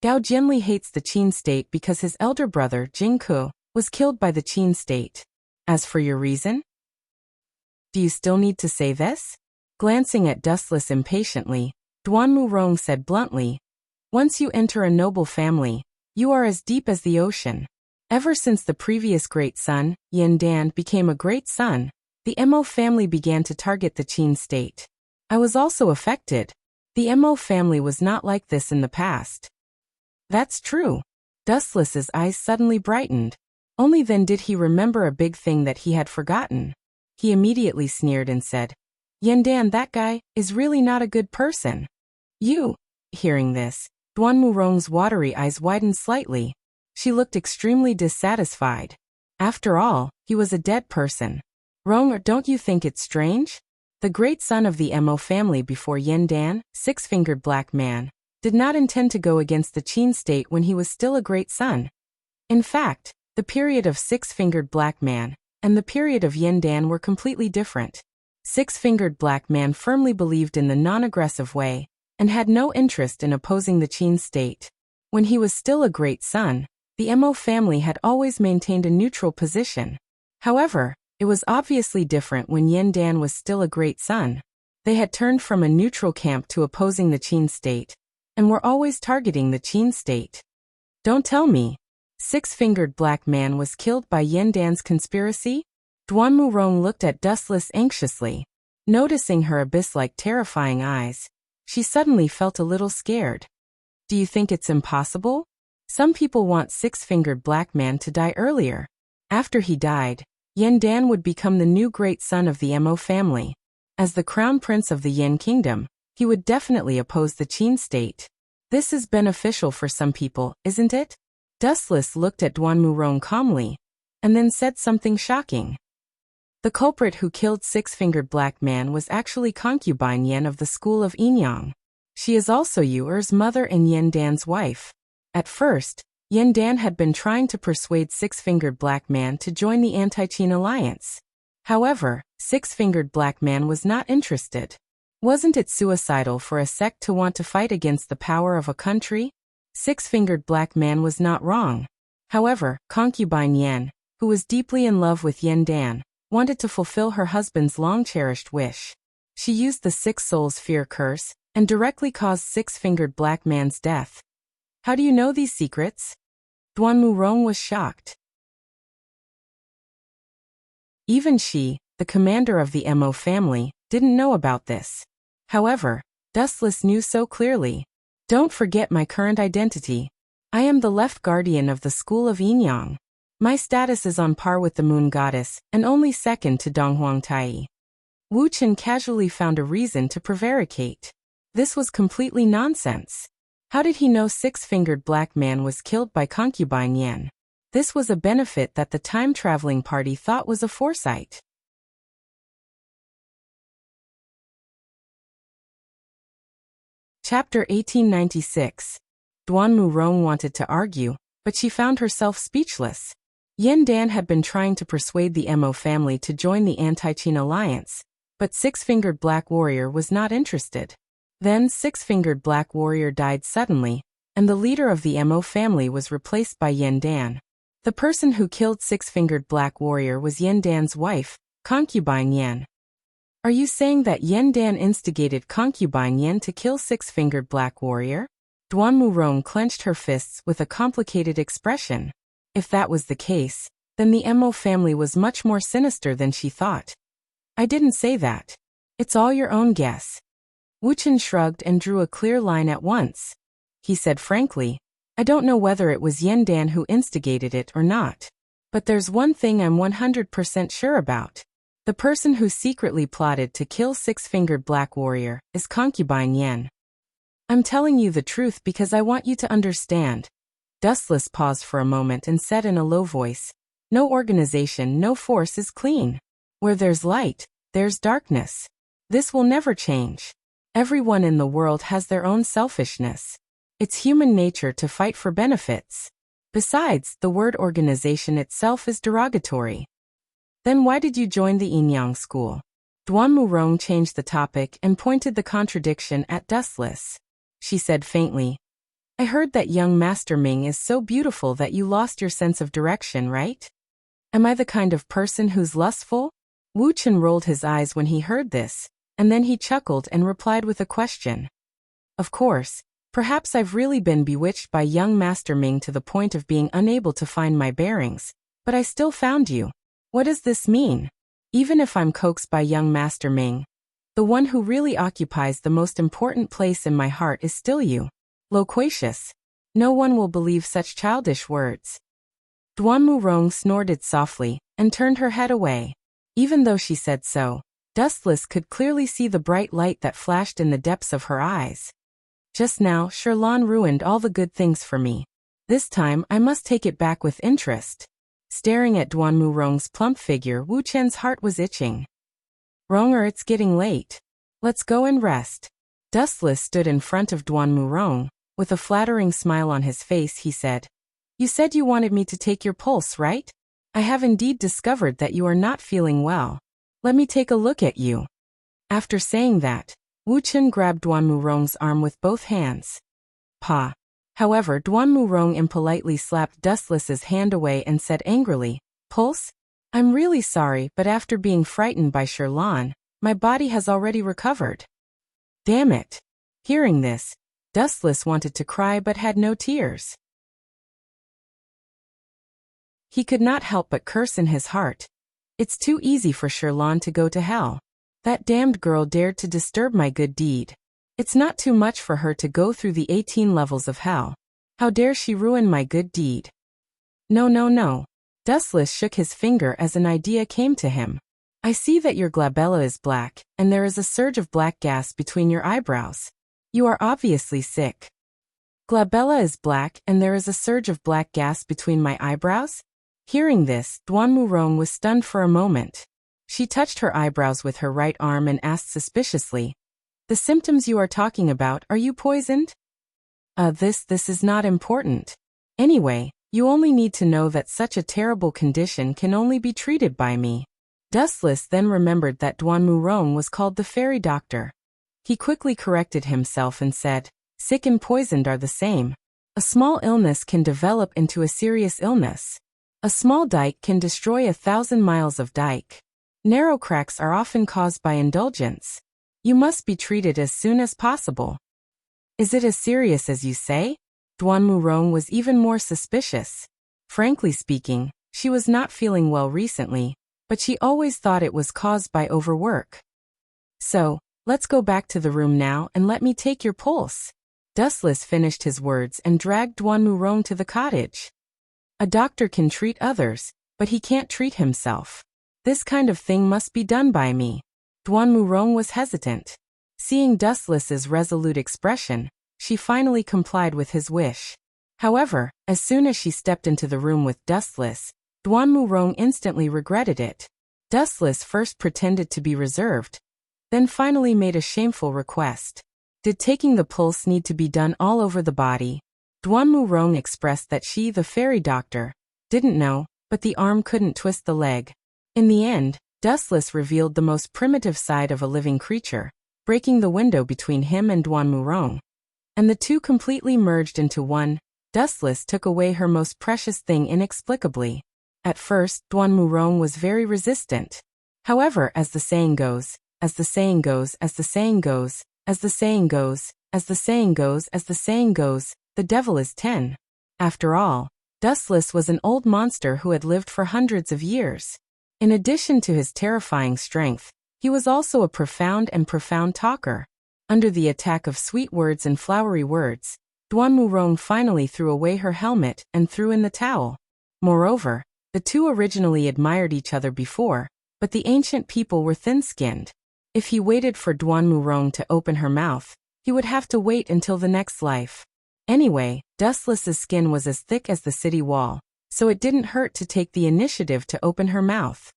Gao Jianli hates the Qin state because his elder brother, Jingke, was killed by the Qin state. As for your reason? Do you still need to say this? Glancing at Dustless impatiently, Duan Murong said bluntly, Once you enter a noble family, you are as deep as the ocean. Ever since the previous great son, Yin Dan, became a great son, the Mo family began to target the Qin state. I was also affected. The Mo family was not like this in the past. That's true. Dustless's eyes suddenly brightened. Only then did he remember a big thing that he had forgotten. He immediately sneered and said, Yin Dan, that guy, is really not a good person. You. Hearing this, Duan Murong's watery eyes widened slightly. She looked extremely dissatisfied. After all, he was a dead person. Rong, don't you think it's strange? The great son of the Mo family before Yin Dan, six-fingered black man, did not intend to go against the Qin state when he was still a great son. In fact, the period of six-fingered black man and the period of Yin Dan were completely different. Six-fingered black man firmly believed in the non-aggressive way and had no interest in opposing the Qin state. When he was still a great son, the Mo family had always maintained a neutral position. However, it was obviously different when Yin Dan was still a great son. They had turned from a neutral camp to opposing the Qin state, and were always targeting the Qin state. Don't tell me. Six-fingered black man was killed by Yin Dan's conspiracy? Duan Murong looked at Dustless anxiously. Noticing her abyss-like terrifying eyes, she suddenly felt a little scared. Do you think it's impossible? Some people want six-fingered black man to die earlier. After he died, Yin Dan would become the new great son of the Mo family. As the crown prince of the Yin kingdom, he would definitely oppose the Qin state. This is beneficial for some people, isn't it? Dustless looked at Duan Murong calmly, and then said something shocking. The culprit who killed Six-Fingered Black Man was actually concubine Yan of the school of Yinyang. She is also Yu Er's mother and Yan Dan's wife. At first, Yan Dan had been trying to persuade Six-Fingered Black Man to join the anti-Qin alliance. However, Six-Fingered Black Man was not interested. Wasn't it suicidal for a sect to want to fight against the power of a country? Six-Fingered Black Man was not wrong. However, concubine Yan, who was deeply in love with Yan Dan, wanted to fulfill her husband's long-cherished wish. She used the Six Souls Fear curse and directly caused Six-Fingered Black Man's death. How do you know these secrets? Duan Murong was shocked. Even she, the commander of the Mo family, didn't know about this. However, Dustless knew so clearly. Don't forget my current identity. I am the left guardian of the school of Yinyang. My status is on par with the moon goddess, and only second to Donghuang Tai. Wu Chen casually found a reason to prevaricate. This was completely nonsense. How did he know Six-Fingered Black Man was killed by concubine Yan? This was a benefit that the time-traveling party thought was a foresight. Chapter 1896. Duan Murong wanted to argue, but she found herself speechless. Yan Dan had been trying to persuade the Mo family to join the anti-Qin alliance, but Six-Fingered Black Warrior was not interested. Then Six-Fingered Black Warrior died suddenly, and the leader of the Mo family was replaced by Yan Dan. The person who killed Six-Fingered Black Warrior was Yan Dan's wife, concubine Yan. Are you saying that Yan Dan instigated concubine Yan to kill Six-Fingered Black Warrior? Duan Murong clenched her fists with a complicated expression. If that was the case, then the Mo family was much more sinister than she thought. I didn't say that. It's all your own guess. Wu Chen shrugged and drew a clear line at once. He said frankly, I don't know whether it was Yan Dan who instigated it or not. But there's one thing I'm 100% sure about. The person who secretly plotted to kill Six-Fingered Black Warrior is concubine Yan. I'm telling you the truth because I want you to understand. Dustless paused for a moment and said in a low voice, no organization, no force is clean. Where there's light, there's darkness. This will never change. Everyone in the world has their own selfishness. It's human nature to fight for benefits. Besides, the word organization itself is derogatory. Then why did you join the Yinyang school? Duan Murong changed the topic and pointed the contradiction at Dustless. She said faintly, I heard that young Master Ming is so beautiful that you lost your sense of direction, right? Am I the kind of person who's lustful? Wu Chen rolled his eyes when he heard this, and then he chuckled and replied with a question. Of course, perhaps I've really been bewitched by young Master Ming to the point of being unable to find my bearings, but I still found you. What does this mean? Even if I'm coaxed by young Master Ming, the one who really occupies the most important place in my heart is still you. Loquacious. No one will believe such childish words. Duan Murong snorted softly and turned her head away. Even though she said so, Dustless could clearly see the bright light that flashed in the depths of her eyes. Just now, Sherlan ruined all the good things for me. This time, I must take it back with interest. Staring at Duan Murong's plump figure, Wu Chen's heart was itching. Ronger, it's getting late. Let's go and rest. Dustless stood in front of Duan Murong. With a flattering smile on his face, he said, You said you wanted me to take your pulse, right? I have indeed discovered that you are not feeling well. Let me take a look at you. After saying that, Wu Chen grabbed Duan Murong's arm with both hands. Pa. However, Duan Murong impolitely slapped Dustless's hand away and said angrily, Pulse? I'm really sorry, but after being frightened by Sherlan, my body has already recovered. Damn it. Hearing this, Dustless wanted to cry but had no tears. He could not help but curse in his heart. It's too easy for Sherlan to go to hell. That damned girl dared to disturb my good deed. It's not too much for her to go through the 18 levels of hell. How dare she ruin my good deed? No, no, no. Dustless shook his finger as an idea came to him. I see that your glabella is black, and there is a surge of black gas between your eyebrows. You are obviously sick. Glabella is black, and there is a surge of black gas between my eyebrows? Hearing this, Duan Murong was stunned for a moment. She touched her eyebrows with her right arm and asked suspiciously, "The symptoms you are talking about, are you poisoned?" This is not important. Anyway, you only need to know that such a terrible condition can only be treated by me." Dustless then remembered that Duan Murong was called the fairy doctor. He quickly corrected himself and said, "Sick and poisoned are the same. A small illness can develop into a serious illness. A small dike can destroy 1,000 miles of dike. Narrow cracks are often caused by indulgence. You must be treated as soon as possible." "Is it as serious as you say?" Duan Murong was even more suspicious. Frankly speaking, she was not feeling well recently, but she always thought it was caused by overwork. "So, let's go back to the room now and let me take your pulse." Dustless finished his words and dragged Duan Murong to the cottage. A doctor can treat others, but he can't treat himself. This kind of thing must be done by me. Duan Murong was hesitant. Seeing Dustless's resolute expression, she finally complied with his wish. However, as soon as she stepped into the room with Dustless, Duan Murong instantly regretted it. Dustless first pretended to be reserved, then finally made a shameful request. Did taking the pulse need to be done all over the body? Duan Murong expressed that she, the fairy doctor, didn't know, but the arm couldn't twist the leg. In the end, Dustless revealed the most primitive side of a living creature, breaking the window between him and Duan Murong. And the two completely merged into one. Dustless took away her most precious thing inexplicably. At first, Duan Murong was very resistant. However, as the saying goes, as the saying goes, as the saying goes, as the saying goes, as the saying goes, as the saying goes, the devil is 10. After all, Dustless was an old monster who had lived for hundreds of years. In addition to his terrifying strength, he was also a profound talker. Under the attack of sweet words and flowery words, Duan Murong finally threw away her helmet and threw in the towel. Moreover, the two originally admired each other before, but the ancient people were thin-skinned. If he waited for Duan Murong to open her mouth, he would have to wait until the next life. Anyway, Dustless's skin was as thick as the city wall, so it didn't hurt to take the initiative to open her mouth.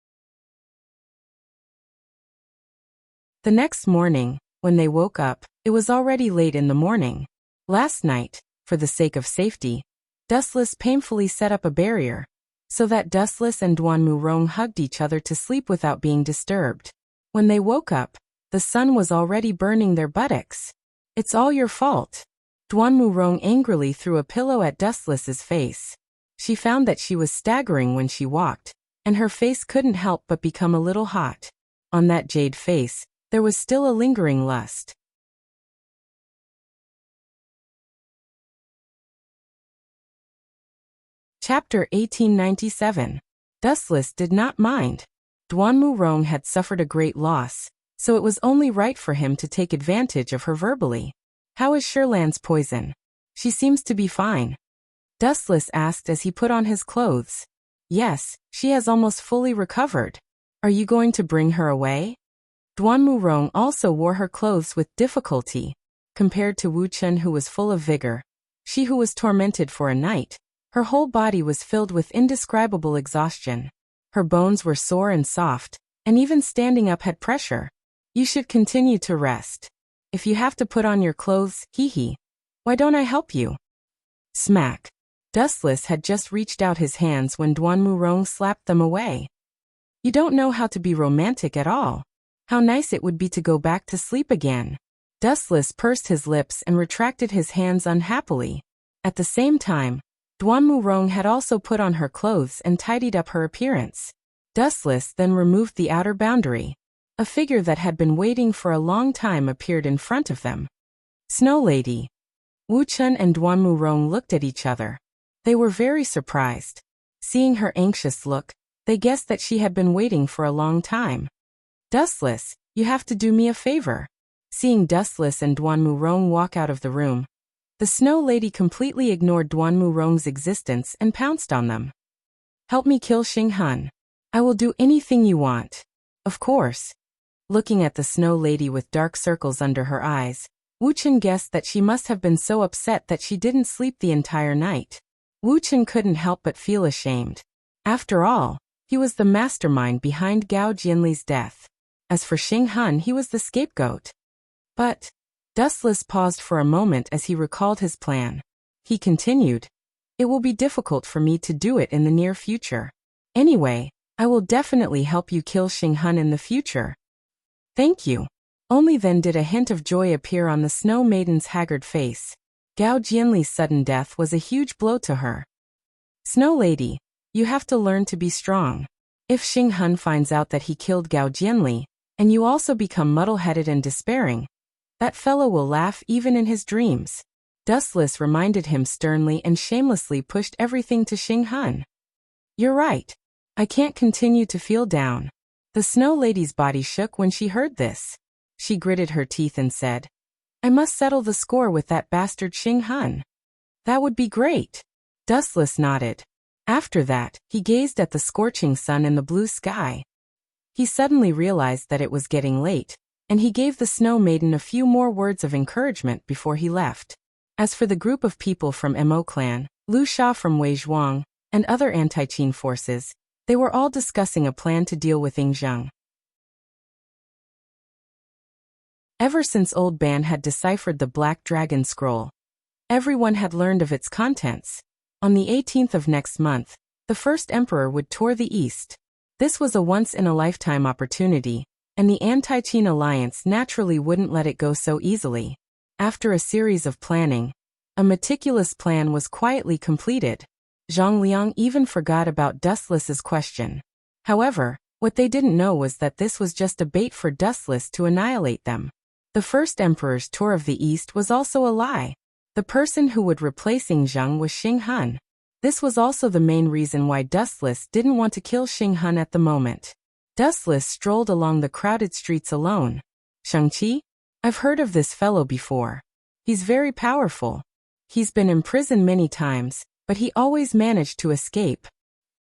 The next morning, when they woke up, it was already late in the morning. Last night, for the sake of safety, Dustless painfully set up a barrier, so that Dustless and Duan Murong hugged each other to sleep without being disturbed. When they woke up, the sun was already burning their buttocks. "It's all your fault." Duan Murong angrily threw a pillow at Dustless's face. She found that she was staggering when she walked, and her face couldn't help but become a little hot. On that jade face, there was still a lingering lust. Chapter 1897. Dustless did not mind. Duan Murong had suffered a great loss, so it was only right for him to take advantage of her verbally. "How is Shirlan's poison?" "She seems to be fine," Dustless asked as he put on his clothes. "Yes, she has almost fully recovered. Are you going to bring her away?" Duan Murong also wore her clothes with difficulty. Compared to Wuxia, who was full of vigor, she who was tormented for a night, her whole body was filled with indescribable exhaustion. Her bones were sore and soft, and even standing up had pressure. "You should continue to rest. If you have to put on your clothes, hee. Why don't I help you?" Smack. Dustless had just reached out his hands when Duan Murong slapped them away. "You don't know how to be romantic at all. How nice it would be to go back to sleep again." Dustless pursed his lips and retracted his hands unhappily. At the same time, Duan Murong had also put on her clothes and tidied up her appearance. Dustless then removed the outer boundary. A figure that had been waiting for a long time appeared in front of them. "Snow Lady." Wuxia and Duan Murong looked at each other. They were very surprised. Seeing her anxious look, they guessed that she had been waiting for a long time. "Dustless, you have to do me a favor." Seeing Dustless and Duan Murong walk out of the room, the Snow Lady completely ignored Duan Murong's existence and pounced on them. "Help me kill Xing Han. I will do anything you want." Of course. Looking at the snow lady with dark circles under her eyes, Wu Chen guessed that she must have been so upset that she didn't sleep the entire night. Wu Chen couldn't help but feel ashamed. After all, he was the mastermind behind Gao Jianli's death. As for Xing Han, he was the scapegoat. But Dustless paused for a moment as he recalled his plan. He continued, "It will be difficult for me to do it in the near future. Anyway, I will definitely help you kill Xing Han in the future." "Thank you." Only then did a hint of joy appear on the Snow Maiden's haggard face. Gao Jianli's sudden death was a huge blow to her. "Snow Lady, you have to learn to be strong. If Xing Han finds out that he killed Gao Jianli, and you also become muddle-headed and despairing, that fellow will laugh even in his dreams." Dustless reminded him sternly and shamelessly pushed everything to Xing Han. "You're right. I can't continue to feel down." The Snow Lady's body shook when she heard this. She gritted her teeth and said, "I must settle the score with that bastard Xing Han." "That would be great." Dustless nodded. After that, he gazed at the scorching sun in the blue sky. He suddenly realized that it was getting late, and he gave the Snow Maiden a few more words of encouragement before he left. As for the group of people from Mo clan, Lu Sha from Wei Zhuang, and other anti-Qin forces, they were all discussing a plan to deal with Ying Zheng. Ever since Old Ban had deciphered the Black Dragon Scroll, everyone had learned of its contents. On the 18th of next month, the first emperor would tour the East. This was a once-in-a-lifetime opportunity, and the anti-Qin alliance naturally wouldn't let it go so easily. After a series of planning, a meticulous plan was quietly completed. Zhang Liang even forgot about Dustless's question. However, what they didn't know was that this was just a bait for Dustless to annihilate them. The first emperor's tour of the East was also a lie. The person who would replace Ying Zheng was Xing Han. This was also the main reason why Dustless didn't want to kill Xing Han at the moment. Dustless strolled along the crowded streets alone. "Shang-Chi? I've heard of this fellow before. He's very powerful. He's been imprisoned many times, but he always managed to escape."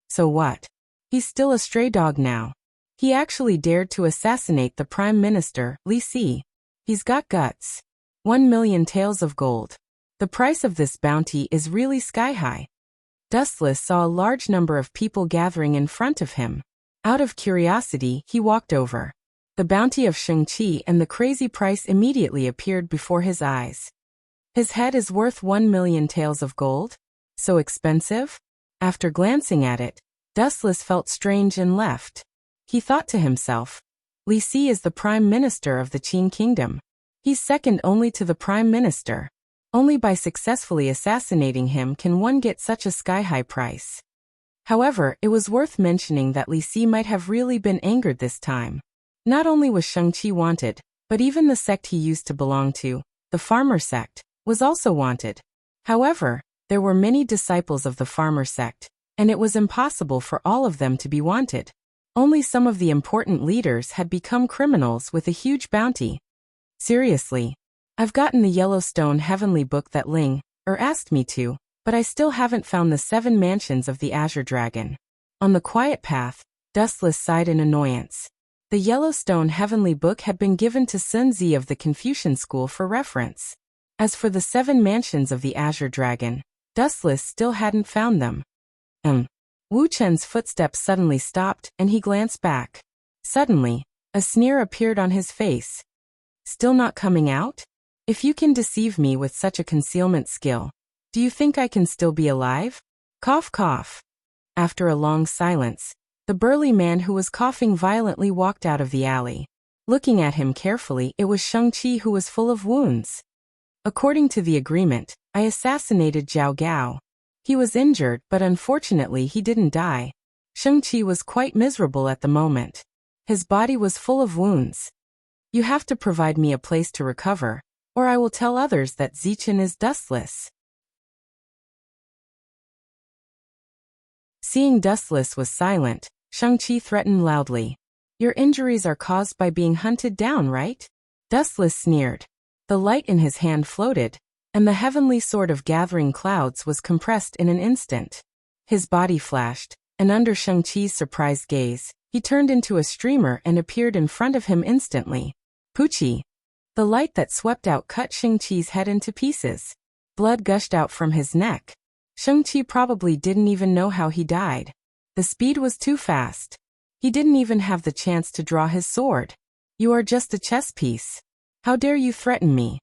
"So what? He's still a stray dog now. He actually dared to assassinate the Prime Minister, Li Si. He's got guts. 1,000,000 taels of gold. The price of this bounty is really sky-high." Dustless saw a large number of people gathering in front of him. Out of curiosity, he walked over. The bounty of Shang-Chi and the crazy price immediately appeared before his eyes. His head is worth 1,000,000 taels of gold? So expensive? After glancing at it, Dustless felt strange and left. He thought to himself, Li Si is the Prime Minister of the Qin Kingdom. He's second only to the Prime Minister. Only by successfully assassinating him can one get such a sky-high price. However, it was worth mentioning that Li Si might have really been angered this time. Not only was Shang-Chi wanted, but even the sect he used to belong to, the Farmer sect, was also wanted. However, there were many disciples of the Farmer sect, and it was impossible for all of them to be wanted. Only some of the important leaders had become criminals with a huge bounty. "Seriously, I've gotten the Yellowstone Heavenly Book that Ling asked me to, but I still haven't found the 7 mansions of the Azure Dragon." On the quiet path, Dustless sighed in annoyance. The Yellowstone Heavenly Book had been given to Sun Zi of the Confucian School for reference. As for the 7 mansions of the Azure Dragon, Dustless still hadn't found them. Wu Chen's footsteps suddenly stopped, and he glanced back. Suddenly, a sneer appeared on his face. "Still not coming out? If you can deceive me with such a concealment skill, do you think I can still be alive?" Cough, cough. After a long silence, the burly man who was coughing violently walked out of the alley. Looking at him carefully, it was Shang-Chi who was full of wounds. "According to the agreement, I assassinated Zhao Gao. He was injured, but unfortunately he didn't die." Shang-Chi was quite miserable at the moment. His body was full of wounds. "You have to provide me a place to recover, or I will tell others that Zichen is Dustless." Seeing Dustless was silent, Shang-Chi threatened loudly. "Your injuries are caused by being hunted down, right?" Dustless sneered. The light in his hand floated, and the heavenly sword of gathering clouds was compressed in an instant. His body flashed, and under Shang-Chi's surprised gaze, He turned into a streamer and appeared in front of him instantly. Poochie! The light that swept out cut Shang-Chi's head into pieces. Blood gushed out from his neck. Shang-Chi probably didn't even know how he died. The speed was too fast. He didn't even have the chance to draw his sword. You are just a chess piece. How dare you threaten me?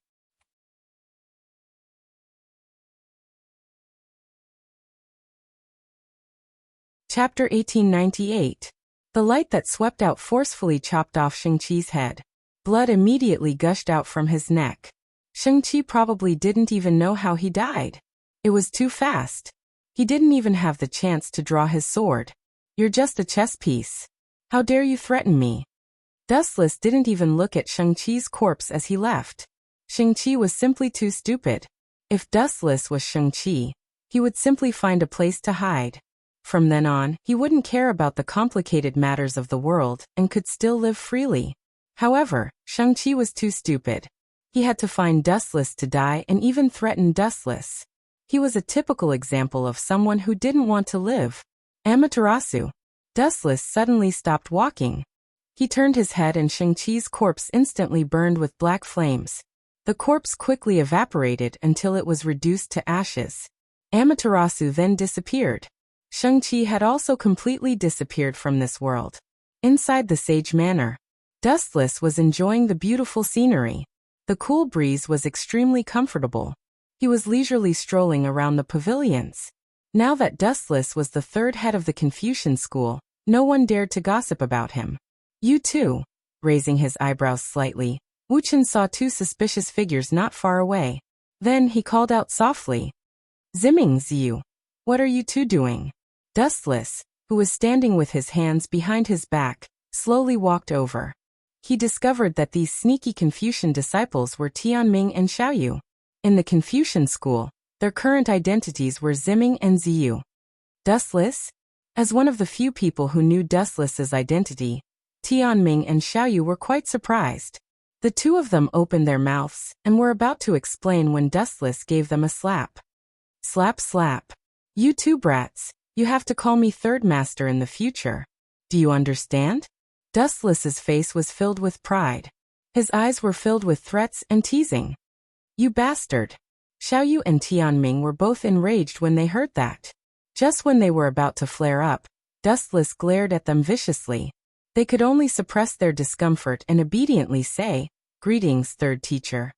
Chapter 1898. The light that swept out forcefully chopped off Shang-Chi's head. Blood immediately gushed out from his neck. Shang-Chi probably didn't even know how he died. It was too fast. He didn't even have the chance to draw his sword. You're just a chess piece. How dare you threaten me? Dustless didn't even look at Shang-Chi's corpse as he left. Shang-Chi was simply too stupid. If Dustless was Shang-Chi, he would simply find a place to hide. From then on, he wouldn't care about the complicated matters of the world and could still live freely. However, Shang-Chi was too stupid. He had to find Dustless to die and even threaten Dustless. He was a typical example of someone who didn't want to live. Amaterasu. Dustless suddenly stopped walking. He turned his head and Shang-Chi's corpse instantly burned with black flames. The corpse quickly evaporated until it was reduced to ashes. Amaterasu then disappeared. Shang-Chi had also completely disappeared from this world. Inside the Sage Manor, Dustless was enjoying the beautiful scenery. The cool breeze was extremely comfortable. He was leisurely strolling around the pavilions. Now that Dustless was the third head of the Confucian school, no one dared to gossip about him. You too. Raising his eyebrows slightly, Wuxia saw two suspicious figures not far away. Then he called out softly. Zimming Ziyu. What are you two doing? Dustless, who was standing with his hands behind his back, slowly walked over. He discovered that these sneaky Confucian disciples were Tianming and Xiaoyu. In the Confucian school, their current identities were Zimming and Ziyu. Dustless? As one of the few people who knew Dustless's identity, Tianming and Xiaoyu were quite surprised. The two of them opened their mouths and were about to explain when Dustless gave them a slap. Slap slap. You two brats. You have to call me third master in the future. Do you understand? Dustless's face was filled with pride. His eyes were filled with threats and teasing. You bastard. Xiaoyu and Tianming were both enraged when they heard that. Just when they were about to flare up, Dustless glared at them viciously. They could only suppress their discomfort and obediently say, Greetings, third teacher.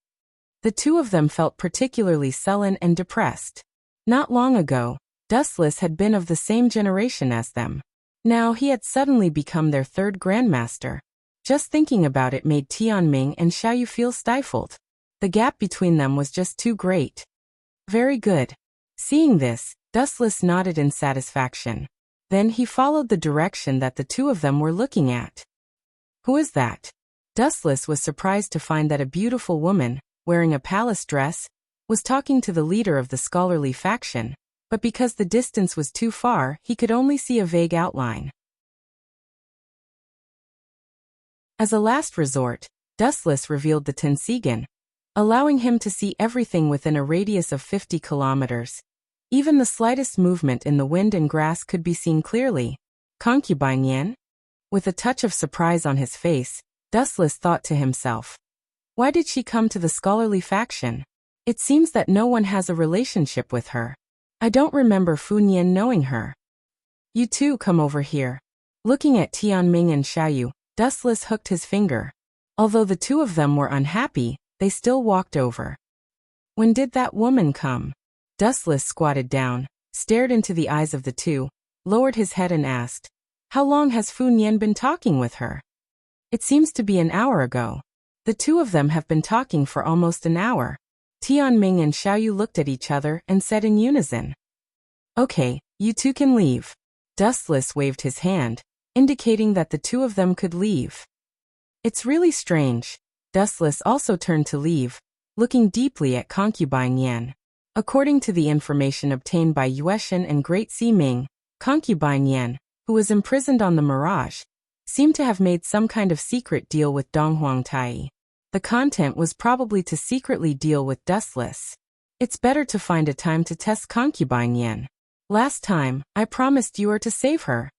The two of them felt particularly sullen and depressed. Not long ago, Dustless had been of the same generation as them. Now he had suddenly become their third grandmaster. Just thinking about it made Tianming and Xiaoyu feel stifled. The gap between them was just too great. Very good. Seeing this, Dustless nodded in satisfaction. Then he followed the direction that the two of them were looking at. Who is that? Dustless was surprised to find that a beautiful woman, wearing a palace dress, was talking to the leader of the scholarly faction. But because the distance was too far, he could only see a vague outline. As a last resort, Dustless revealed the Tensigan, allowing him to see everything within a radius of 50 kilometers. Even the slightest movement in the wind and grass could be seen clearly. Concubine Yen? With a touch of surprise on his face, Dustless thought to himself. Why did she come to the scholarly faction? It seems that no one has a relationship with her. I don't remember Fu Nian knowing her. You two come over here. Looking at Tianming and Xiaoyu, Dustless hooked his finger. Although the two of them were unhappy, they still walked over. When did that woman come? Dustless squatted down, stared into the eyes of the two, lowered his head and asked, How long has Fu Nian been talking with her? It seems to be an hour ago. The two of them have been talking for almost an hour. Tianming and Xiaoyu looked at each other and said in unison. Okay, you two can leave. Dustless waved his hand, indicating that the two of them could leave. It's really strange. Dustless also turned to leave, looking deeply at Concubine Yan. According to the information obtained by Yueshan and Great Sea Ming, Concubine Yan, who was imprisoned on the Mirage, seemed to have made some kind of secret deal with Donghuang Tai. The content was probably to secretly deal with Dustless. It's better to find a time to test Concubine Yan. Last time, I promised you were to save her.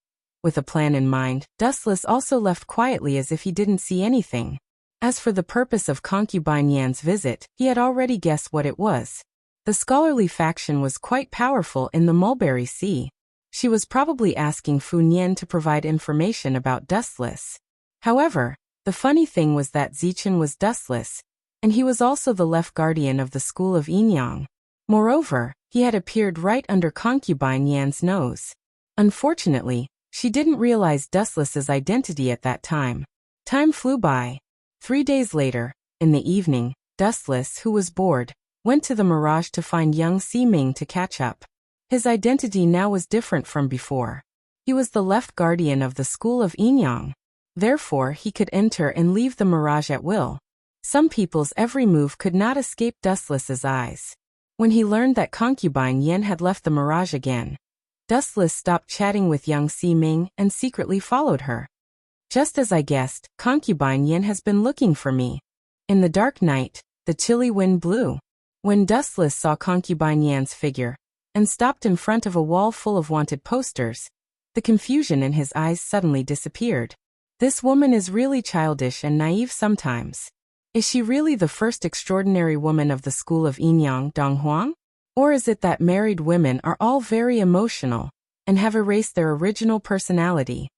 With a plan in mind, Dustless also left quietly as if he didn't see anything. As for the purpose of concubine Yan's visit, he had already guessed what it was. The scholarly faction was quite powerful in the Mulberry Sea. She was probably asking Fu Nian to provide information about Dustless. However, the funny thing was that Zichen was Dustless, and he was also the left guardian of the school of Yinyang. Moreover, he had appeared right under concubine Yan's nose. Unfortunately, she didn't realize Dustless's identity at that time. Time flew by. 3 days later, in the evening, Dustless, who was bored, went to the Mirage to find young Ximing to catch up. His identity now was different from before. He was the left guardian of the school of Yinyang. Therefore, he could enter and leave the Mirage at will. Some people's every move could not escape Dustless's eyes. When he learned that concubine Yan had left the Mirage again, Dustless stopped chatting with young Ximing and secretly followed her. Just as I guessed, concubine Yan has been looking for me. In the dark night, the chilly wind blew. When Dustless saw concubine Yan's figure, and stopped in front of a wall full of wanted posters, the confusion in his eyes suddenly disappeared. This woman is really childish and naive sometimes. Is she really the first extraordinary woman of the school of Yinyang, Donghuang? Or is it that married women are all very emotional, and have erased their original personality?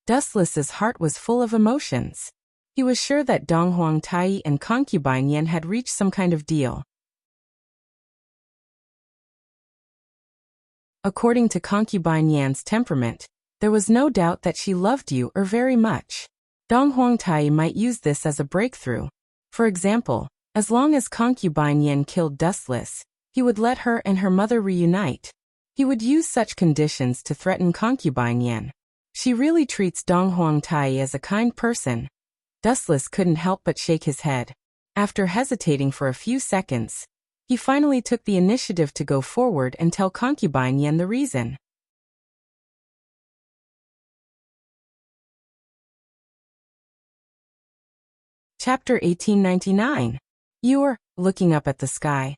Dustless's heart was full of emotions. He was sure that Donghuang Tai and concubine Yan had reached some kind of deal. According to concubine Yan's temperament, there was no doubt that she loved you very much. Donghuang Tai might use this as a breakthrough. For example, as long as concubine Yan killed Dustless, he would let her and her mother reunite. He would use such conditions to threaten concubine Yan. She really treats Donghuang Tai as a kind person. Dustless couldn't help but shake his head. After hesitating for a few seconds, he finally took the initiative to go forward and tell concubine Yan the reason. Chapter 1899. You were looking up at the sky.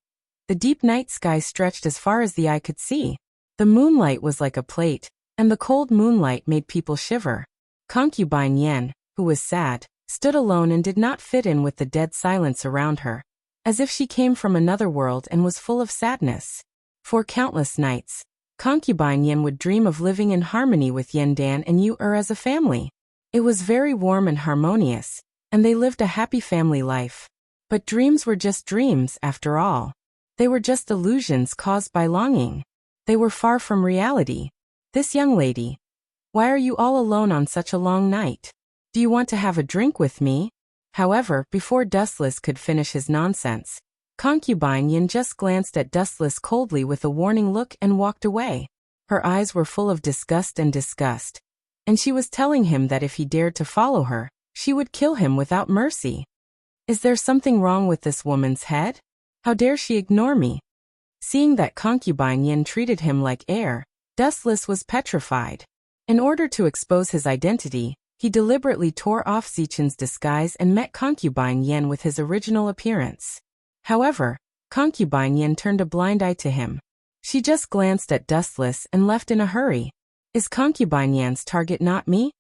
The deep night sky stretched as far as the eye could see. The moonlight was like a plate, and the cold moonlight made people shiver. Concubine Yan, who was sad, stood alone and did not fit in with the dead silence around her, as if she came from another world and was full of sadness. For countless nights, concubine Yan would dream of living in harmony with Yandan and Yu as a family. It was very warm and harmonious, and they lived a happy family life. But dreams were just dreams after all. They were just illusions caused by longing. They were far from reality. This young lady. Why are you all alone on such a long night? Do you want to have a drink with me? However, before Dustless could finish his nonsense, concubine Yan just glanced at Dustless coldly with a warning look and walked away. Her eyes were full of disgust, and she was telling him that if he dared to follow her, she would kill him without mercy. Is there something wrong with this woman's head? How dare she ignore me? Seeing that concubine Yan treated him like air, Dustless was petrified. In order to expose his identity, he deliberately tore off Zichen's disguise and met concubine Yan with his original appearance. However, concubine Yan turned a blind eye to him. She just glanced at Dustless and left in a hurry. Is concubine Yan's target not me?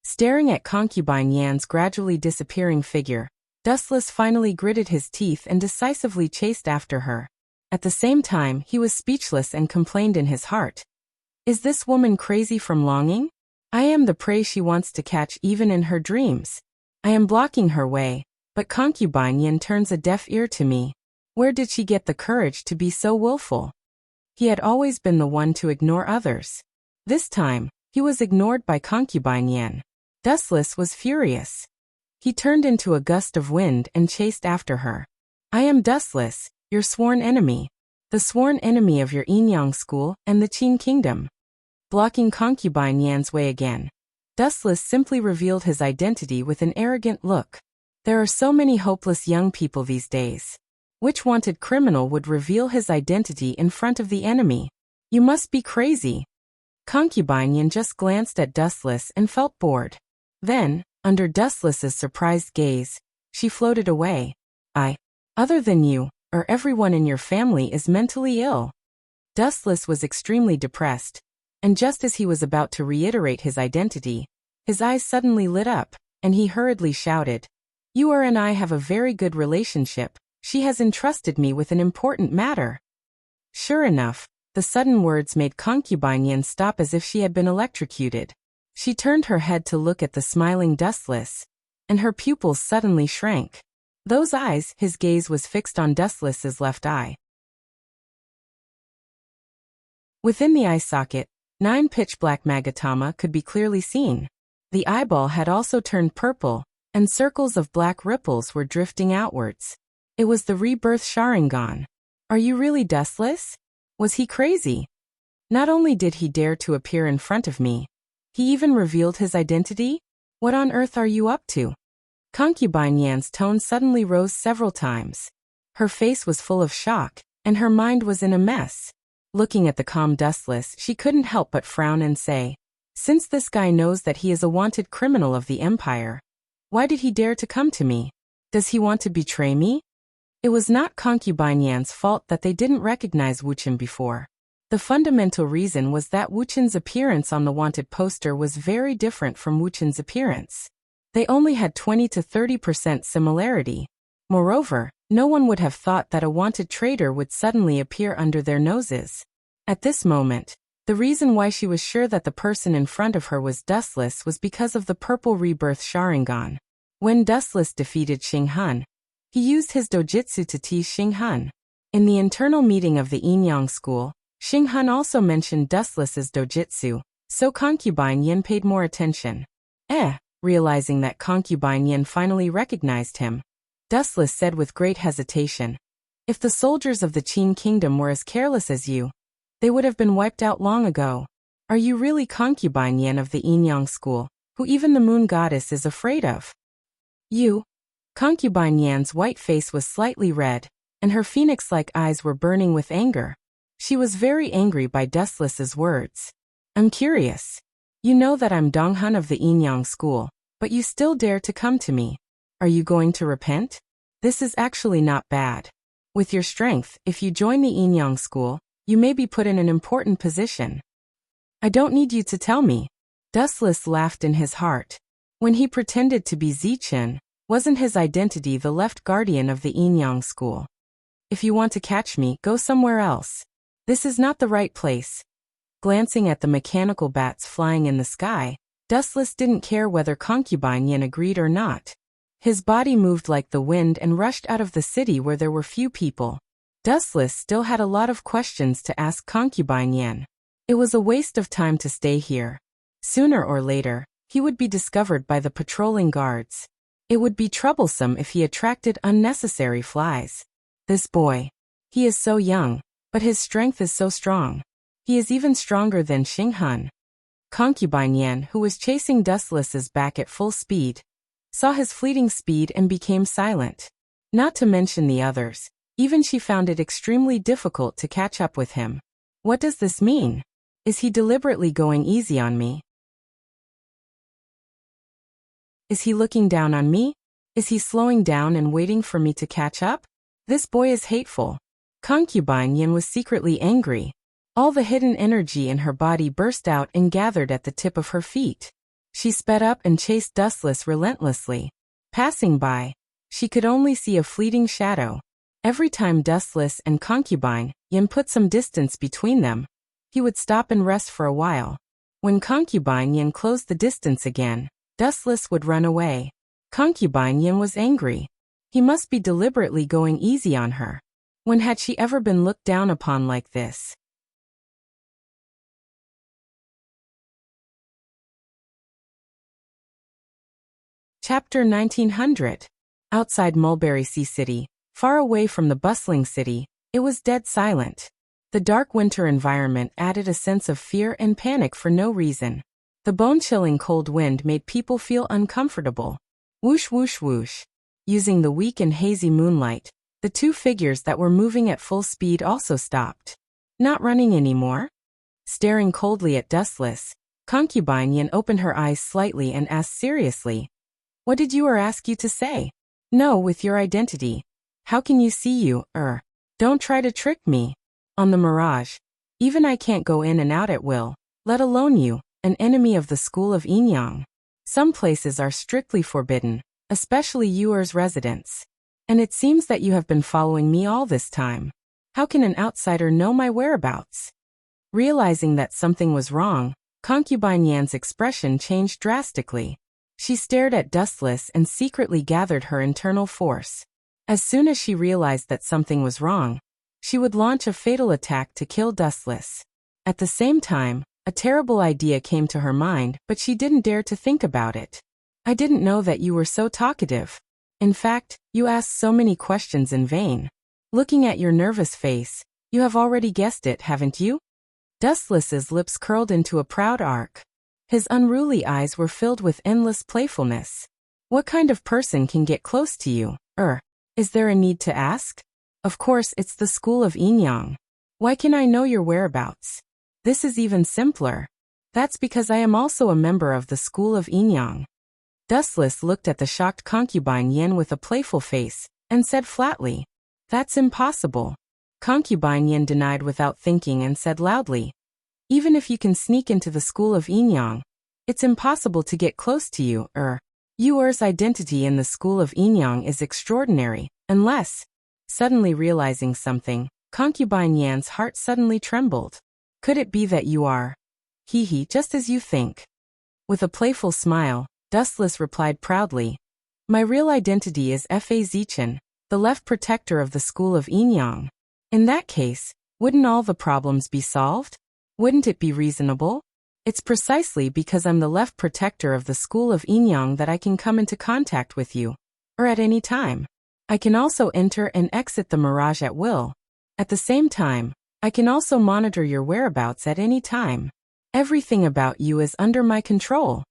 Staring at concubine Yan's gradually disappearing figure, Dustless finally gritted his teeth and decisively chased after her. At the same time, he was speechless and complained in his heart. Is this woman crazy from longing? I am the prey she wants to catch even in her dreams. I am blocking her way, but concubine Yan turns a deaf ear to me. Where did she get the courage to be so willful? He had always been the one to ignore others. This time, he was ignored by concubine Yan. Dustless was furious. He turned into a gust of wind and chased after her. I am Dustless, your sworn enemy. The sworn enemy of your Yinyang school and the Qin kingdom. Blocking concubine Yan's way again, Dustless simply revealed his identity with an arrogant look. There are so many hopeless young people these days. Which wanted criminal would reveal his identity in front of the enemy? You must be crazy. Concubine Yan just glanced at Dustless and felt bored. Then, under Dustless's surprised gaze, she floated away. Other than you, everyone in your family is mentally ill. Dustless was extremely depressed, and just as he was about to reiterate his identity, his eyes suddenly lit up, and he hurriedly shouted, "You and I have a very good relationship. She has entrusted me with an important matter." Sure enough, the sudden words made concubine Yin stop as if she had been electrocuted. She turned her head to look at the smiling Dustless, and her pupils suddenly shrank. Those eyes, his gaze was fixed on Dustless's left eye. Within the eye socket, 9 pitch-black magatama could be clearly seen. The eyeball had also turned purple, and circles of black ripples were drifting outwards. It was the rebirth Sharingan. Are you really Dustless? Was he crazy? Not only did he dare to appear in front of me, he even revealed his identity? What on earth are you up to? Concubine Yan's tone suddenly rose several times. Her face was full of shock, and her mind was in a mess. Looking at the calm Dustless, she couldn't help but frown and say, "Since this guy knows that he is a wanted criminal of the Empire, why did he dare to come to me? Does he want to betray me?" It was not Concubine Yan's fault that they didn't recognize Wuxian before. The fundamental reason was that Wuxian's appearance on the wanted poster was very different from Wuxian's appearance. They only had 20 to 30% similarity. Moreover, no one would have thought that a wanted traitor would suddenly appear under their noses. At this moment, the reason why she was sure that the person in front of her was Dustless was because of the purple rebirth Sharingan. When Dustless defeated Xing Hun, he used his dojutsu to tease Xing Hun. In the internal meeting of the Yinyang school, Xing Hun also mentioned Dustless's dojutsu, so Concubine Yin paid more attention. Realizing that Concubine Yin finally recognized him, Dustless said with great hesitation, "If the soldiers of the Qin kingdom were as careless as you, they would have been wiped out long ago. Are you really Concubine Yin of the Yinyang school, who even the moon goddess is afraid of?" "You?" Concubine Yan's white face was slightly red, and her phoenix-like eyes were burning with anger. She was very angry by Dustless's words. "I'm curious. You know that I'm Donghun of the Yinyang school, but you still dare to come to me. Are you going to repent? This is actually not bad. With your strength, if you join the Yinyang school, you may be put in an important position." "I don't need you to tell me." Dustless laughed in his heart. When he pretended to be Zichen, wasn't his identity the left guardian of the Yinyang school? "If you want to catch me, go somewhere else. This is not the right place." Glancing at the mechanical bats flying in the sky, Dustless didn't care whether Concubine Yin agreed or not. His body moved like the wind and rushed out of the city where there were few people. Dustless still had a lot of questions to ask Concubine Yin. It was a waste of time to stay here. Sooner or later, he would be discovered by the patrolling guards. It would be troublesome if he attracted unnecessary flies. This boy. He is so young, but his strength is so strong. He is even stronger than Xing Hun. Concubine Yin, who was chasing Dustless's back at full speed, saw his fleeting speed and became silent. Not to mention the others, even she found it extremely difficult to catch up with him. What does this mean? Is he deliberately going easy on me? Is he looking down on me? Is he slowing down and waiting for me to catch up? This boy is hateful. Concubine Yin was secretly angry. All the hidden energy in her body burst out and gathered at the tip of her feet. She sped up and chased Dustless relentlessly. Passing by, she could only see a fleeting shadow. Every time Dustless and Concubine Yin put some distance between them, he would stop and rest for a while. When Concubine Yin closed the distance again, Dustless would run away. Concubine Yin was angry. He must be deliberately going easy on her. When had she ever been looked down upon like this? Chapter 1900. Outside Mulberry Sea City, far away from the bustling city, it was dead silent. The dark winter environment added a sense of fear and panic for no reason. The bone-chilling cold wind made people feel uncomfortable. Whoosh whoosh whoosh. Using the weak and hazy moonlight, the two figures that were moving at full speed also stopped. Not running anymore? Staring coldly at Dustless, Concubine Yin opened her eyes slightly and asked seriously, "What did you ask you to say?" "No, with your identity. How can you see you, Don't try to trick me. On the Mirage. Even I can't go in and out at will. let alone you, an enemy of the school of Inyang. Some places are strictly forbidden, especially yours residents. And it seems that you have been following me all this time. How can an outsider know my whereabouts? Realizing that something was wrong, Concubine Yan's expression changed drastically. She stared at Dustless and secretly gathered her internal force. As soon as she realized that something was wrong, she would launch a fatal attack to kill Dustless. At the same time, a terrible idea came to her mind, but she didn't dare to think about it. I didn't know that you were so talkative. In fact, you asked so many questions in vain. Looking at your nervous face, you have already guessed it, haven't you? Dustless's lips curled into a proud arc. His unruly eyes were filled with endless playfulness. What kind of person can get close to you? Is there a need to ask? Of course, it's the school of Inyang. Why can I know your whereabouts? This is even simpler. That's because I am also a member of the school of Inyang. Dustless looked at the shocked Concubine Yin with a playful face, and said flatly, "That's impossible." Concubine Yin denied without thinking and said loudly, "Even if you can sneak into the school of Inyang, it's impossible to get close to you. Yours identity in the school of Inyang is extraordinary, unless..." Suddenly realizing something, Concubine Yan's heart suddenly trembled. "Could it be that you are? Just as you think." With a playful smile, Dustless replied proudly, "My real identity is Fa Zichen, the left protector of the school of Inyang. In that case, wouldn't all the problems be solved? Wouldn't it be reasonable? It's precisely because I'm the left protector of the school of Inyang that I can come into contact with you, at any time. I can also enter and exit the mirage at will. At the same time, I can also monitor your whereabouts at any time. Everything about you is under my control."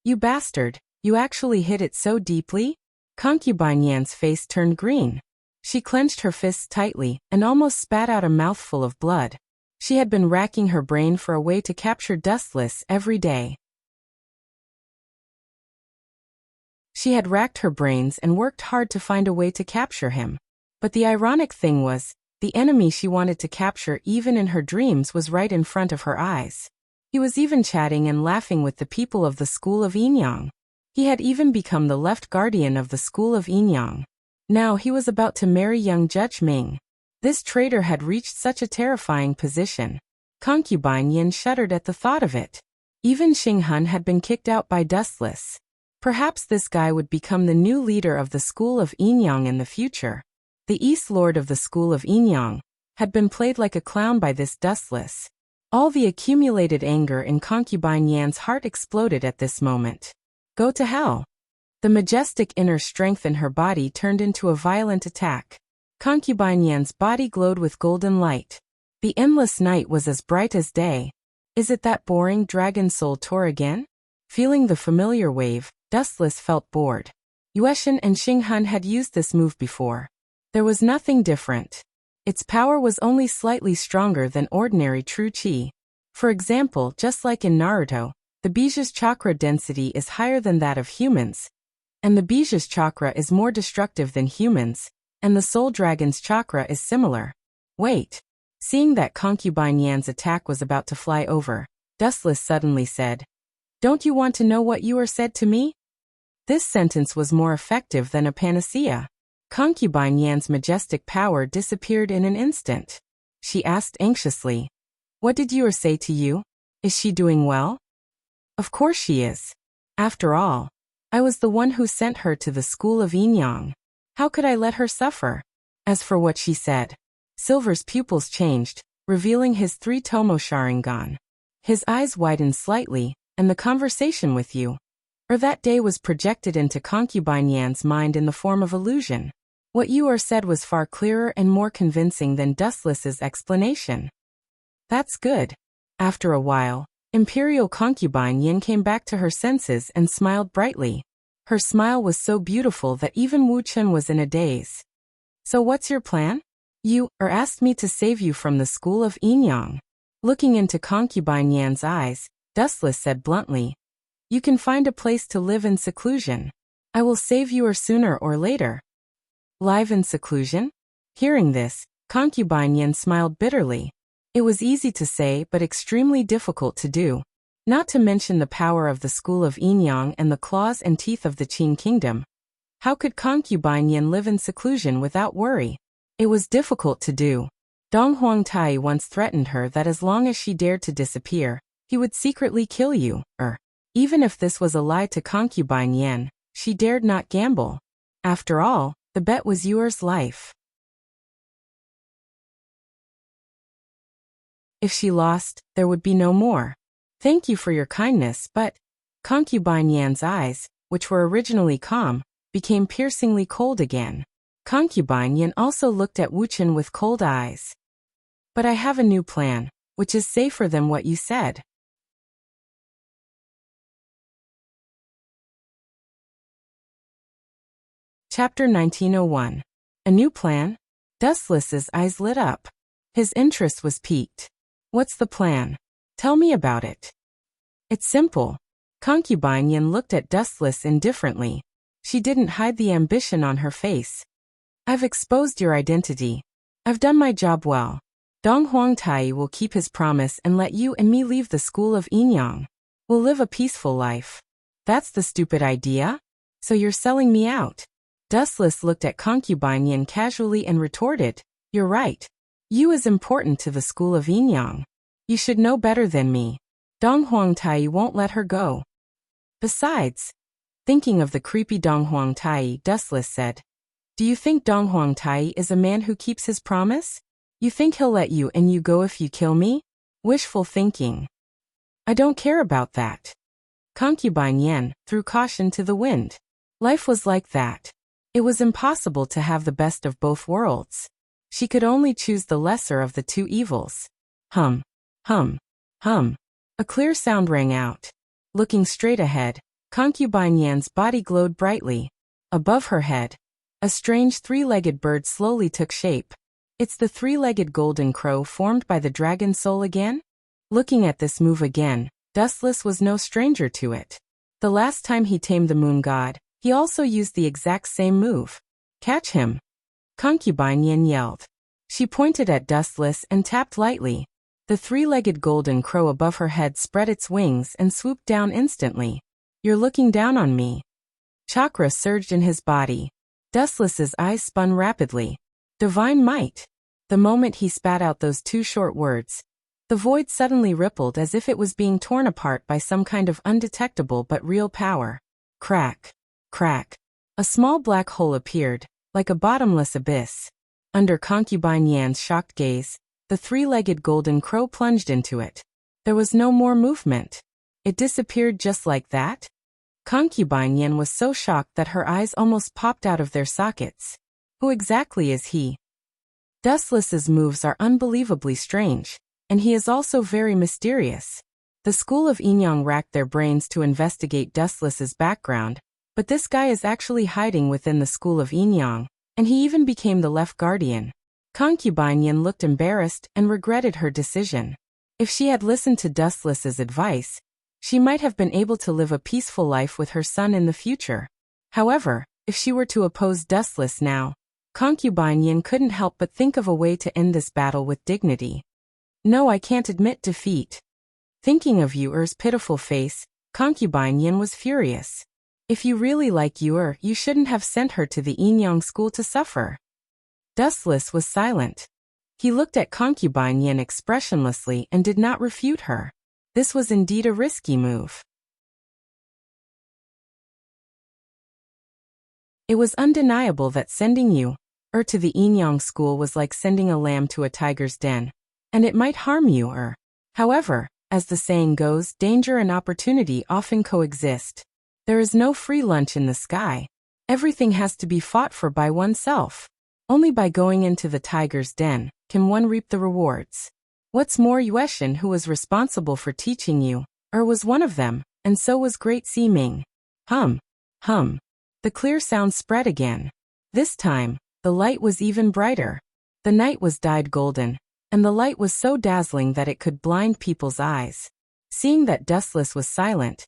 "You bastard, you actually hid it so deeply?" Concubine Yan's face turned green. She clenched her fists tightly and almost spat out a mouthful of blood. She had been racking her brain for a way to capture Dustless every day. She had racked her brains and worked hard to find a way to capture him. But the ironic thing was, the enemy she wanted to capture even in her dreams was right in front of her eyes. He was even chatting and laughing with the people of the school of Inyang. He had even become the left guardian of the school of Inyang. Now he was about to marry young Judge Ming. This traitor had reached such a terrifying position. Concubine Yin shuddered at the thought of it. Even Xing Hun had been kicked out by Dustless. Perhaps this guy would become the new leader of the school of Inyang in the future. The East Lord of the school of Inyang had been played like a clown by this Dustless. All the accumulated anger in Concubine Yan's heart exploded at this moment. Go to hell. The majestic inner strength in her body turned into a violent attack. Concubine Yan's body glowed with golden light. The endless night was as bright as day. Is it that boring Dragon Soul tour again? Feeling the familiar wave, Dustless felt bored. Yueshin and Xing Hun had used this move before. There was nothing different. Its power was only slightly stronger than ordinary true qi. For example, just like in Naruto, the Bija's chakra density is higher than that of humans, and the Bija's chakra is more destructive than humans, and the Soul Dragon's chakra is similar. Wait. Seeing that Concubine Yan's attack was about to fly over, Dustless suddenly said, "Don't you want to know what you are said to me?" This sentence was more effective than a panacea. Concubine Yan's majestic power disappeared in an instant. She asked anxiously, "What did Yuer say to you? Is she doing well?" "Of course she is. After all, I was the one who sent her to the school of Inyang. How could I let her suffer?" As for what she said, Silver's pupils changed, revealing his 3-tomo Sharingan. His eyes widened slightly, and the conversation with you, that day was projected into Concubine Yan's mind in the form of illusion. What Yuer said was far clearer and more convincing than Dustless's explanation. That's good. After a while, Imperial Concubine Yin came back to her senses and smiled brightly. Her smile was so beautiful that even Wu Chen was in a daze. "So what's your plan?" "You asked me to save you from the school of Inyang." Looking into Concubine Yan's eyes, Dustless said bluntly, "You can find a place to live in seclusion. I will save you sooner or later." Live in seclusion? Hearing this, Concubine Yin smiled bitterly. It was easy to say but extremely difficult to do. Not to mention the power of the school of Yinyang and the claws and teeth of the Qin kingdom. How could concubine Yin live in seclusion without worry? It was difficult to do. Dong Huangtai once threatened her that as long as she dared to disappear, he would secretly kill you, even if this was a lie to concubine Yin, she dared not gamble. After all, the bet was Yuer's life. If she lost, there would be no more. Thank you for your kindness, but concubine Yan's eyes, which were originally calm, became piercingly cold again. Concubine Yan also looked at Wuchen with cold eyes. But I have a new plan, which is safer than what you said. Chapter 1901. A new plan? Dustless's eyes lit up. His interest was piqued. What's the plan? Tell me about it. It's simple. Concubine Yin looked at Dustless indifferently. She didn't hide the ambition on her face. I've exposed your identity. I've done my job well. Dong Huangtai will keep his promise and let you and me leave the school of Yinyang. We'll live a peaceful life. That's the stupid idea? So you're selling me out? Dustless looked at concubine Yin casually and retorted, you're right. You is important to the school of Yinyang. You should know better than me. Dong Huangtai won't let her go. Besides, thinking of the creepy Dong Huangtai, Dustless said, do you think Dong Huangtai is a man who keeps his promise? You think he'll let you and you go if you kill me? Wishful thinking. I don't care about that. Concubine Yin threw caution to the wind. Life was like that. It was impossible to have the best of both worlds. She could only choose the lesser of the two evils. Hum. Hum. Hum. A clear sound rang out. Looking straight ahead, concubine Yan's body glowed brightly. Above her head, a strange three-legged bird slowly took shape. It's the three-legged golden crow formed by the dragon soul again? Looking at this move again, Dustless was no stranger to it. The last time he tamed the moon god, he also used the exact same move. Catch him! Concubine Yin yelled. She pointed at Dustless and tapped lightly. The three-legged golden crow above her head spread its wings and swooped down instantly. You're looking down on me. Chakra surged in his body. Dustless's eyes spun rapidly. Divine might. The moment he spat out those two short words, the void suddenly rippled as if it was being torn apart by some kind of undetectable but real power. Crack. Crack. A small black hole appeared, like a bottomless abyss. Under concubine Yan's shocked gaze, the three-legged golden crow plunged into it. There was no more movement. It disappeared just like that? Concubine Yan was so shocked that her eyes almost popped out of their sockets. Who exactly is he? Dustless's moves are unbelievably strange, and he is also very mysterious. The school of Yinyang racked their brains to investigate Dustless's background, but this guy is actually hiding within the school of Yinyang, and he even became the left guardian. Concubine Yin looked embarrassed and regretted her decision. If she had listened to Dustless's advice, she might have been able to live a peaceful life with her son in the future. However, if she were to oppose Dustless now, concubine Yin couldn't help but think of a way to end this battle with dignity. No, I can't admit defeat. Thinking of Yuer's pitiful face, concubine Yin was furious. If you really like Yuer, you shouldn't have sent her to the Yinyang school to suffer. Dustless was silent. He looked at concubine Yin expressionlessly and did not refute her. This was indeed a risky move. It was undeniable that sending Yuer to the Yinyang school was like sending a lamb to a tiger's den, and it might harm Yuer. However, as the saying goes, danger and opportunity often coexist. There is no free lunch in the sky. Everything has to be fought for by oneself. Only by going into the tiger's den can one reap the rewards. What's more, Yueshin, who was responsible for teaching Yuer, was one of them, and so was Great Siming. Hum. Hum. The clear sound spread again. This time, the light was even brighter. The night was dyed golden, and the light was so dazzling that it could blind people's eyes. Seeing that Dustless was silent,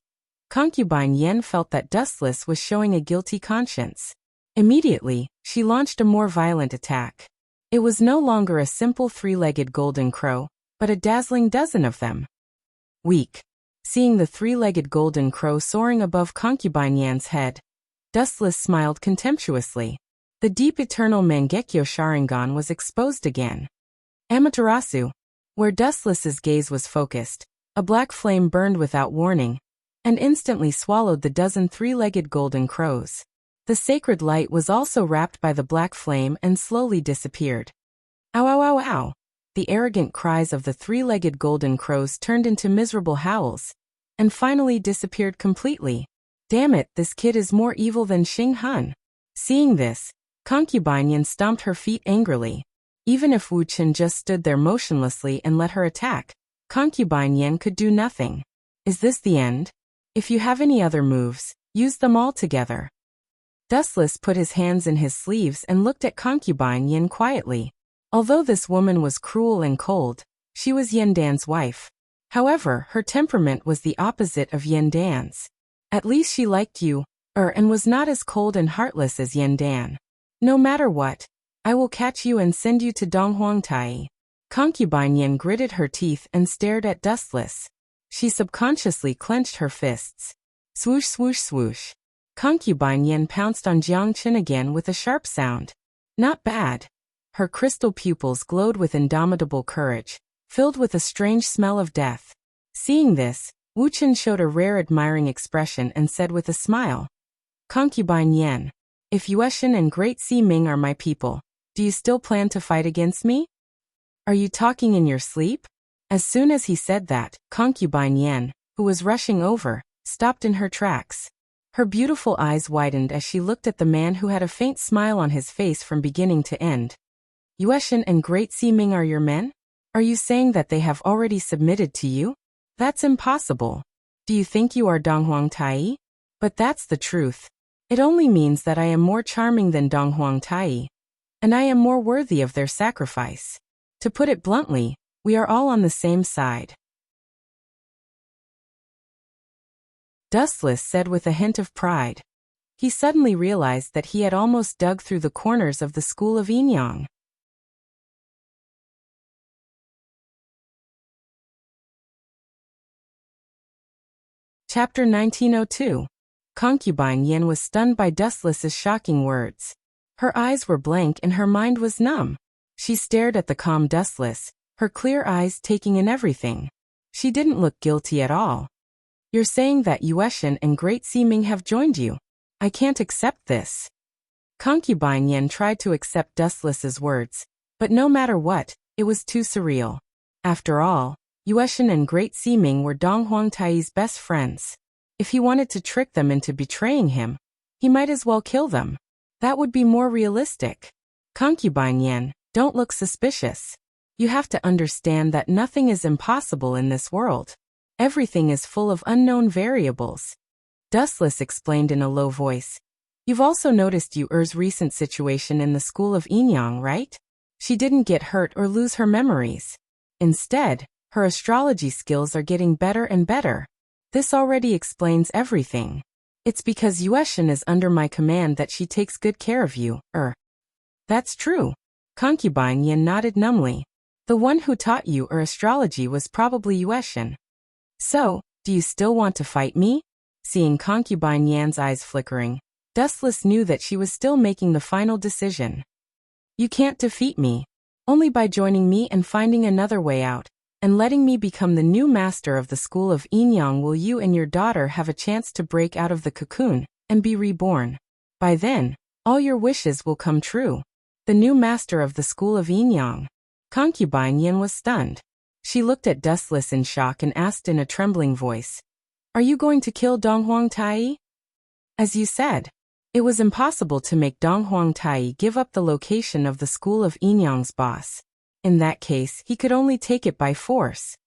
concubine Yin felt that Dustless was showing a guilty conscience. Immediately, she launched a more violent attack. It was no longer a simple three-legged golden crow, but a dazzling dozen of them. Weak. Seeing the three-legged golden crow soaring above Concubine Yan's head, Dustless smiled contemptuously. The deep eternal Mangekyo Sharingan was exposed again. Amaterasu. Where Dustless's gaze was focused, a black flame burned without warning, and instantly swallowed the dozen three-legged golden crows. The sacred light was also wrapped by the black flame and slowly disappeared. Ow ow ow ow! The arrogant cries of the three-legged golden crows turned into miserable howls, and finally disappeared completely. Damn it, this kid is more evil than Xing Han. Seeing this, Concubine Yan stomped her feet angrily. Even if Wu Chen just stood there motionlessly and let her attack, Concubine Yan could do nothing. Is this the end? If you have any other moves, use them all together. Dustless put his hands in his sleeves and looked at Concubine Yan quietly. Although this woman was cruel and cold, she was Yandan's wife. However, her temperament was the opposite of Yandan's. At least she liked you, and was not as cold and heartless as Yandan. No matter what, I will catch you and send you to Donghuangtai. Concubine Yan gritted her teeth and stared at Dustless. She subconsciously clenched her fists. Swoosh swoosh swoosh. Concubine Yan pounced on Jiang Chen again with a sharp sound. Not bad. Her crystal pupils glowed with indomitable courage, filled with a strange smell of death. Seeing this, Wu Chen showed a rare admiring expression and said with a smile, Concubine Yan, if Yueshin and Great Sea Ming are my people, do you still plan to fight against me? Are you talking in your sleep? As soon as he said that, Concubine Yan, who was rushing over, stopped in her tracks. Her beautiful eyes widened as she looked at the man who had a faint smile on his face from beginning to end. Yueshin and Great Sea Ming are your men? Are you saying that they have already submitted to you? That's impossible. Do you think you are Donghuangtai? But that's the truth. It only means that I am more charming than Donghuangtai, and I am more worthy of their sacrifice. To put it bluntly, we are all on the same side. Dustless said with a hint of pride. He suddenly realized that he had almost dug through the corners of the school of Yinyang. Chapter 1902. Concubine Yan was stunned by Dustless's shocking words. Her eyes were blank and her mind was numb. She stared at the calm Dustless, her clear eyes taking in everything. She didn't look guilty at all. You're saying that Yueshin and Great Sea Ming have joined you? I can't accept this. Concubine Yan tried to accept Dustless's words, but no matter what, it was too surreal. After all, Yueshin and Great Sea Ming were Donghuangtai's best friends. If he wanted to trick them into betraying him, he might as well kill them. That would be more realistic. Concubine Yan, don't look suspicious. You have to understand that nothing is impossible in this world. Everything is full of unknown variables. Dustless explained in a low voice. You've also noticed Yuer's recent situation in the school of Yinyang, right? She didn't get hurt or lose her memories. Instead, her astrology skills are getting better and better. This already explains everything. It's because Yueshin is under my command that she takes good care of you, That's true. Concubine Yan nodded numbly. The one who taught you astrology was probably Yueshin. So, do you still want to fight me? Seeing Concubine Yan's eyes flickering, Dustless knew that she was still making the final decision. You can't defeat me. Only by joining me and finding another way out, and letting me become the new master of the school of Yinyang will you and your daughter have a chance to break out of the cocoon and be reborn. By then, all your wishes will come true. The new master of the school of Yinyang. Concubine Yan was stunned. She looked at Dustless in shock and asked in a trembling voice, Are you going to kill Donghuangtai? As you said, it was impossible to make Donghuangtai give up the location of the school of Yinyang's boss. In that case, he could only take it by force.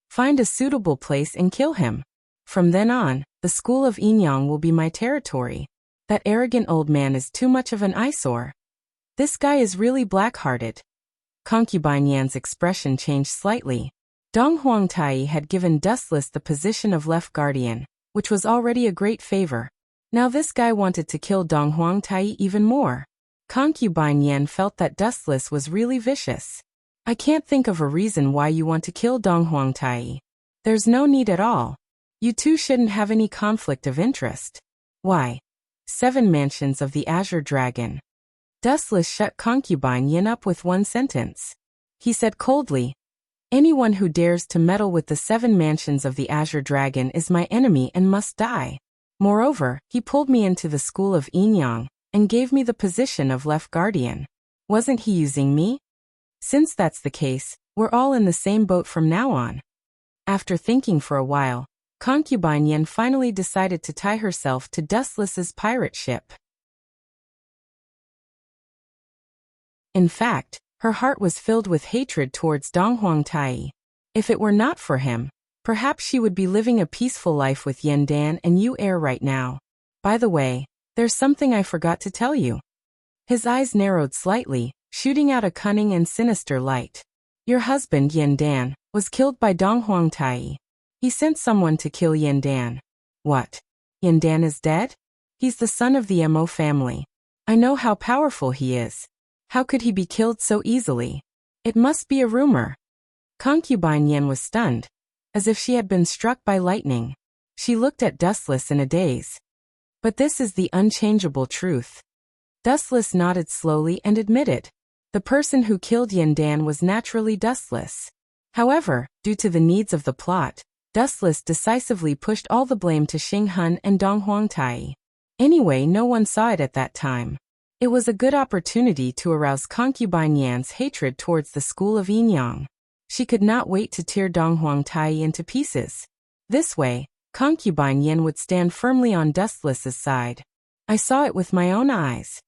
Find a suitable place and kill him. From then on, the school of Yinyang will be my territory. That arrogant old man is too much of an eyesore. This guy is really black-hearted. Concubine Yan's expression changed slightly. Donghuangtai had given Dustless the position of left guardian, which was already a great favor. Now this guy wanted to kill Donghuangtai even more. Concubine Yan felt that Dustless was really vicious. I can't think of a reason why you want to kill Dong Huangtai. There's no need at all. You two shouldn't have any conflict of interest. Why? 7 Mansions of the Azure Dragon. Dustless shut concubine Yin up with one sentence. He said coldly, anyone who dares to meddle with the 7 Mansions of the Azure Dragon is my enemy and must die. Moreover, he pulled me into the school of Yinyang and gave me the position of left guardian. Wasn't he using me? Since that's the case, we're all in the same boat from now on. After thinking for a while, concubine Yin finally decided to tie herself to Dustless's pirate ship. In fact, her heart was filled with hatred towards Dong Huangtai. If it were not for him, perhaps she would be living a peaceful life with Yen Dan and Yu Er right now. By the way, there's something I forgot to tell you. His eyes narrowed slightly, shooting out a cunning and sinister light. Your husband Yen Dan was killed by Dong Huangtai. He sent someone to kill Yen Dan. What? Yen Dan is dead? He's the son of the Mo family. I know how powerful he is. How could he be killed so easily? It must be a rumor. Concubine Yen was stunned, as if she had been struck by lightning. She looked at Dustless in a daze. But this is the unchangeable truth. Dustless nodded slowly and admitted. The person who killed Yen Dan was naturally Dustless. However, due to the needs of the plot, Dustless decisively pushed all the blame to Xing Hun and Dong Huangtai. Anyway, no one saw it at that time. It was a good opportunity to arouse concubine Yan's hatred towards the school of Yinyang. She could not wait to tear Dong Huangtai into pieces. This way, concubine Yin would stand firmly on Dustless's side. I saw it with my own eyes.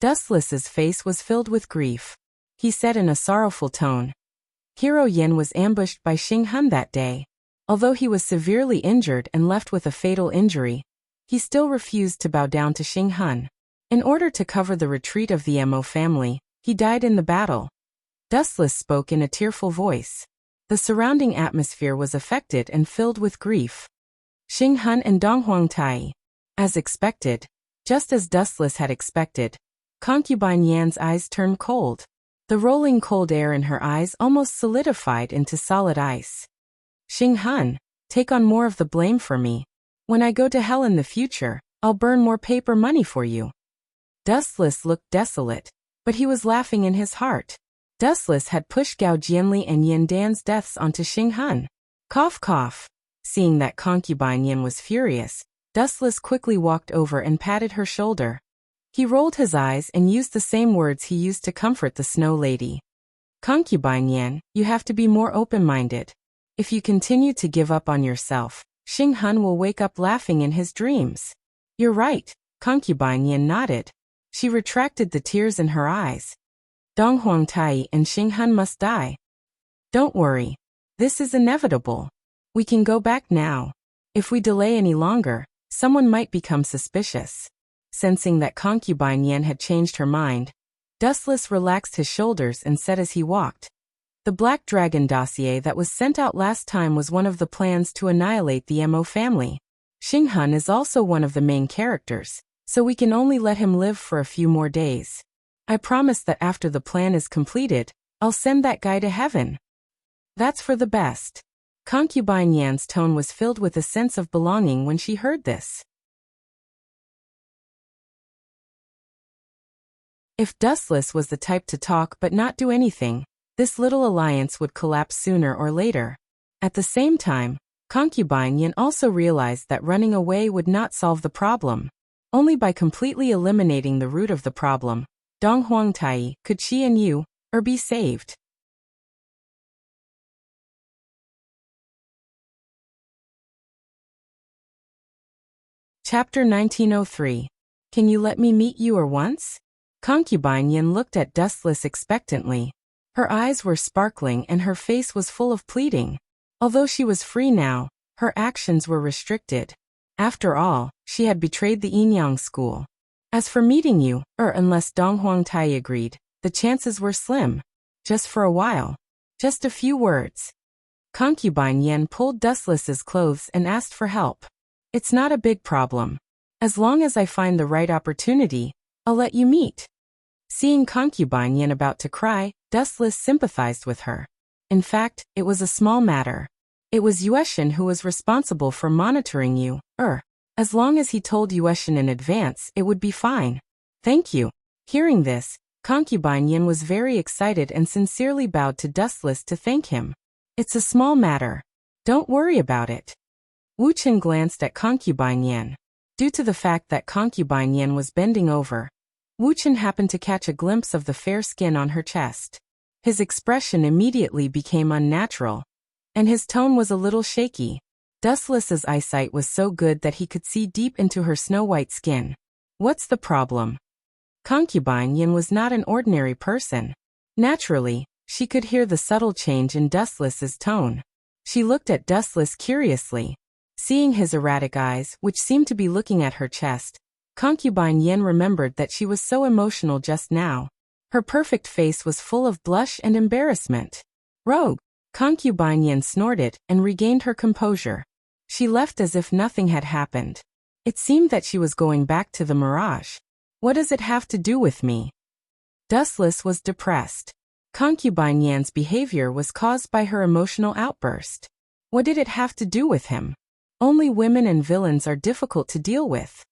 Dustless's face was filled with grief. He said in a sorrowful tone. Hero Yin was ambushed by Xing Hun that day. Although he was severely injured and left with a fatal injury, he still refused to bow down to Xing Hun. In order to cover the retreat of the Mo family, he died in the battle. Dustless spoke in a tearful voice. The surrounding atmosphere was affected and filled with grief. Xing Hun and Dong Huangtai. As expected, just as Dustless had expected, concubine Yan's eyes turned cold. The rolling cold air in her eyes almost solidified into solid ice. Xing Hun, take on more of the blame for me. When I go to hell in the future, I'll burn more paper money for you. Dustless looked desolate, but he was laughing in his heart. Dustless had pushed Gao Jianli and Yen Dan's deaths onto Xing Hun. Cough cough. Seeing that concubine Yin was furious, Dustless quickly walked over and patted her shoulder. He rolled his eyes and used the same words he used to comfort the Snow Lady. Concubine Yin, you have to be more open-minded. If you continue to give up on yourself, Xing Hun will wake up laughing in his dreams. You're right, concubine Yin nodded. She retracted the tears in her eyes. Dong Huangtai and Xing Hun must die. Don't worry. This is inevitable. We can go back now. If we delay any longer, someone might become suspicious. Sensing that concubine Yin had changed her mind, Dustless relaxed his shoulders and said as he walked. The Black Dragon dossier that was sent out last time was one of the plans to annihilate the Mo family. Xing Hun is also one of the main characters, so we can only let him live for a few more days. I promise that after the plan is completed, I'll send that guy to heaven. That's for the best. Concubine Yan's tone was filled with a sense of belonging when she heard this. If Dustless was the type to talk but not do anything, this little alliance would collapse sooner or later. At the same time, concubine Yin also realized that running away would not solve the problem. Only by completely eliminating the root of the problem, Dong Huangtai, could she and Yu Er be saved. Chapter 1903. Can you let me meet Yu Er once? Concubine Yin looked at Dustless expectantly. Her eyes were sparkling and her face was full of pleading. Although she was free now, her actions were restricted. After all, she had betrayed the Yinyang school. As for meeting Yu Er, unless Dong Huangtai agreed, the chances were slim. Just for a while. Just a few words. Concubine Yin pulled Dustless's clothes and asked for help. It's not a big problem. As long as I find the right opportunity, I'll let you meet. Seeing concubine Yin about to cry, Dustless sympathized with her. In fact, it was a small matter. It was Yueshin who was responsible for monitoring you, As long as he told Yueshin in advance, it would be fine. Thank you. Hearing this, concubine Yin was very excited and sincerely bowed to Dustless to thank him. It's a small matter. Don't worry about it. Wuchen glanced at concubine Yin. Due to the fact that concubine Yin was bending over, Wuchen happened to catch a glimpse of the fair skin on her chest. His expression immediately became unnatural, and his tone was a little shaky. Dustless's eyesight was so good that he could see deep into her snow-white skin. What's the problem? Concubine Yin was not an ordinary person. Naturally, she could hear the subtle change in Dustless's tone. She looked at Dustless curiously. Seeing his erratic eyes, which seemed to be looking at her chest, concubine Yin remembered that she was so emotional just now. Her perfect face was full of blush and embarrassment. Rogue! Concubine Yin snorted and regained her composure. She left as if nothing had happened. It seemed that she was going back to the mirage. What does it have to do with me? Dustless was depressed. Concubine Yan's behavior was caused by her emotional outburst. What did it have to do with him? Only women and villains are difficult to deal with.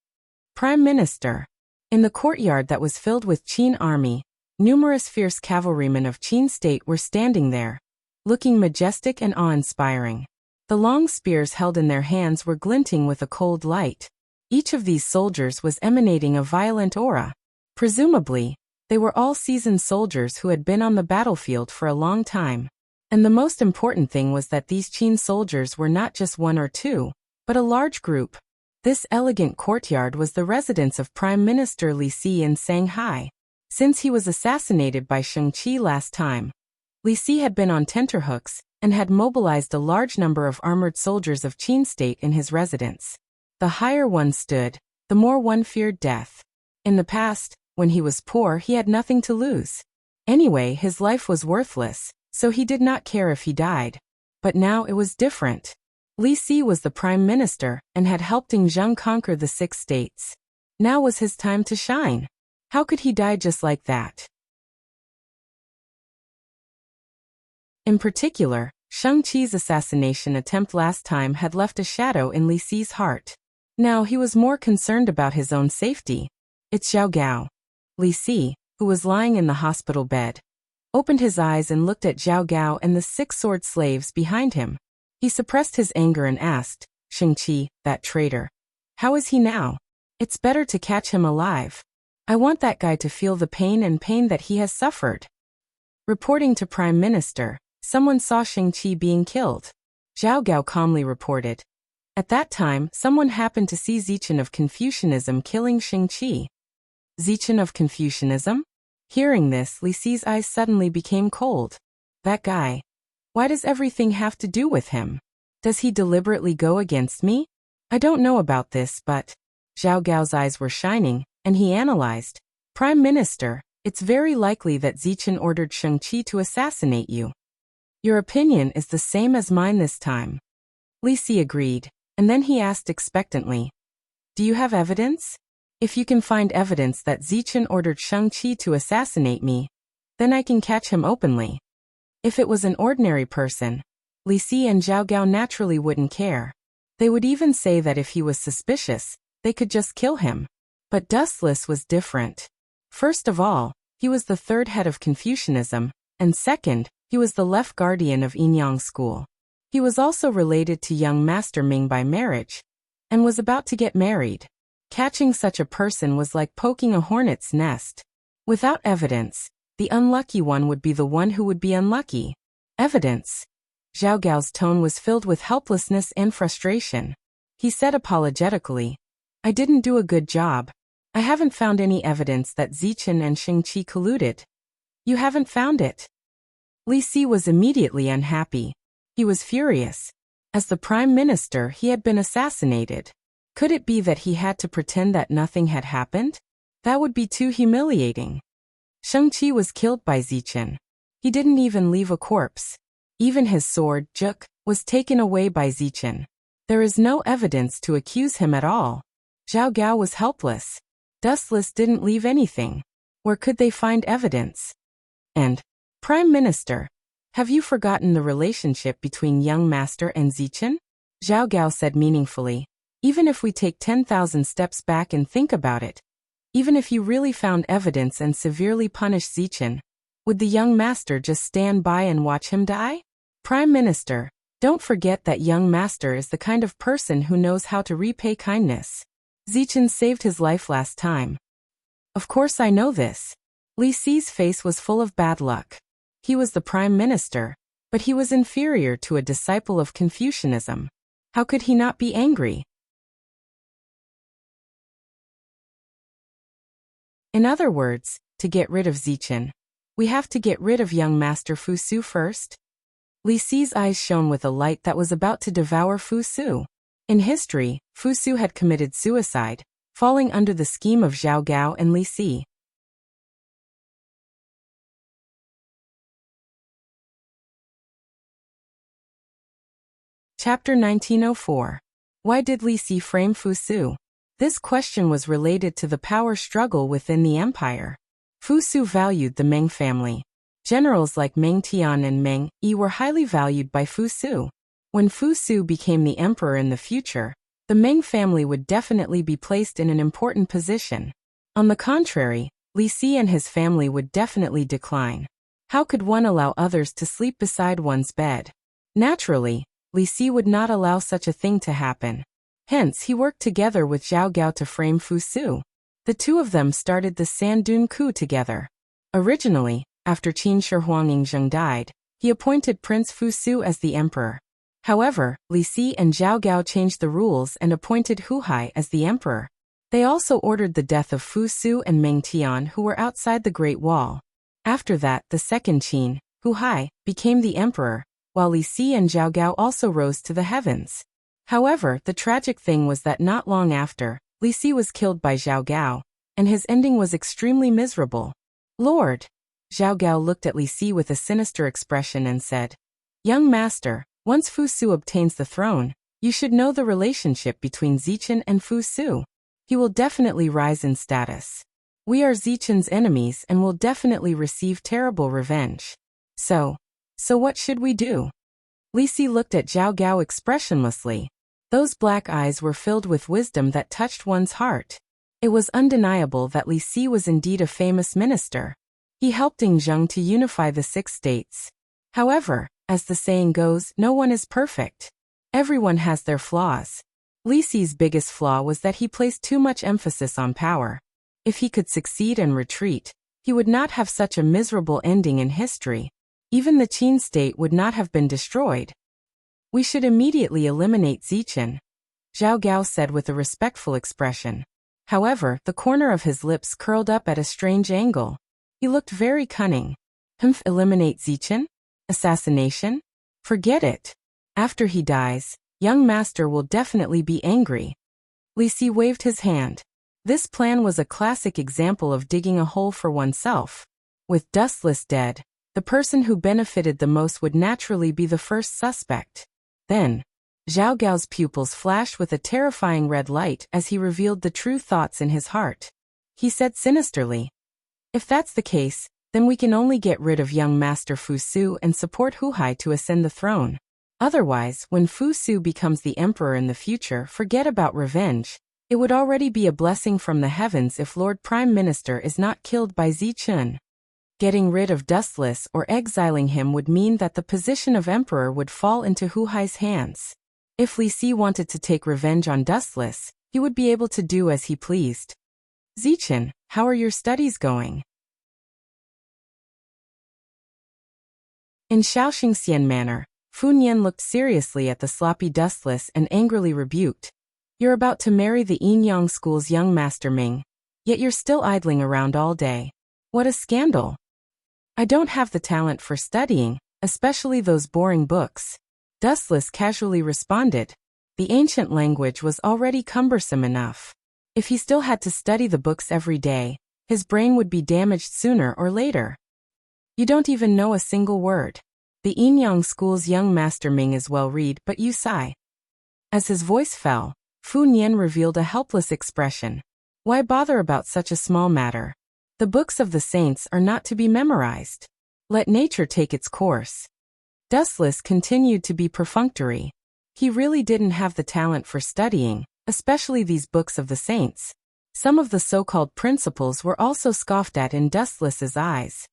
Prime Minister. In the courtyard that was filled with Qin army, numerous fierce cavalrymen of Qin state were standing there, looking majestic and awe-inspiring. The long spears held in their hands were glinting with a cold light. Each of these soldiers was emanating a violent aura. Presumably, they were all seasoned soldiers who had been on the battlefield for a long time. And the most important thing was that these Qin soldiers were not just one or two, but a large group. This elegant courtyard was the residence of Prime Minister Li Si in Shanghai. Since he was assassinated by Shang-Chi last time, Li Si had been on tenterhooks and had mobilized a large number of armored soldiers of Qin state in his residence. The higher one stood, the more one feared death. In the past, when he was poor, he had nothing to lose. Anyway, his life was worthless, so he did not care if he died. But now it was different. Li Si was the prime minister and had helped Ding Zheng conquer the 6 states. Now was his time to shine. How could he die just like that? In particular, Shang-Chi's assassination attempt last time had left a shadow in Li Si's heart. Now he was more concerned about his own safety. It's Zhao Gao. Li Si, who was lying in the hospital bed, opened his eyes and looked at Zhao Gao and the 6 sword slaves behind him. He suppressed his anger and asked, Shang-Chi, that traitor. How is he now? It's better to catch him alive. I want that guy to feel the pain that he has suffered. Reporting to Prime Minister, someone saw Shang-Chi being killed. Zhao Gao calmly reported. At that time, someone happened to see Zichen of Confucianism killing Shang-Chi. Zichen of Confucianism? Hearing this, Li Si's eyes suddenly became cold. That guy. Why does everything have to do with him? Does he deliberately go against me? I don't know about this, but... Zhao Gao's eyes were shining, and he analyzed. Prime Minister, it's very likely that Zichen ordered Shang-Chi to assassinate you. Your opinion is the same as mine this time. Li Si agreed, and then he asked expectantly. Do you have evidence? If you can find evidence that Zichen ordered Shang-Chi to assassinate me, then I can catch him openly. If it was an ordinary person, Li Si and Zhao Gao naturally wouldn't care. They would even say that if he was suspicious, they could just kill him. But Dustless was different. First of all, he was the 3rd head of Confucianism, and second, he was the left guardian of Yinyang School. He was also related to young Master Ming by marriage, and was about to get married. Catching such a person was like poking a hornet's nest. Without evidence, the unlucky one would be the one who would be unlucky. Evidence. Zhao Gao's tone was filled with helplessness and frustration. He said apologetically, I didn't do a good job. I haven't found any evidence that Zichen and Shang-Chi colluded. You haven't found it? Li Si was immediately unhappy. He was furious. As the prime minister, he had been assassinated. Could it be that he had to pretend that nothing had happened? That would be too humiliating. Shang-Chi was killed by Zichen. He didn't even leave a corpse. Even his sword, Juk, was taken away by Zichen. There is no evidence to accuse him at all. Zhao Gao was helpless. Dustless didn't leave anything. Where could they find evidence? And Prime Minister, have you forgotten the relationship between young master and Zichen? Zhao Gao said meaningfully. Even if we take 10,000 steps back and think about it, even if you really found evidence and severely punished Zichen, would the young master just stand by and watch him die? Prime Minister, don't forget that young master is the kind of person who knows how to repay kindness. Zichen saved his life last time. Of course I know this. Li Si's face was full of bad luck. He was the prime minister, but he was inferior to a disciple of Confucianism. How could he not be angry? In other words, to get rid of Zichen, we have to get rid of young master Fu Su first? Li Si's eyes shone with a light that was about to devour Fu Su. In history, Fu Su had committed suicide, falling under the scheme of Zhao Gao and Li Si. Chapter 1904. Why did Li Si frame Fu Su? This question was related to the power struggle within the empire. Fu Su valued the Meng family. Generals like Meng Tian and Meng Yi were highly valued by Fu Su. When Fu Su became the emperor in the future, the Meng family would definitely be placed in an important position. On the contrary, Li Si and his family would definitely decline. How could one allow others to sleep beside one's bed? Naturally, Li Si would not allow such a thing to happen. Hence, he worked together with Zhao Gao to frame Fu Su. The two of them started the Sandun coup together. Originally, after Qin Shi Huangding died, he appointed Prince Fu Su as the emperor. However, Li Si and Zhao Gao changed the rules and appointed Hu Hai as the emperor. They also ordered the death of Fu Su and Meng Tian, who were outside the Great Wall. After that, the second Qin, Hu Hai, became the emperor, while Li Si and Zhao Gao also rose to the heavens. However, the tragic thing was that not long after, Li Si was killed by Zhao Gao, and his ending was extremely miserable. Lord! Zhao Gao looked at Li Si with a sinister expression and said, Young master, once Fu Su obtains the throne, you should know the relationship between Zichen and Fu Su. He will definitely rise in status. We are Zichen's enemies and will definitely receive terrible revenge. So what should we do? Li Si looked at Zhao Gao expressionlessly. Those black eyes were filled with wisdom that touched one's heart. It was undeniable that Li Si was indeed a famous minister. He helped Zheng to unify the 6 states. However, as the saying goes, no one is perfect. Everyone has their flaws. Li Si's biggest flaw was that he placed too much emphasis on power. If he could succeed and retreat, he would not have such a miserable ending in history. Even the Qin state would not have been destroyed. We should immediately eliminate Zichen, Zhao Gao said with a respectful expression. However, the corner of his lips curled up at a strange angle. He looked very cunning. Eliminate Zichen? Assassination? Forget it. After he dies, young master will definitely be angry. Li Si waved his hand. This plan was a classic example of digging a hole for oneself. With Dustless dead, the person who benefited the most would naturally be the first suspect. Then, Zhao Gao's pupils flashed with a terrifying red light as he revealed the true thoughts in his heart. He said sinisterly, If that's the case, then we can only get rid of young master Fu Su and support Hu Hai to ascend the throne. Otherwise, when Fu Su becomes the emperor in the future, forget about revenge. It would already be a blessing from the heavens if Lord Prime Minister is not killed by Zichen. Getting rid of Dustless or exiling him would mean that the position of emperor would fall into Hu Hai's hands. If Li Si wanted to take revenge on Dustless, he would be able to do as he pleased. Zichen, how are your studies going? In Shaoxingxian manner, Fu Nian looked seriously at the sloppy Dustless and angrily rebuked. You're about to marry the Yinyang School's young master Ming, yet you're still idling around all day. What a scandal! I don't have the talent for studying, especially those boring books. Dustless casually responded. The ancient language was already cumbersome enough. If he still had to study the books every day, his brain would be damaged sooner or later. You don't even know a single word. The Yinyang School's young master Ming is well read, but you sigh. As his voice fell, Fu Nian revealed a helpless expression. Why bother about such a small matter? The books of the saints are not to be memorized. Let nature take its course. Dustless continued to be perfunctory. He really didn't have the talent for studying, especially these books of the saints. Some of the so-called principles were also scoffed at in Dustless's eyes.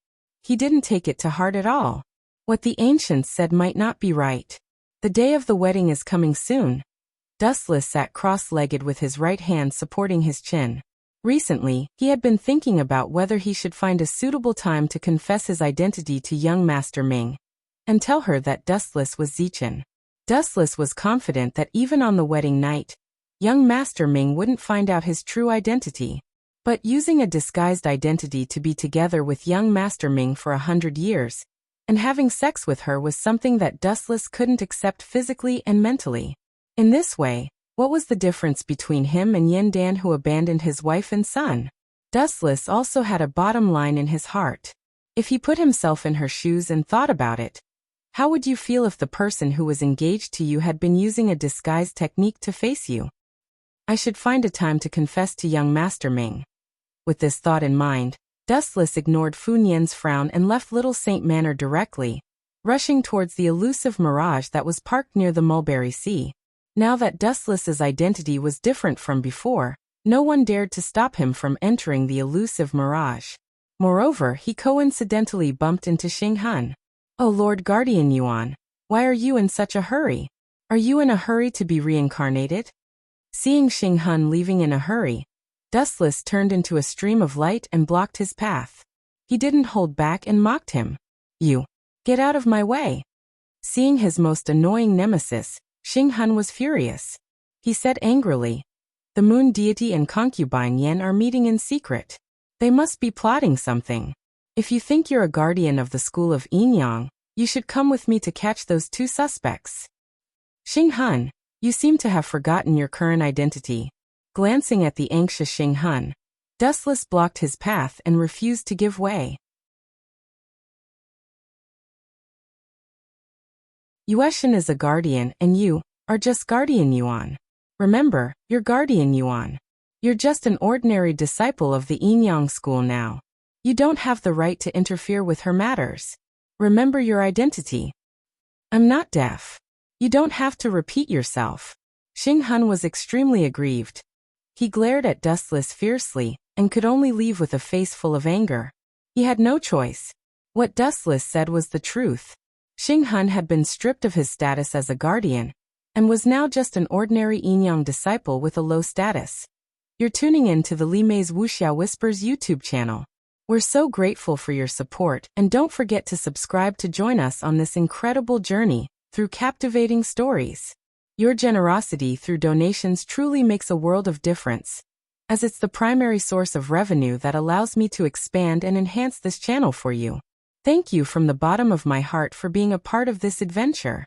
He didn't take it to heart at all. What the ancients said might not be right. The day of the wedding is coming soon. Dustless sat cross-legged with his right hand supporting his chin. Recently, he had been thinking about whether he should find a suitable time to confess his identity to young Master Ming and tell her that Dustless was Zichin. Dustless was confident that even on the wedding night, young Master Ming wouldn't find out his true identity. But using a disguised identity to be together with young Master Ming for 100 years, and having sex with her was something that Dustless couldn't accept physically and mentally. In this way, what was the difference between him and Yin Dan, who abandoned his wife and son? Dustless also had a bottom line in his heart. If he put himself in her shoes and thought about it, how would you feel if the person who was engaged to you had been using a disguise technique to face you? I should find a time to confess to young Master Ming. With this thought in mind, Dustless ignored Fu Nian's frown and left Little Saint Manor directly, rushing towards the elusive mirage that was parked near the Mulberry Sea. Now that Dustless's identity was different from before, no one dared to stop him from entering the elusive mirage. Moreover, he coincidentally bumped into Xing Han. "Oh Lord Guardian Yuan, why are you in such a hurry? Are you in a hurry to be reincarnated?" Seeing Xing Han leaving in a hurry, Dustless turned into a stream of light and blocked his path. He didn't hold back and mocked him. "You, get out of my way." Seeing his most annoying nemesis, Xing Han was furious. He said angrily, "The moon deity and concubine Yen are meeting in secret. They must be plotting something. If you think you're a guardian of the school of Yin Yang, you should come with me to catch those two suspects." "Xing Han, you seem to have forgotten your current identity." Glancing at the anxious Xing Han, Dustless blocked his path and refused to give way. Yueshin is a guardian and you are just Guardian Yuan. Remember, you're Guardian Yuan. You're just an ordinary disciple of the Yin Yang school now. You don't have the right to interfere with her matters. Remember your identity. I'm not deaf. You don't have to repeat yourself. Xing Han was extremely aggrieved. He glared at Dustless fiercely, and could only leave with a face full of anger. He had no choice. What Dustless said was the truth. Xing Han had been stripped of his status as a guardian, and was now just an ordinary Yin Yang disciple with a low status. You're tuning in to the Li Mei's Wuxia Whispers YouTube channel. We're so grateful for your support, and don't forget to subscribe to join us on this incredible journey through captivating stories. Your generosity through donations truly makes a world of difference, as it's the primary source of revenue that allows me to expand and enhance this channel for you. Thank you from the bottom of my heart for being a part of this adventure.